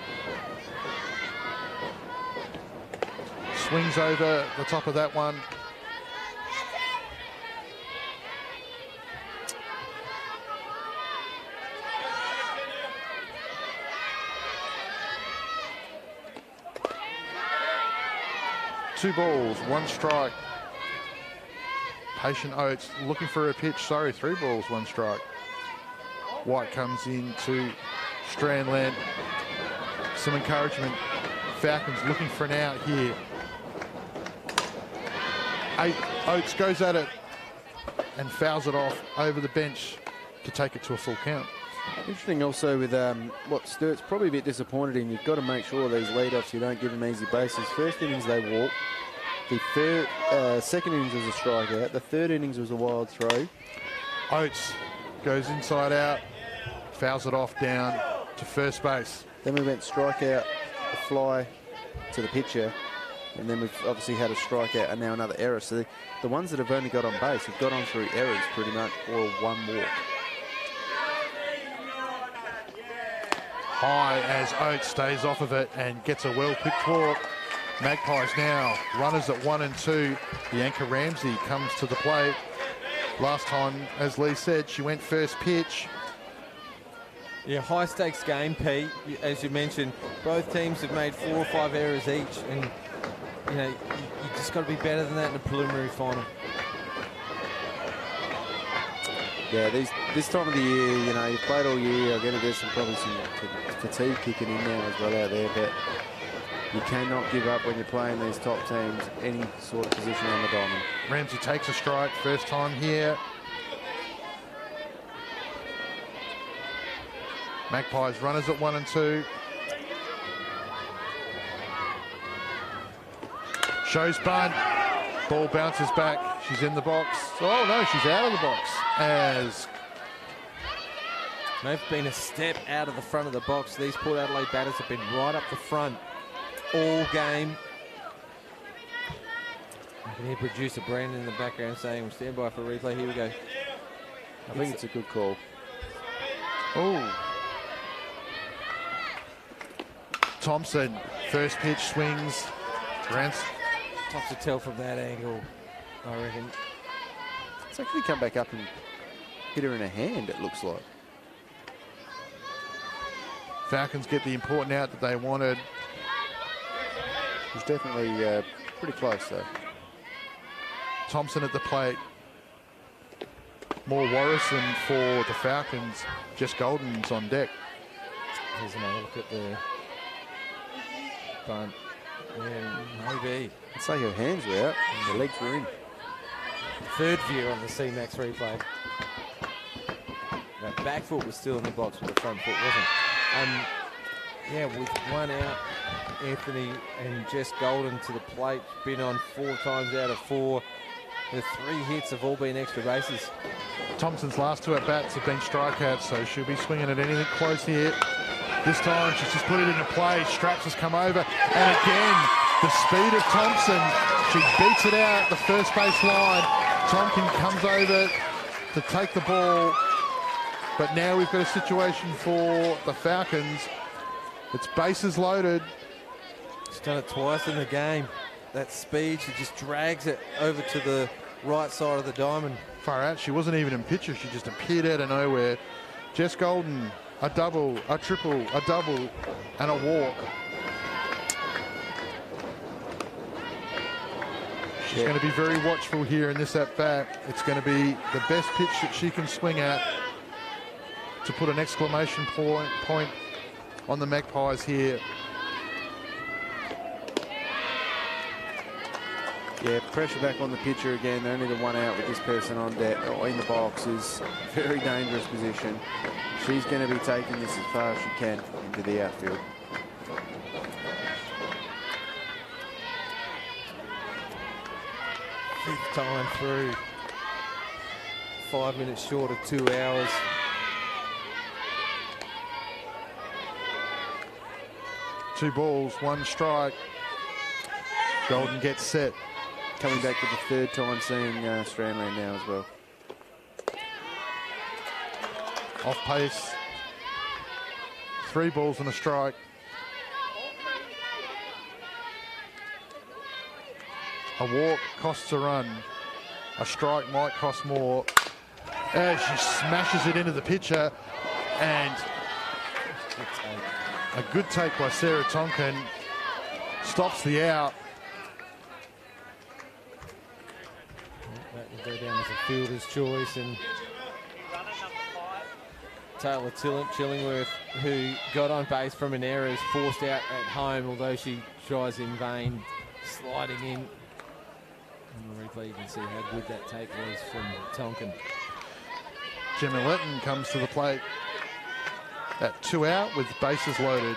Swings over the top of that one. Two balls, one strike. Patient Oates looking for a pitch. Sorry, 3 balls, 1 strike. White comes into Strandland. Some encouragement. Falcons looking for an out here. Oates goes at it and fouls it off over the bench to take it to a full count. Interesting also with what Sturt's probably a bit disappointed in. You've got to make sure these lead-offs, you don't give them easy bases. First innings they walk. The second innings was a strikeout. The third innings was a wild throw. Oates goes inside out, fouls it off down to first base. Then we went strikeout, a fly to the pitcher, and then we've obviously had a strikeout and now another error. So the ones that have only got on base have got on through errors pretty much, or 1 walk. High as Oates stays off of it and gets a well-picked walk. Magpies now runners at 1 and 2. Bianca Ramsey comes to the plate. Last time, as Lee said, she went first pitch. Yeah, high stakes game, Pete. As you mentioned, both teams have made 4 or 5 errors each, and you know you just got to be better than that in the preliminary final. Yeah, this time of the year, you know, you've played all year. Again, there's probably some fatigue kicking in now as well out there, but you cannot give up when you're playing these top teams, any sort of position on the diamond. Ramsey takes a strike, first time here. Magpies runners at 1 and 2. Shows bunt. Ball bounces back. She's in the box. Oh no, she's out of the box. As they've been a step out of the front of the box. These Port Adelaide batters have been right up the front all game. I can hear producer Brandon in the background saying, stand by for a replay. Here we go. I think it's a good call. oh. Thompson, first pitch swings. Tough to tell from that angle, I reckon. It's actually come back up and hit her in a hand, it looks like. Falcons get the important out that they wanted. It was definitely pretty close though. Thompson at the plate. More Warrison for the Falcons. Jess Golden's on deck. Here's another look at the bunt. Yeah, maybe. It's like her hands were out and her legs were in. Third view on the CMAX replay. That back foot was still in the box, but the front foot wasn't. Yeah, with 1 out, Anthony and Jess Golden to the plate. Been on 4 times out of 4. The 3 hits have all been extra bases. Thompson's last 2 at-bats have been strikeouts, so she'll be swinging at anything close here. This time she's just put it into play. Straps has come over, and again, the speed of Thompson. She beats it out the first base line. Tompkins comes over to take the ball, but now we've got a situation for the Falcons. It's bases loaded. She's done it twice in the game. That speed, she just drags it over to the right side of the diamond. Far out, she wasn't even in picture. She just appeared out of nowhere. Jess Golden, a double, a triple, a double, and a walk. She's going to be very watchful here in this at-bat. It's going to be the best pitch that she can swing at to put an exclamation point on the Magpies here. Yeah, pressure back on the pitcher again. Only the 1 out with this person on deck or in the box is a very dangerous position. She's going to be taking this as far as she can into the outfield. Fifth time through. 5 minutes short of 2 hours. Two balls, 1 strike. Golden gets set. Coming back for the 3rd time seeing Strandland now as well. off pace. 3 balls and a strike. A walk costs a run. A strike might cost more. As she smashes it into the pitcher, and a good take by Sarah Tonkin stops the out. That will go down as a fielder's choice, and Taylor Chillingworth, who got on base from an error, is forced out at home, although she tries in vain, sliding in. On the replay, you can see how good that take was from Tonkin. Gemma Letton comes to the plate at 2 out with bases loaded.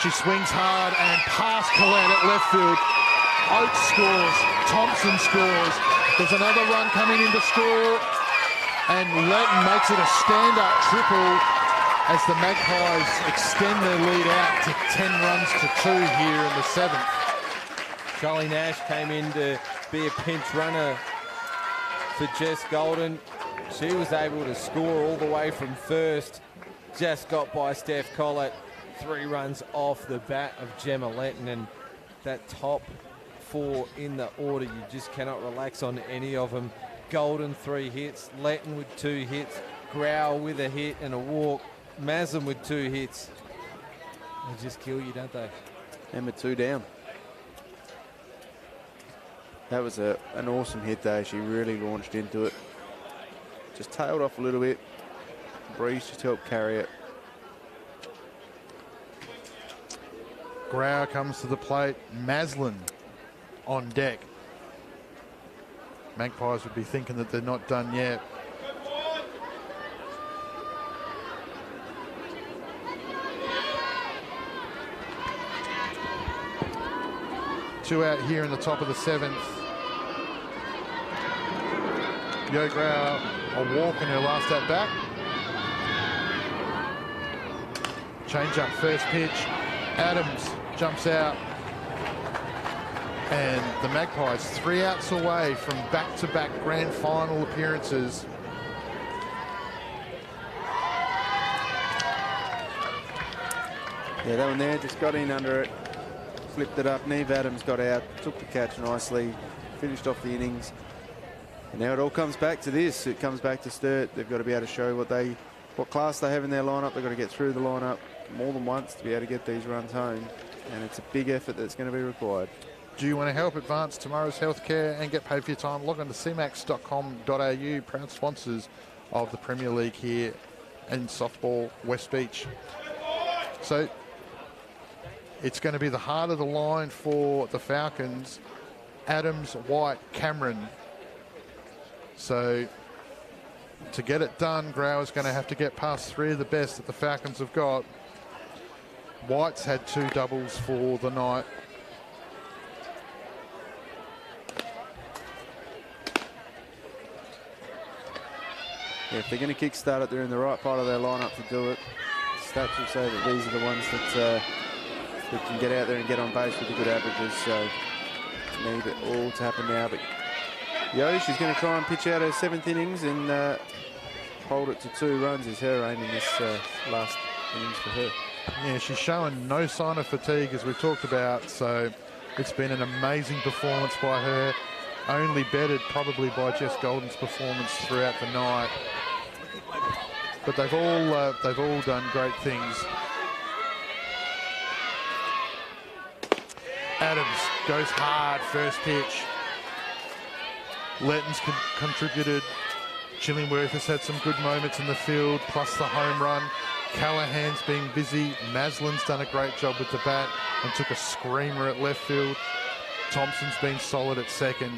She swings hard and past Collette at left field. Oates scores, Thompson scores. There's another run coming in to score, and Letton makes it a stand-up triple as the Magpies extend their lead out to 10 runs to 2 here in the 7th. Charlie Nash came in to be a pinch runner for Jess Golden. She was able to score all the way from first. Just got by Steph Collett. 3 runs off the bat of Gemma Letton, and that top 4 in the order, you just cannot relax on any of them. Golden 3 hits, Letton with 2 hits, Grau with a hit and a walk, Masm with 2 hits. They just kill you, don't they? And with 2 down. That was an awesome hit though. She really launched into it. Just tailed off a little bit. Breeze just helped carry it. Grau comes to the plate. Maslin on deck. Magpies would be thinking that they're not done yet. Two out here in the top of the 7th. Yo Grau, a walk in her last at bat. Change up first pitch. Adams jumps out. And the Magpies 3 outs away from back-to-back grand final appearances. Yeah, that one there just got in under it. Flipped it up. Neve Adams got out. Took the catch nicely. Finished off the innings. And now it all comes back to this. It comes back to Sturt. They've got to be able to show what class they have in their lineup. They've got to get through the lineup more than once to be able to get these runs home. And it's a big effort that's going to be required. Do you want to help advance tomorrow's healthcare and get paid for your time? Log on to cmax.com.au, proud sponsors of the Premier League here in softball, West Beach. So it's going to be the heart of the line for the Falcons. Adams, White, Cameron. So to get it done, Grau is going to have to get past 3 of the best that the Falcons have got. White's had 2 doubles for the night. Yeah, if they're going to kick-start it, they're in the right part of their lineup to do it. Stats will say that these are the ones that can get out there and get on base with the good averages. So need it all to happen now. But Yo, she's going to try and pitch out her 7th innings and hold it to 2 runs is her aim in this last innings for her. Yeah, she's showing no sign of fatigue, as we've talked about. So it's been an amazing performance by her. Only bettered probably by Jess Golden's performance throughout the night. But they've all done great things. Adams goes hard, first pitch. Letton's contributed. Chillingworth has had some good moments in the field, plus the home run. Callahan's been busy. Maslin's done a great job with the bat and took a screamer at left field. Thompson's been solid at second.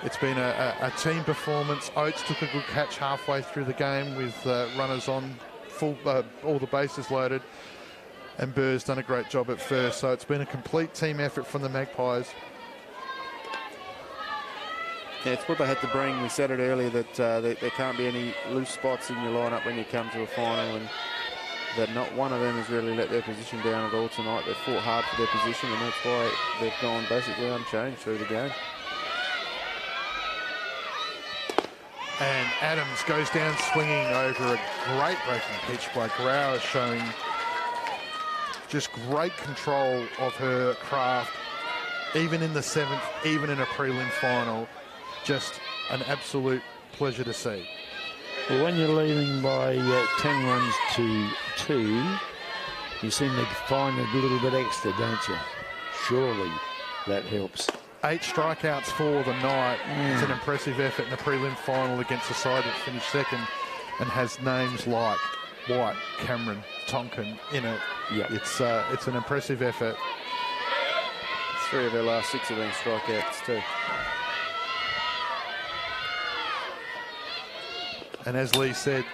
It's been a team performance. Oates took a good catch halfway through the game with runners on, all the bases loaded. And Burr's done a great job at first. So it's been a complete team effort from the Magpies. Yeah, it's what they had to bring. We said it earlier that there can't be any loose spots in your lineup when you come to a final, and that not one of them has really let their position down at all tonight. They've fought hard for their position, and that's why they've gone basically unchanged through the game. And Adams goes down swinging over a great breaking pitch by Grauer, showing just great control of her craft, even in the 7th, even in a prelim final. Just an absolute pleasure to see. Well, when you're leading by 10 runs to 2, you seem to find a little bit extra, don't you? Surely that helps. 8 strikeouts for the night. It's an impressive effort in a prelim final against a side that finished second and has names like White, Cameron, Tonkin in it. Yep. It's an impressive effort. 3 of her last 6 have been strikeouts too. And as Lee said,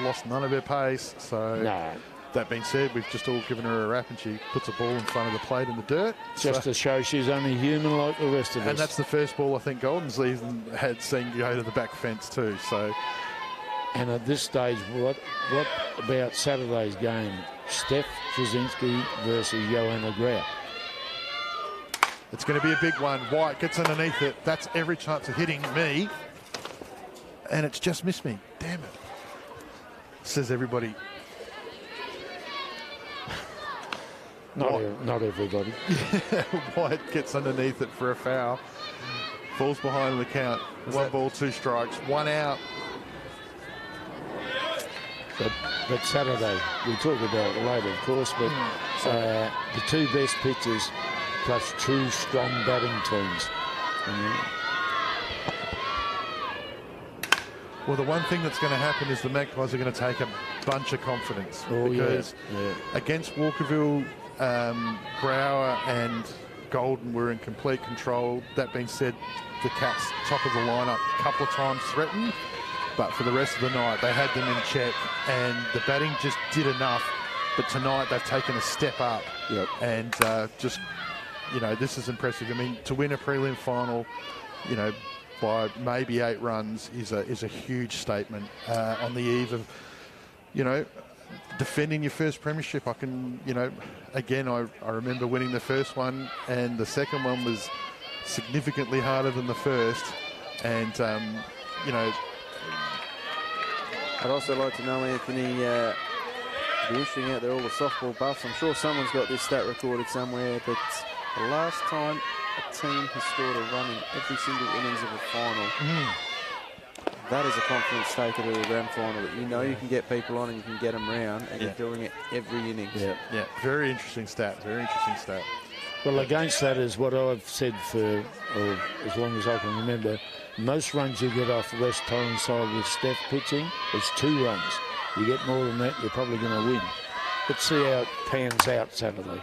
lost none of her pace. So No. that being said, we've just all given her a rap and she puts a ball in front of the plate in the dirt. Just to show she's only human like the rest of us. And that's the first ball I think Golden's even had seen go to the back fence too. So, and at this stage, what about Saturday's game? Steph Jasinski versus Johanna Grau. it's going to be a big one. White gets underneath it. That's every chance of hitting me. And it's just missed me. Damn it. Says everybody. Not everybody. White gets underneath it for a foul. Falls behind the count. 1 ball, 2 strikes, 1 out. But Saturday, we'll talk about it later, of course, but the 2 best pitchers plus 2 strong batting teams. Well, the one thing that's going to happen is the Magpies are going to take a bunch of confidence. Because against Walkerville, Grauer and Golden were in complete control. That being said, the Cats, top of the lineup, a couple of times threatened. But for the rest of the night, they had them in check. And the batting just did enough. But tonight, they've taken a step up. Yep. And just, you know, this is impressive. I mean, to win a prelim final, you know, by maybe 8 runs is a huge statement on the eve of, you know, defending your first premiership. I can, you know, again, I remember winning the first one, and the second one was significantly harder than the first. And, you know, I'd also like to know, Anthony, it'd be interesting out there, all the softball buffs. I'm sure someone's got this stat recorded somewhere, but the last time a team has scored a run in every single innings of a final, that is a confidence taker to a grand final, that you know you can get people on and you can get them round, and you're doing it every innings. Yeah, very interesting stat, very interesting stat. Well, against that is what I've said for as long as I can remember. Most runs you get off West Torrens side with Steph pitching is 2 runs. You get more than that, you're probably going to win. Let's see how it pans out Saturday.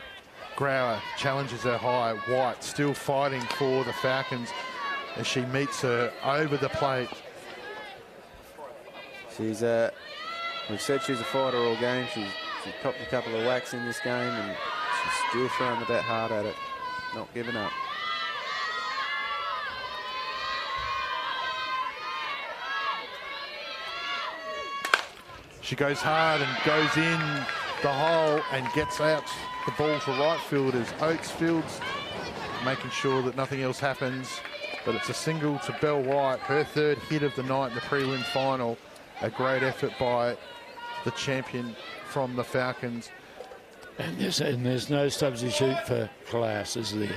Grauer challenges her high. White still fighting for the Falcons as she meets her over the plate. She's we've said she's a fighter all game. She's popped a couple of whacks in this game, and she's still throwing the bat hard at it, not giving up. She goes hard and goes in the hole and gets out the ball to right field as Oates fields, making sure that nothing else happens. But it's a single to Belle White, her 3rd hit of the night in the prelim final. A great effort by the champion from the Falcons. And there's no substitute for class, is there?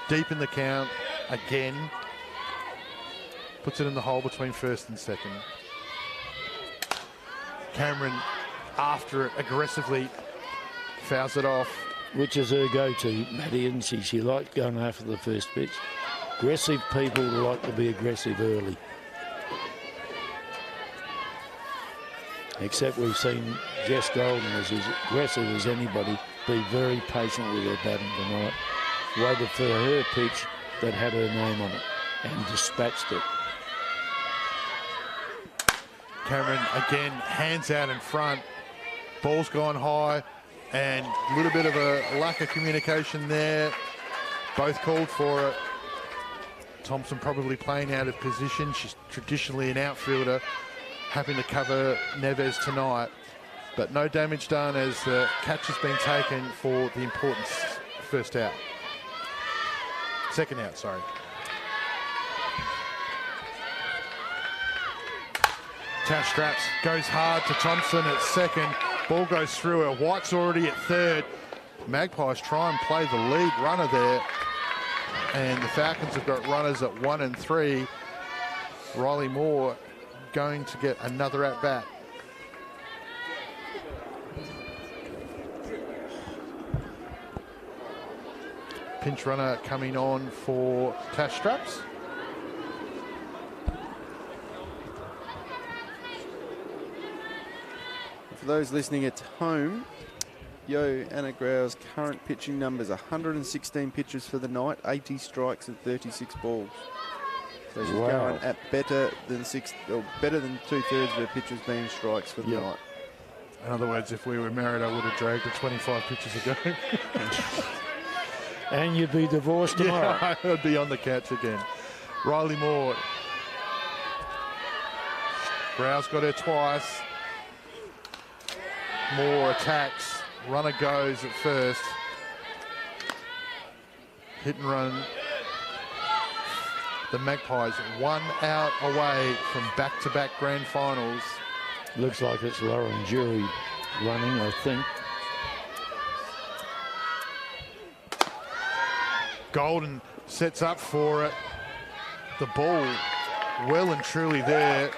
Deep in the count again. Puts it in the hole between first and second. Cameron, after it aggressively, fouls it off. Which is her go-to, Maddie, isn't she? She likes going after the first pitch. Aggressive people like to be aggressive early. Except we've seen Jess Golden, as aggressive as anybody, be very patient with her batting tonight. Waited for her pitch that had her name on it and dispatched it. Cameron again, hands out in front. Ball's gone high, and a little bit of a lack of communication there. Both called for it. Thompson probably playing out of position. She's traditionally an outfielder, having to cover Neves tonight. But no damage done as the catch has been taken for the important first out. Second out, sorry. Tash Straps goes hard to Thompson at second. Ball goes through her. White's already at third. Magpies try and play the lead runner there. And the Falcons have got runners at 1 and 3. Riley Moore going to get another at-bat. Pinch runner coming on for Tash Straps. For those listening at home, Yo Anna Grau's current pitching numbers: 116 pitches for the night, 80 strikes and 36 balls. So she's going at better than 2/3 of her pitches being strikes for the night. In other words, if we were married, I would have dragged her 25 pitches ago. And you'd be divorced tomorrow. Yeah, I'd be on the couch again. Riley Moore. Grau's got her twice. Moore attacks. Runner goes at first. Hit and run. The Magpies 1 out away from back-to-back grand finals. Looks like it's Lauren Jury running, I think. Golden sets up for it. The ball well and truly there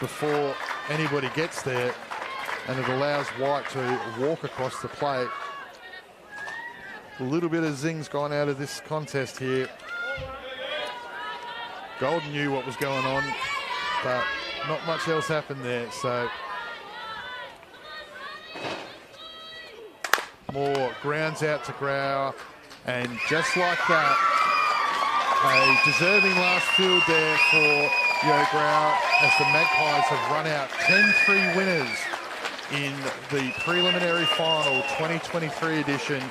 before anybody gets there. And it allows White to walk across the plate. A little bit of zing's gone out of this contest here. Golden knew what was going on, but not much else happened there. So Moore grounds out to Grau, and just like that, a deserving last field there for Yo Grau, as the Magpies have run out 10-3 winners in the preliminary final 2023 edition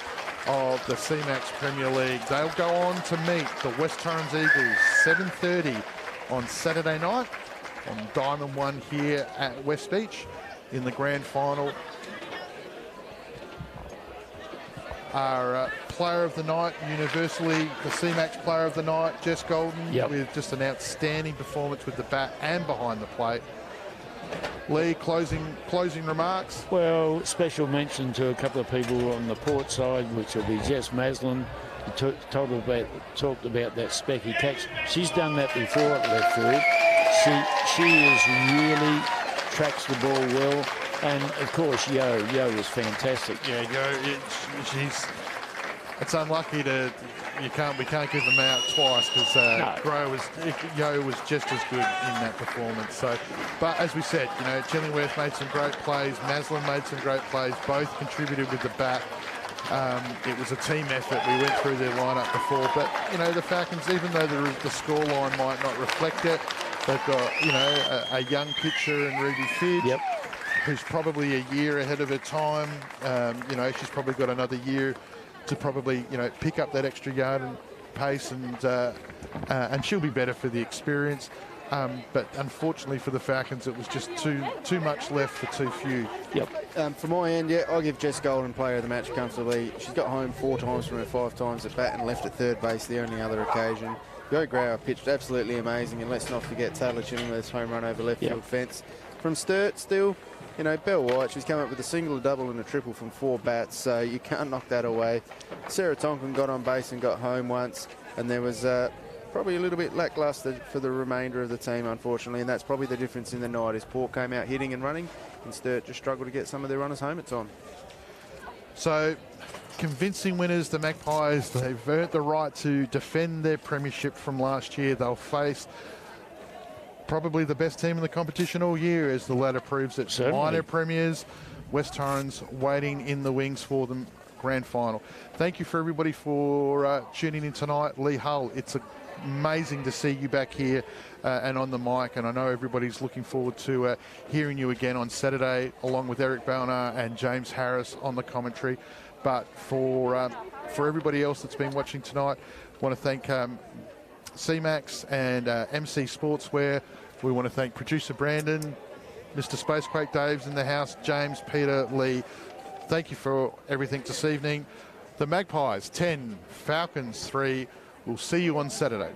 of the CMAX Premier League. They'll go on to meet the West Torrens Eagles 7:30 on Saturday night on Diamond 1 here at West Beach in the grand final. Our player of the night, universally the CMAX player of the night, Jess Golden, with just an outstanding performance with the bat and behind the plate. Lee, closing remarks? Well, special mention to a couple of people on the port side, which will be Jess Maslin. He talked about that specky catch. She's done that before at left field. She is really tracks the ball well. And, of course, Yo was fantastic. Yeah, Yo, it's unlucky we can't give them out twice, because Yo was just as good in that performance. So, but as we said, Chillingworth made some great plays, Maslin made some great plays, both contributed with the bat. It was a team effort. We went through their lineup before, but the Falcons, even though the scoreline might not reflect it, they've got a young pitcher in Ruby Fidge. Who's probably a year ahead of her time. She's probably got another year to probably, pick up that extra yard and pace, and she'll be better for the experience. But unfortunately for the Falcons, it was just too much left for too few. For my end, I'll give Jess Golden player of the match comfortably. She's got home 4 times from her 5 times at bat and left at third base the only other occasion. Yo Grau pitched absolutely amazing, and let's not forget Taylor Chillingworth's home run over left field fence. From Sturt, still, Belle White, she's come up with a single, a double and a triple from 4 bats, so you can't knock that away. Sarah Tonkin got on base and got home once, and there was probably a little bit lacklustre for the remainder of the team, unfortunately, and that's probably the difference in the night, is Port came out hitting and running, and Sturt just struggled to get some of their runners home at time. So, convincing winners, the Magpies. They've earned the right to defend their premiership from last year. They'll face probably the best team in the competition all year, as the ladder proves it. Minor premiers, West Torrens waiting in the wings for them grand final. Thank you for everybody for tuning in tonight. Lee Hull, it's amazing to see you back here and on the mic, and I know everybody's looking forward to hearing you again on Saturday, along with Eric Bellner and James Harris on the commentary. But for everybody else that's been watching tonight, I want to thank CMAX and MC Sportswear. We want to thank producer Brandon, Mr. Spacequake Dave's in the house, James, Peter, Lee. Thank you for everything this evening. The Magpies 10, Falcons 3. We'll see you on Saturday.